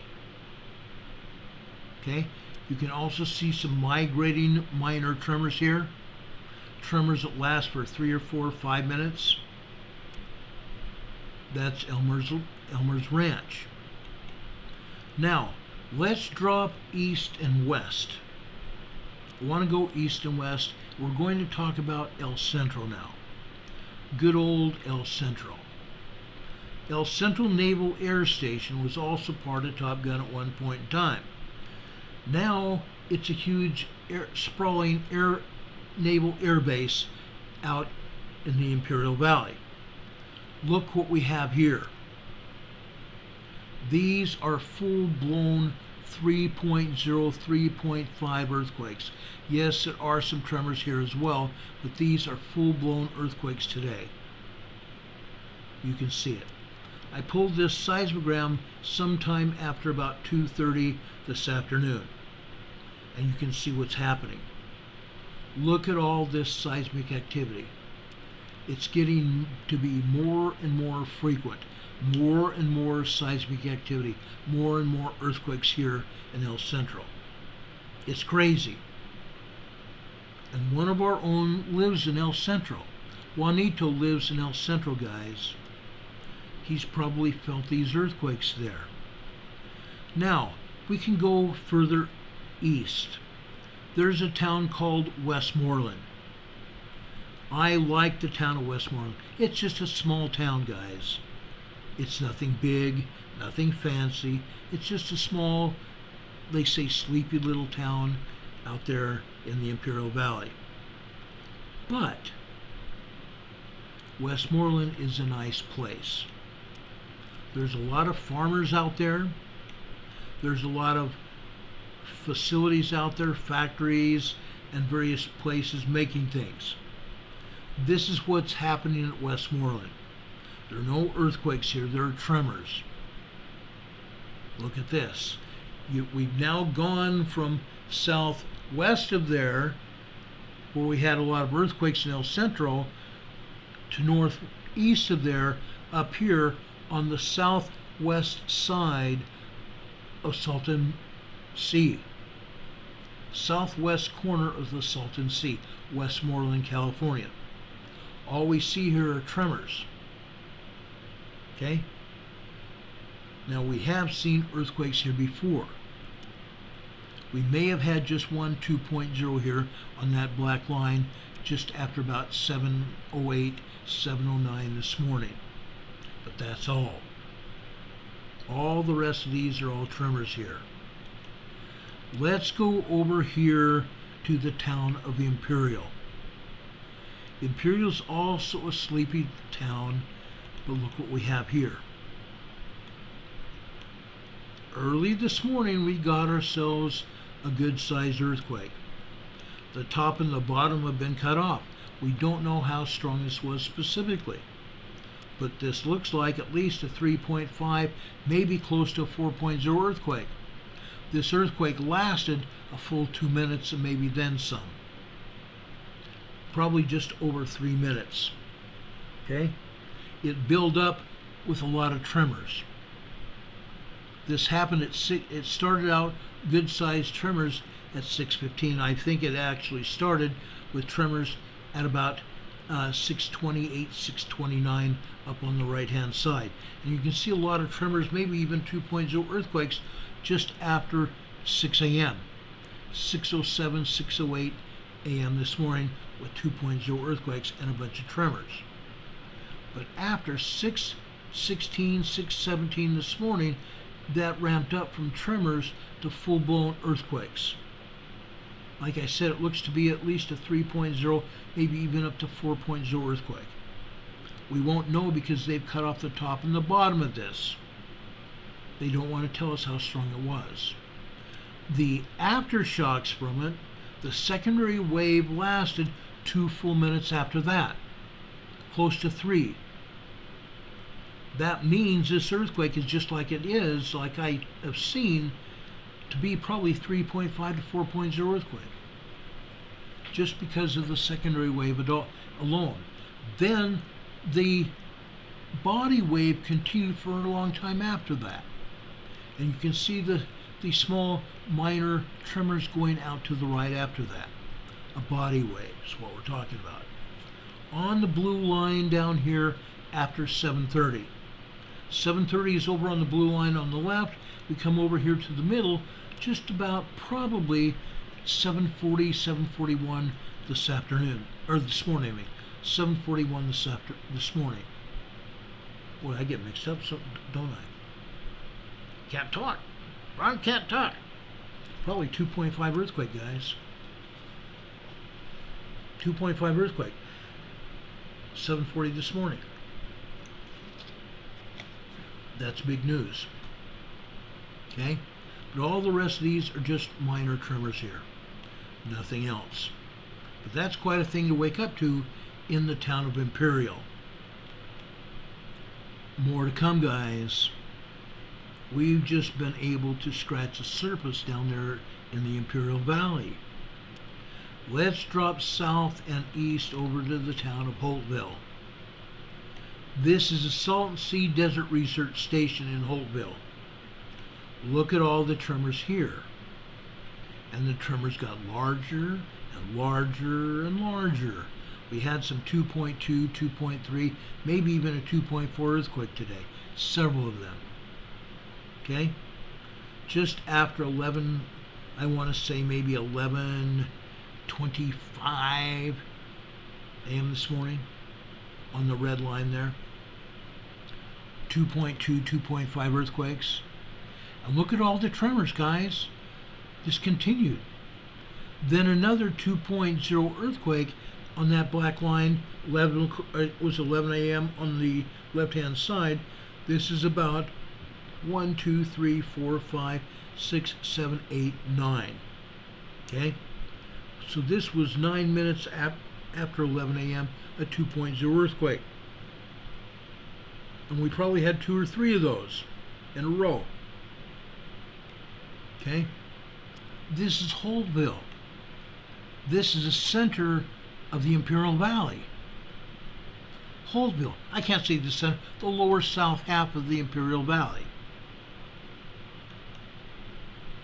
Okay? You can also see some migrating minor tremors here. Tremors that last for 3 or 4 or 5 minutes. That's Elmer's Ranch. Now, let's drop east and west. I want to go east and west. We're going to talk about El Centro now. Good old El Centro. El Centro Naval Air Station was also part of Top Gun at one point in time. Now it's a huge sprawling naval air base out in the Imperial Valley. Look what we have here. These are full-blown 3.0, 3.5 earthquakes. Yes, there are some tremors here as well, but these are full-blown earthquakes today. You can see it. I pulled this seismogram sometime after about 2:30 this afternoon, and you can see what's happening. Look at all this seismic activity. It's getting to be more and more frequent, more and more seismic activity, more and more earthquakes here in El Centro. It's crazy. And one of our own lives in El Centro. Juanito lives in El Centro, guys. He's probably felt these earthquakes there. Now, we can go further east. There's a town called Westmoreland. I like the town of Westmoreland. It's just a small town, guys. It's nothing big, nothing fancy. It's just a small, they say, sleepy little town out there in the Imperial Valley. But Westmoreland is a nice place. There's a lot of farmers out there. There's a lot of facilities out there, factories, and various places making things. This is what's happening at Westmoreland. There are no earthquakes here, there are tremors. Look at this. We've now gone from southwest of there, where we had a lot of earthquakes in El Centro, to northeast of there, up here on the southwest side of Salton Sea. Southwest corner of the Salton Sea, Westmoreland, California. All we see here are tremors. Okay? Now we have seen earthquakes here before. We may have had just one 2.0 here on that black line just after about 7:08, 7:09 this morning. But that's all. All the rest of these are all tremors here. Let's go over here to the town of Imperial. Imperial's also a sleepy town, but look what we have here. Early this morning we got ourselves a good-sized earthquake. The top and the bottom have been cut off. We don't know how strong this was specifically, but this looks like at least a 3.5, maybe close to a 4.0 earthquake. This earthquake lasted a full 2 minutes and maybe then some. Probably just over 3 minutes. Okay? It built up with a lot of tremors. This happened at it started out good-sized tremors at 6:15. I think it actually started with tremors at about 6:28, 6:29 up on the right-hand side. And you can see a lot of tremors, maybe even 2.0 earthquakes just after 6 a.m. 6:07, 6:08 a.m. this morning with 2.0 earthquakes and a bunch of tremors. But after 6:16, 6:17 this morning, that ramped up from tremors to full-blown earthquakes. Like I said, it looks to be at least a 3.0, maybe even up to 4.0 earthquake. We won't know because they've cut off the top and the bottom of this. They don't want to tell us how strong it was. The aftershocks from it, the secondary wave lasted 2 full minutes after that, close to 3. That means this earthquake is just like it is, like I have seen, to be probably 3.5 to 4.0 earthquake, just because of the secondary wave alone. Then the body wave continued for a long time after that. And you can see the these small minor tremors going out to the right after that. A body wave is what we're talking about. On the blue line down here after 7:30. 7:30 is over on the blue line on the left. We come over here to the middle, just about probably 7:40, 7:41 this afternoon, or this morning, I mean, 7:41 this morning. Boy, I get mixed up, so don't I? Can't talk. Ron can't talk. Probably 2.5 earthquake, guys. 2.5 earthquake. 7:40 this morning. That's big news. Okay? But all the rest of these are just minor tremors here. Nothing else. But that's quite a thing to wake up to in the town of Imperial. More to come, guys. We've just been able to scratch the surface down there in the Imperial Valley. Let's drop south and east over to the town of Holtville. This is the Salton Sea Desert Research Station in Holtville. Look at all the tremors here. And the tremors got larger and larger and larger. We had some 2.2, 2.3, maybe even a 2.4 earthquake today. Several of them. Okay? Just after 11, I want to say maybe 11:25 a.m. this morning on the red line there. 2.2, 2.5 earthquakes. And look at all the tremors, guys. This continued. Then another 2.0 earthquake on that black line. It was 11 a.m. on the left-hand side. This is about 1, 2, 3, 4, 5, 6, 7, 8, 9. Okay? So this was 9 minutes after 11 a.m., a 2.0 earthquake. And we probably had 2 or 3 of those in a row. Okay? This is Holtville. This is the center of the Imperial Valley. Holtville. I can't say the center, the lower south half of the Imperial Valley.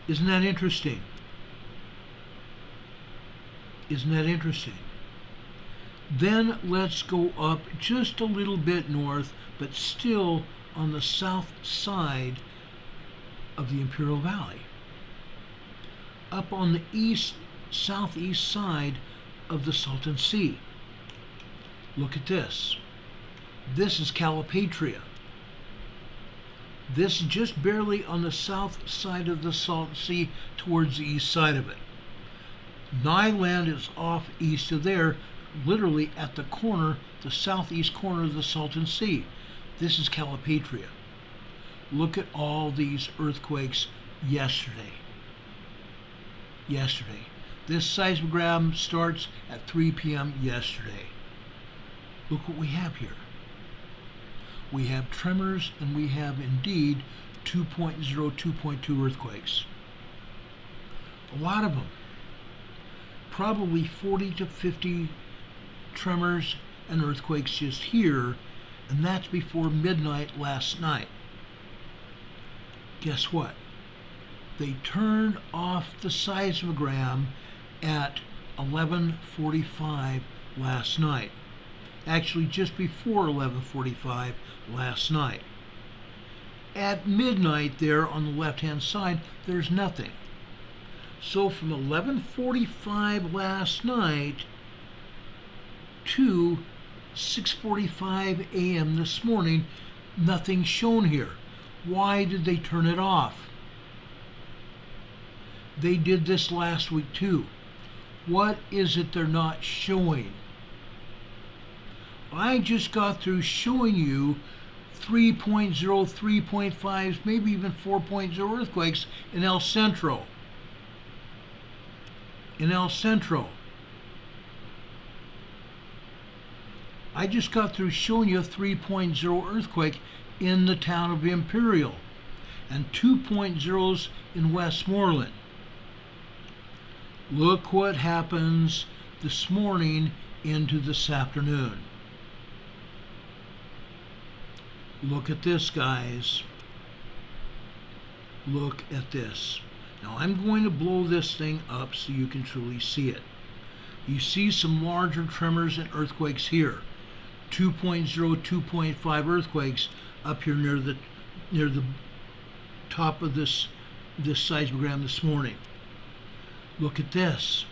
Isn't that interesting? Isn't that interesting? Then let's go up just a little bit north, but still on the south side of the Imperial Valley. Up on the southeast side of the Salton Sea. Look at this. This is Calipatria. This is just barely on the south side of the Salton Sea towards the east side of it. Nyland is off east of there, literally at the corner, the southeast corner of the Salton Sea. This is Calipatria. Look at all these earthquakes yesterday. Yesterday. This seismogram starts at 3 p.m. yesterday. Look what we have here. We have tremors and we have indeed 2.0, 2.2 earthquakes. A lot of them. Probably 40 to 50 tremors and earthquakes just here, and that's before midnight last night. Guess what? They turned off the seismogram at 11:45 last night. Actually, just before 11:45 last night. At midnight there on the left-hand side, there's nothing. So from 11:45 last night to 6:45 a.m. this morning, nothing shown here. Why did they turn it off? They did this last week too. What is it they're not showing? I just got through showing you 3.0, 3.5s, maybe even 4.0 earthquakes in El Centro. In El Centro. I just got through showing you a 3.0 earthquake in the town of Imperial and 2.0s in Westmoreland. Look what happens this morning into this afternoon. Look at this, guys. Look at this. Now I'm going to blow this thing up so you can truly see it. You see some larger tremors and earthquakes here. 2.0, 2.5 earthquakes up here near the top of this seismogram this morning. Look at this.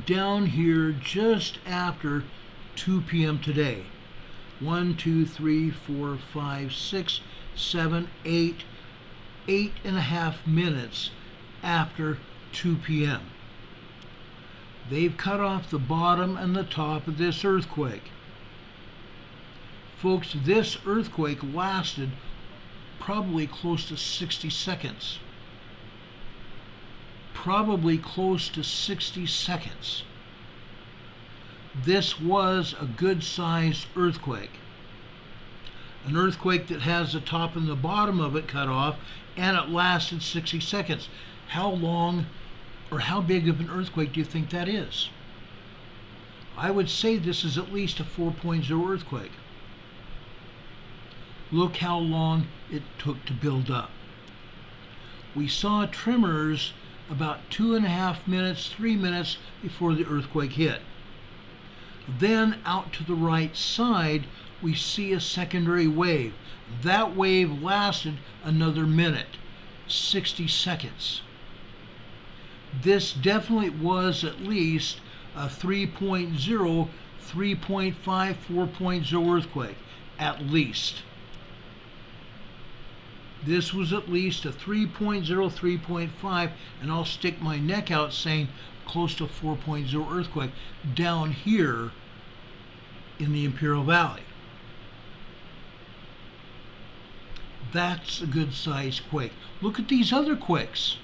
Down here just after 2 p.m. today. 1, 2, 3, 4, 5, 6, 7, 8, 8.5 minutes after 2 p.m. They've cut off the bottom and the top of this earthquake. Folks, this earthquake lasted probably close to 60 seconds. Probably close to 60 seconds. This was a good-sized earthquake. An earthquake that has the top and the bottom of it cut off, and it lasted 60 seconds. How long or how big of an earthquake do you think that is? I would say this is at least a 4.0 earthquake. Look how long it took to build up. We saw tremors about 2.5 minutes, 3 minutes before the earthquake hit. Then out to the right side, we see a secondary wave. That wave lasted another minute, 60 seconds. This definitely was at least a 3.0, 3.5, 4.0 earthquake, at least. This was at least a 3.0, 3.5, and I'll stick my neck out saying close to 4.0 earthquake down here in the Imperial Valley. That's a good sized quake. Look at these other quakes.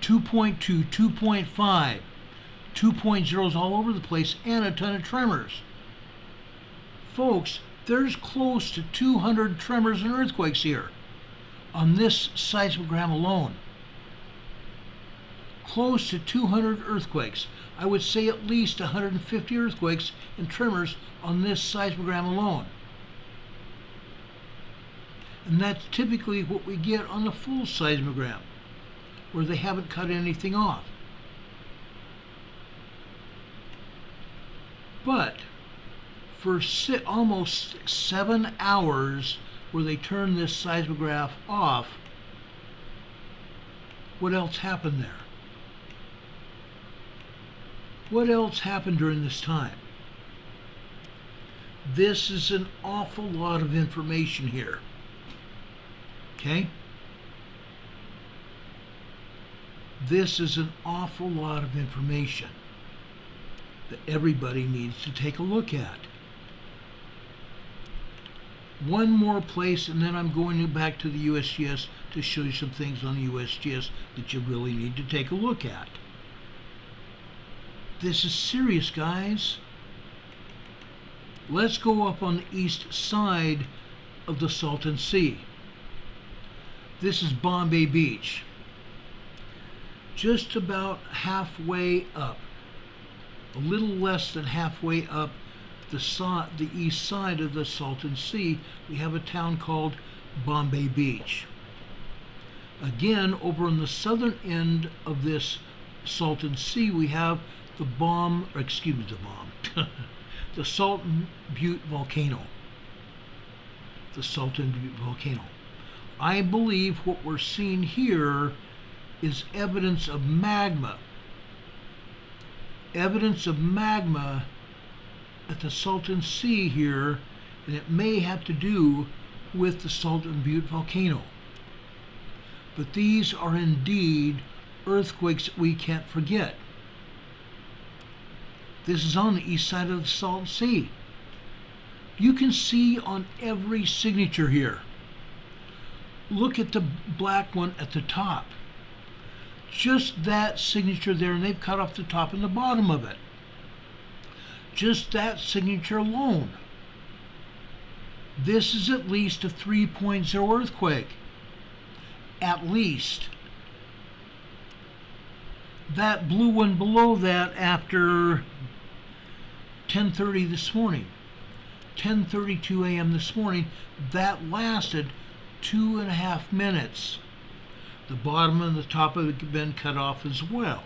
2.2, 2.5, 2.0s all over the place, and a ton of tremors. Folks, there's close to 200 tremors and earthquakes here on this seismogram alone. Close to 200 earthquakes. I would say at least 150 earthquakes and tremors on this seismogram alone. And that's typically what we get on a full seismogram, where they haven't cut anything off. But for almost 7 hours where they turned this seismograph off, what else happened there? What else happened during this time? This is an awful lot of information here. Okay? This is an awful lot of information that everybody needs to take a look at. One more place, and then I'm going back to the USGS to show you some things on the USGS that you really need to take a look at. This is serious, guys. Let's go up on the east side of the Salton Sea. This is Bombay Beach. Just about halfway up, a little less than halfway up the east side of the Salton Sea, we have a town called Bombay Beach. Again, over on the southern end of this Salton Sea, we have the the Salton Butte volcano. The Salton Butte volcano. I believe what we're seeing here is evidence of magma. Evidence of magma at the Salton Sea here, and it may have to do with the Salton Butte volcano. But these are indeed earthquakes that we can't forget. This is on the east side of the Salton Sea. You can see on every signature here. Look at the black one at the top. Just that signature there, and they've cut off the top and the bottom of it. Just that signature alone. This is at least a 3.0 earthquake. At least. That blue one below that after 10:30 this morning, 10:32 a.m. this morning, that lasted 2.5 minutes. The bottom and the top have been cut off as well.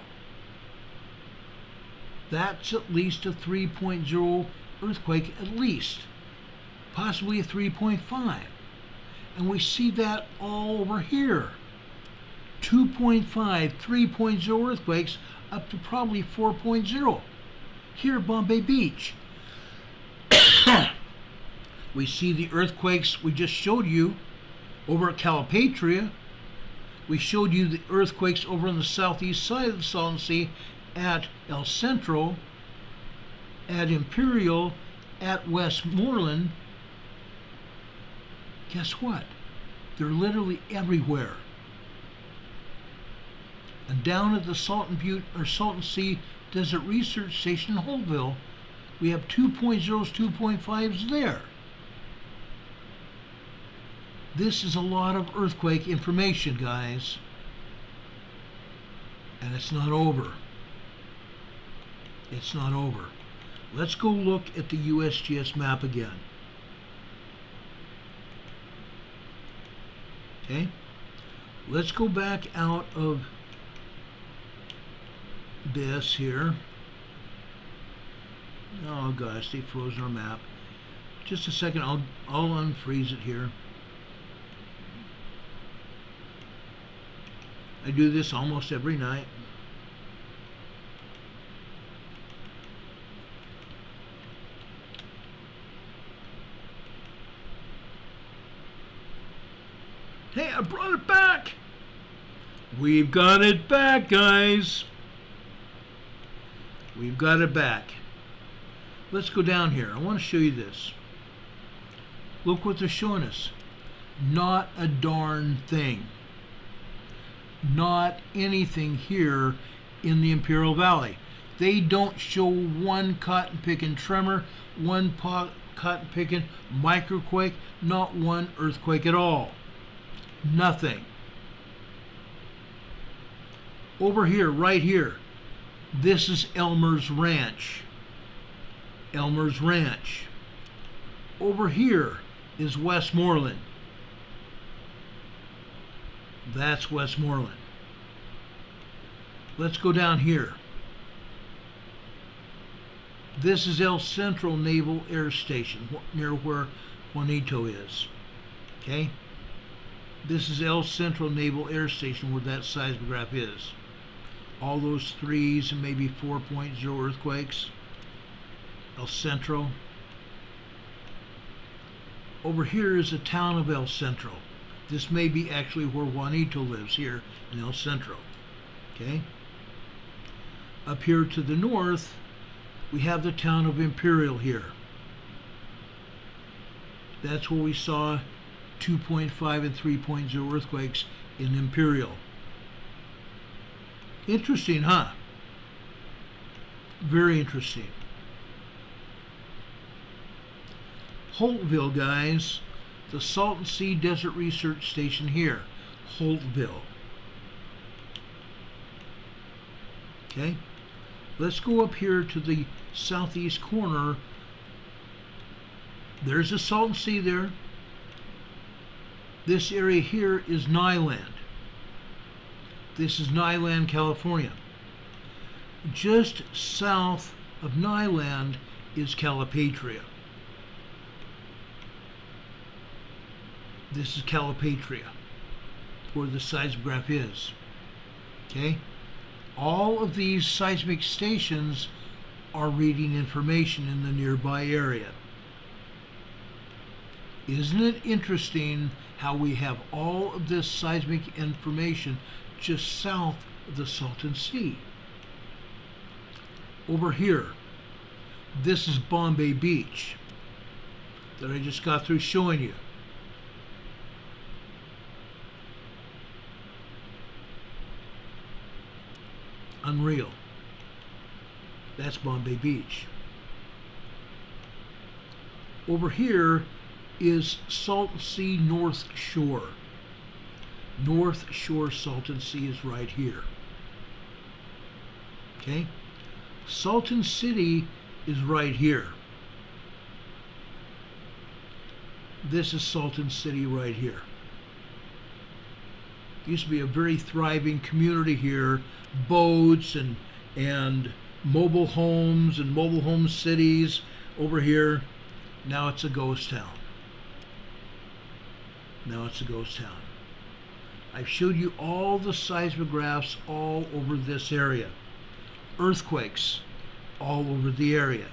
That's at least a 3.0 earthquake, at least. Possibly a 3.5. And we see that all over here. 2.5, 3.0 earthquakes up to probably 4.0 here at Bombay Beach. We see the earthquakes we just showed you over at Calipatria. We showed you the earthquakes over on the southeast side of the Salton Sea at El Centro, at Imperial, at Westmoreland. Guess what? They're literally everywhere. And down at the Salton Sea Desert Research Station in Holtville, we have 2.0s, 2.5s there. This is a lot of earthquake information, guys. And it's not over. It's not over. Let's go look at the USGS map again. Okay? Let's go back out of this here. Oh gosh, they froze our map. Just a second, I'll unfreeze it here. I do this almost every night. Hey, I brought it back! We've got it back, guys! We've got it back. Let's go down here. I want to show you this. Look what they're showing us. Not a darn thing. Not anything here in the Imperial Valley. They don't show one cotton picking tremor, one cotton picking microquake, not one earthquake at all. Nothing. Over here, right here, this is Elmer's Ranch. Elmer's Ranch. Over here is Westmoreland. That's Westmoreland. Let's go down here. This is El Centro Naval Air Station, near where Juanito is. Okay? This is El Centro Naval Air Station, where that seismograph is. All those 3s and maybe 4.0 earthquakes. El Centro. Over here is the town of El Centro. This may be actually where Juanito lives, here in El Centro. Okay? Up here to the north, we have the town of Imperial here. That's where we saw 2.5 and 3.0 earthquakes in Imperial. Interesting, huh? Very interesting. Holtville, guys. The Salton Sea Desert Research Station here. Holtville. Okay? Let's go up here to the southeast corner. There's the Salton Sea there. This area here is Nyland. This is Nyland, California. Just south of Nyland is Calipatria. This is Calipatria, where the seismograph is. Okay? All of these seismic stations are reading information in the nearby area. Isn't it interesting how we have all of this seismic information just south of the Salton Sea? Over here, this is Bombay Beach that I just got through showing you. Unreal. That's Bombay Beach. Over here is Salton Sea North Shore. North Shore Salton Sea is right here. Okay? Salton City is right here. This is Salton City right here. Used to be a very thriving community here, boats and mobile homes and mobile home cities over here. Now it's a ghost town. Now it's a ghost town. I've showed you all the seismographs all over this area. Earthquakes all over the area.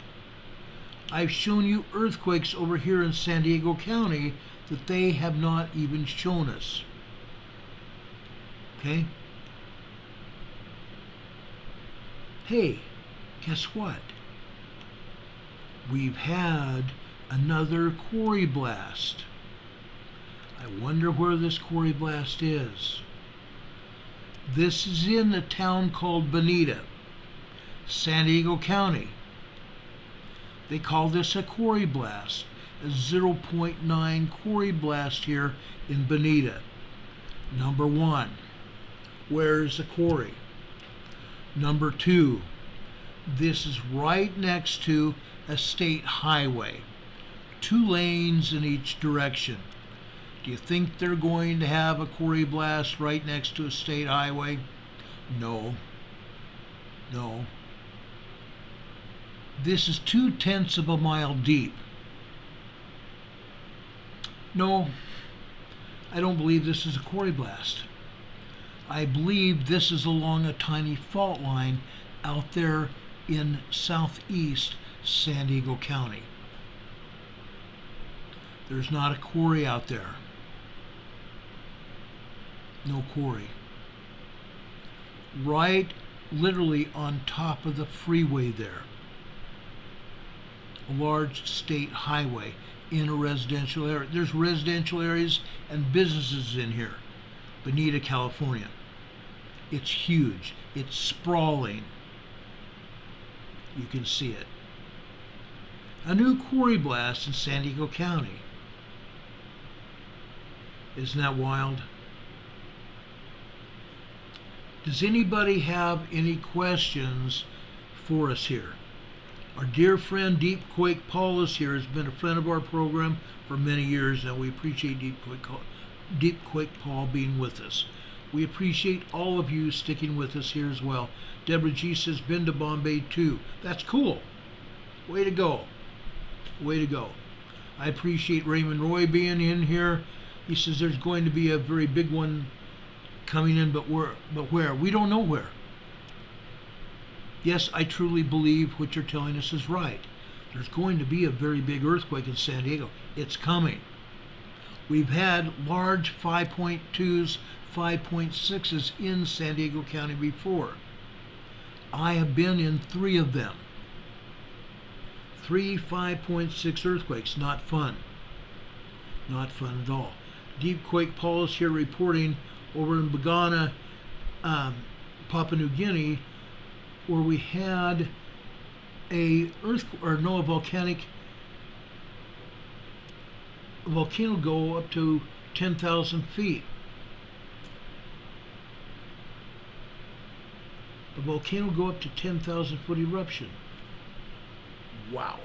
I've shown you earthquakes over here in San Diego County that they have not even shown us. Okay? Hey, guess what? We've had another quarry blast. I wonder where this quarry blast is. This is in a town called Bonita, San Diego County. They call this a quarry blast, a 0.9 quarry blast here in Bonita. Number one, where's the quarry? Number two, this is right next to a state highway, 2 lanes in each direction. Do you think they're going to have a quarry blast right next to a state highway? No. No. This is 0.2 of a mile deep. No, I don't believe this is a quarry blast. I believe this is along a tiny fault line out there in southeast San Diego County. There's not a quarry out there. No quarry. Right literally on top of the freeway there. A large state highway in a residential area. There's residential areas and businesses in here. Bonita, California. It's huge. It's sprawling. You can see it. A new quarry blast in San Diego County. Isn't that wild? Does anybody have any questions for us here? Our dear friend Deep Quake Paul is here. Has been a friend of our program for many years now. We appreciate Deep Quake Paul being with us. We appreciate all of you sticking with us here as well. Deborah G says, been to Bombay too. That's cool. Way to go. Way to go. I appreciate Raymond Roy being in here. He says there's going to be a very big one coming in, but where? We don't know where. Yes, I truly believe what you're telling us is right. There's going to be a very big earthquake in San Diego. It's coming. We've had large 5.2s, 5.6s in San Diego County before. I have been in 3 of them. 3 5.6 earthquakes. Not fun. Not fun at all. Deep Quake Paul is here reporting over in Bagana, Papua New Guinea, where we had a volcano go up to 10,000 feet. A volcano go up to 10,000 foot eruption. Wow.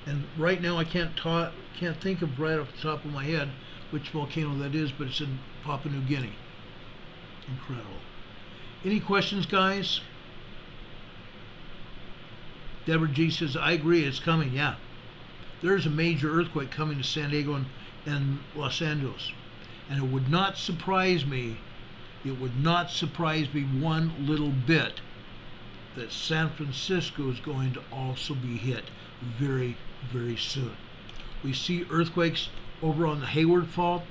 And right now I can't think of right off the top of my head which volcano that is, but it's in Papua New Guinea. Incredible. Any questions, guys? Deborah G says, I agree, it's coming. Yeah. There's a major earthquake coming to San Diego and Los Angeles. And it would not surprise me, one little bit that San Francisco is going to also be hit very, very soon. We see earthquakes over on the Hayward Fault,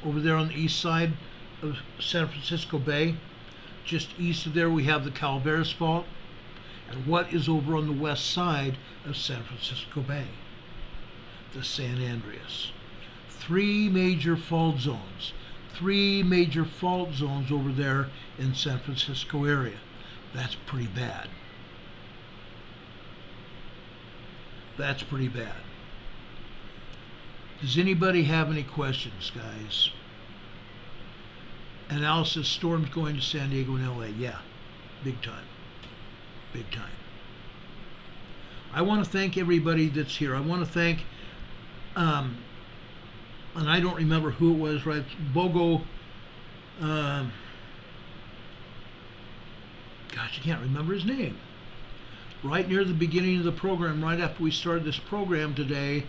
over there on the east side of San Francisco Bay. Just east of there we have the Calaveras Fault. And what is over on the west side of San Francisco Bay? The San Andreas. 3 major fault zones. 3 major fault zones over there in San Francisco area. That's pretty bad. That's pretty bad. Does anybody have any questions, guys? And Al says, storm's going to San Diego and LA. Yeah, big time. Big time. I want to thank everybody that's here. I want to thank, and I don't remember who it was, right? Bogo gosh, I can't remember his name. Right near the beginning of the program, right after we started this program today,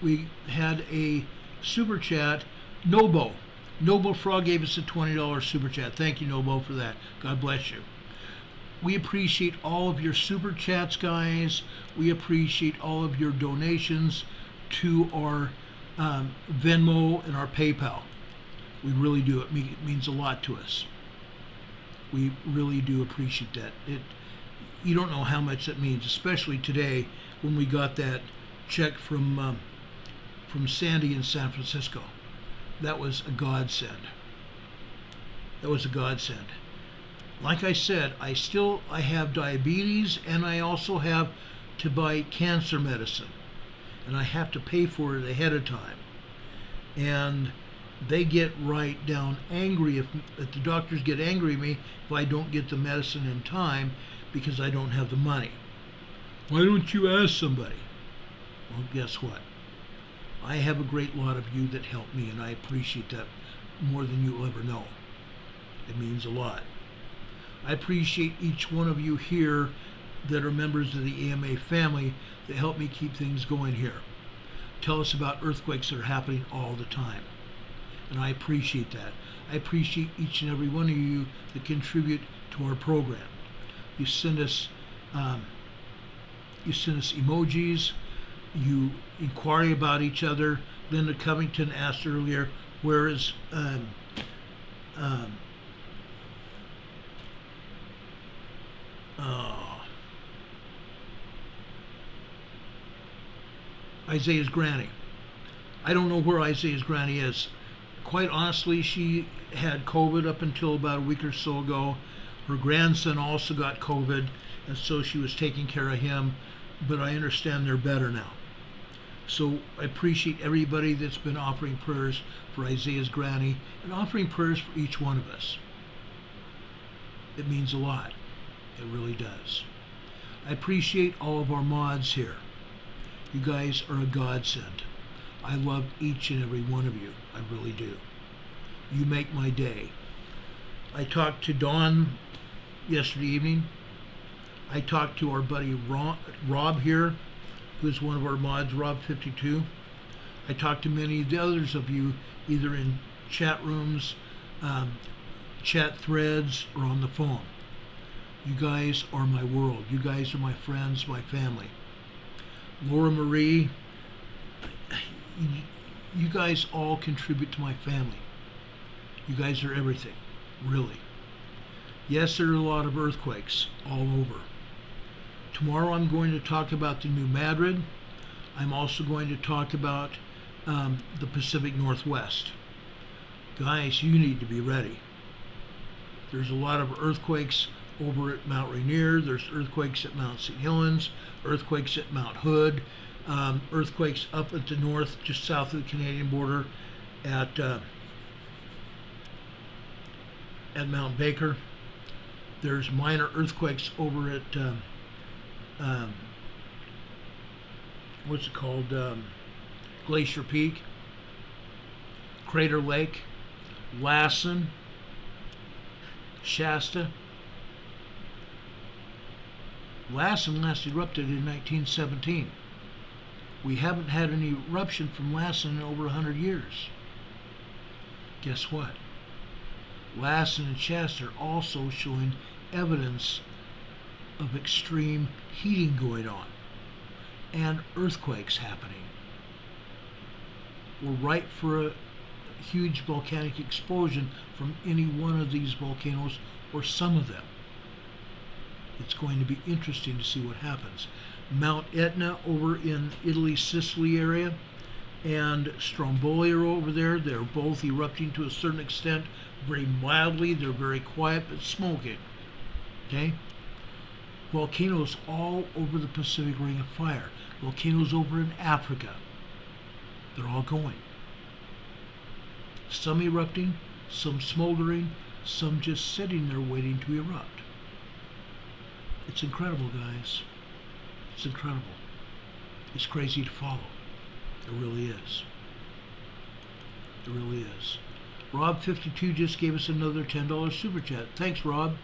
we had a super chat. Nobo Frog gave us a $20 super chat. Thank you, Nobo, for that. God bless you. We appreciate all of your super chats, guys. We appreciate all of your donations to our Venmo and our PayPal. We really do. It means a lot to us. We really do appreciate that. You don't know how much that means, especially today when we got that check from Sandy in San Francisco. That was a godsend. That was a godsend. Like I said, I have diabetes, and I also have to buy cancer medicine, and I have to pay for it ahead of time. And they get right down angry if the doctors get angry at me if I don't get the medicine in time because I don't have the money. Why don't you ask somebody? Well, guess what? I have a great lot of you that help me, and I appreciate that more than you'll ever know. It means a lot. I appreciate each one of you here that are members of the EMA family that help me keep things going here. Tell us about earthquakes that are happening all the time. And I appreciate that. I appreciate each and every one of you that contribute to our program. You send us emojis. You inquire about each other. Linda Covington asked earlier, where is Isaiah's granny? I don't know where Isaiah's granny is. Quite honestly, she had COVID up until about a week or so ago. Her grandson also got COVID, and so she was taking care of him, but I understand they're better now. So I appreciate everybody that's been offering prayers for Isaiah's granny and offering prayers for each one of us. It means a lot. It really does. I appreciate all of our mods here. You guys are a godsend. I love each and every one of you. I really do. You make my day. I talked to Dawn yesterday evening. I talked to our buddy Rob here, who's one of our mods, Rob52. I talked to many of the others of you, either in chat rooms, chat threads, or on the phone. You guys are my world. You guys are my friends, my family. Laura Marie, you guys all contribute to my family. You guys are everything, really. Yes, there are a lot of earthquakes all over. Tomorrow I'm going to talk about the New Madrid. I'm also going to talk about the Pacific Northwest. Guys, you need to be ready. There's a lot of earthquakes over at Mount Rainier. There's earthquakes at Mount St. Helens, earthquakes at Mount Hood, earthquakes up at the north, just south of the Canadian border at Mount Baker. There's minor earthquakes over at what's it called? Glacier Peak, Crater Lake, Lassen, Shasta. Lassen last erupted in 1917. We haven't had any eruption from Lassen in over 100 years. Guess what? Lassen and Shasta are also showing evidence of extreme heating going on and earthquakes happening. We're ripe for a huge volcanic explosion from any one of these volcanoes or some of them. It's going to be interesting to see what happens. Mount Etna over in Italy, Sicily area, and Stromboli are over there. They're both erupting to a certain extent, very mildly. They're very quiet, but smoking. Okay? Volcanoes all over the Pacific Ring of Fire. Volcanoes over in Africa. They're all going. Some erupting, some smoldering, some just sitting there waiting to erupt. It's incredible, guys. It's incredible. It's crazy to follow. It really is. It really is. Rob52 just gave us another $10 super chat. Thanks, Rob.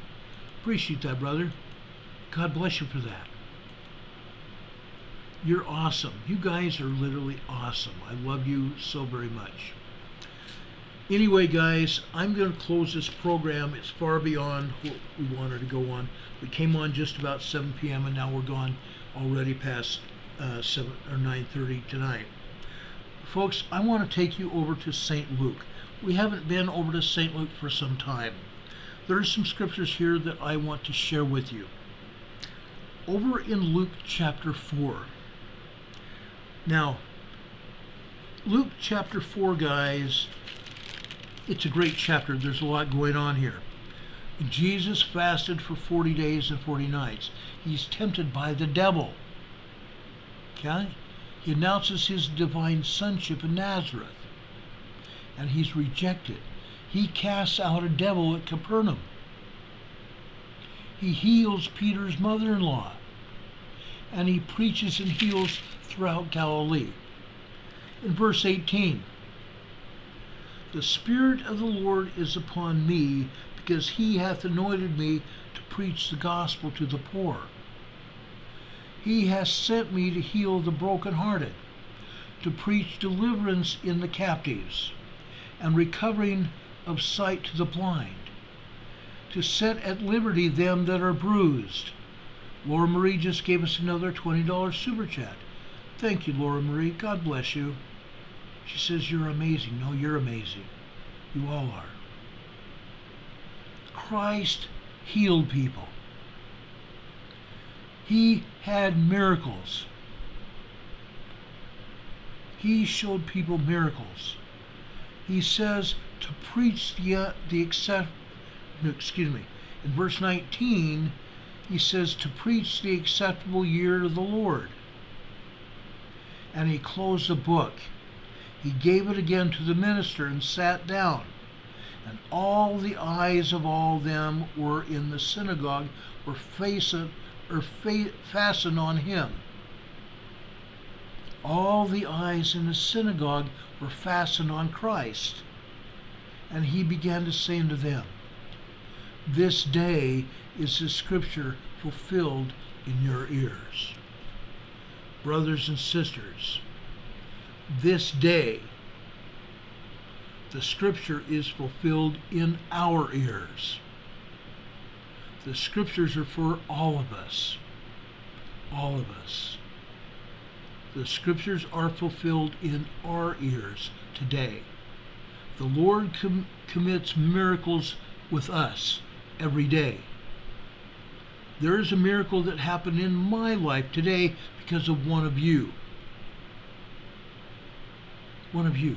Appreciate that, brother. God bless you for that. You're awesome. You guys are literally awesome. I love you so very much. Anyway, guys, I'm going to close this program. It's far beyond what we wanted to go on. We came on just about 7 p.m. and now we're gone already past 7 or 9:30 tonight. Folks, I want to take you over to St. Luke. We haven't been over to St. Luke for some time. There are some scriptures here that I want to share with you. Over in Luke chapter 4. Now, Luke chapter 4, guys, it's a great chapter. There's a lot going on here. Jesus fasted for 40 days and 40 nights. He's tempted by the devil. Okay? He announces his divine sonship in Nazareth. And he's rejected. He casts out a devil at Capernaum. He heals Peter's mother-in-law. And he preaches and heals throughout Galilee. In verse 18, the Spirit of the Lord is upon me, because he hath anointed me to preach the gospel to the poor. He hath sent me to heal the brokenhearted, to preach deliverance in the captives, and recovering of sight to the blind, to set at liberty them that are bruised. Laura Marie just gave us another $20 super chat. Thank you, Laura Marie. God bless you. She says you're amazing. No, you're amazing. You all are. Christ healed people. He had miracles. He showed people miracles. He says to preach in verse 19, he says to preach the acceptable year of the Lord. And he closed the book. He gave it again to the minister and sat down. And all the eyes of all them were in the synagogue were fastened on him. All the eyes in the synagogue were fastened on Christ. And he began to say unto them, this day is the scripture fulfilled in your ears. Brothers and sisters, this day the scripture is fulfilled in our ears. The scriptures are for all of us. All of us. The scriptures are fulfilled in our ears today. The Lord commits miracles with us every day. There is a miracle that happened in my life today because of one of you. One of you.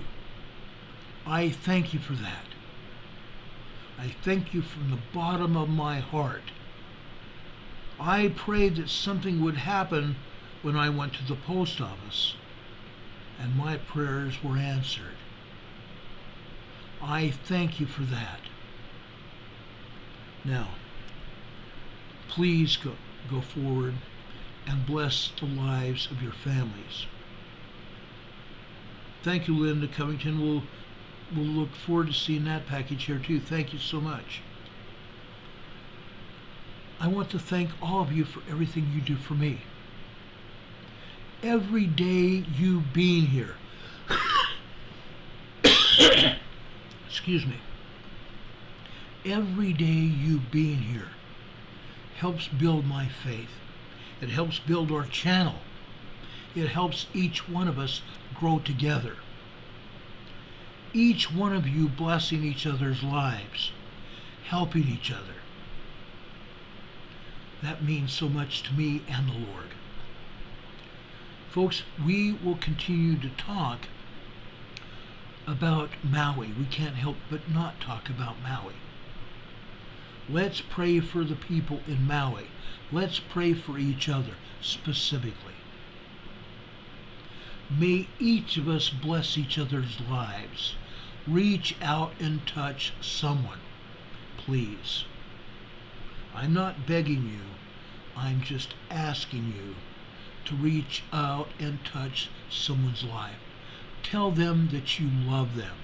I thank you for that. I thank you from the bottom of my heart. I prayed that something would happen when I went to the post office, and my prayers were answered. I thank you for that. Now, please go forward and bless the lives of your families. Thank you, Linda Covington. We'll look forward to seeing that package here too. Thank you so much. I want to thank all of you for everything you do for me. Every day you being here. Excuse me. Every day you being here helps build my faith. It helps build our channel. It helps each one of us grow together. Each one of you blessing each other's lives, helping each other. That means so much to me and the Lord. Folks, we will continue to talk about Maui. We can't help but not talk about Maui. Let's pray for the people in Maui. Let's pray for each other specifically. May each of us bless each other's lives. Reach out and touch someone, please. I'm not begging you. I'm just asking you to reach out and touch someone's life. Tell them that you love them.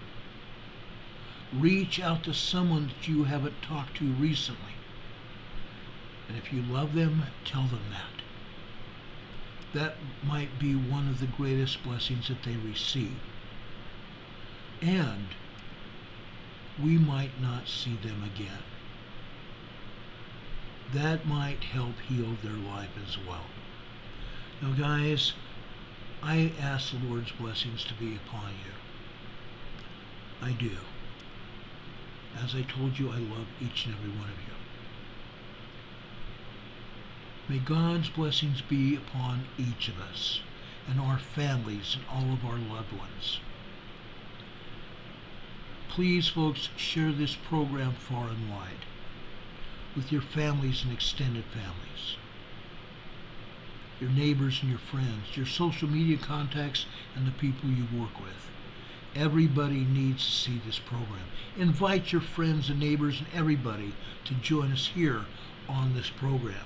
Reach out to someone that you haven't talked to recently. And if you love them, tell them that. That might be one of the greatest blessings that they receive. And we might not see them again. That might help heal their life as well. Now, guys, I ask the Lord's blessings to be upon you. I do. As I told you, I love each and every one of you. May God's blessings be upon each of us and our families and all of our loved ones. Please, folks, share this program far and wide with your families and extended families, your neighbors and your friends, your social media contacts, and the people you work with. Everybody needs to see this program. Invite your friends and neighbors and everybody to join us here on this program.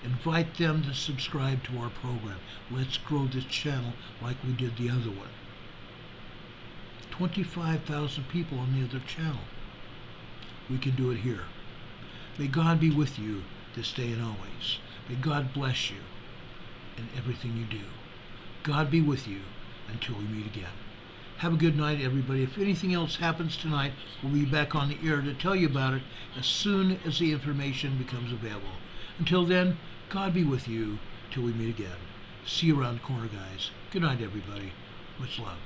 Invite them to subscribe to our program. Let's grow this channel like we did the other one. 25,000 people on the other channel. We can do it here. May God be with you this day and always. May God bless you in everything you do. God be with you until we meet again. Have a good night, everybody. If anything else happens tonight, we'll be back on the air to tell you about it as soon as the information becomes available. Until then, God be with you till we meet again. See you around the corner, guys. Good night, everybody. Much love.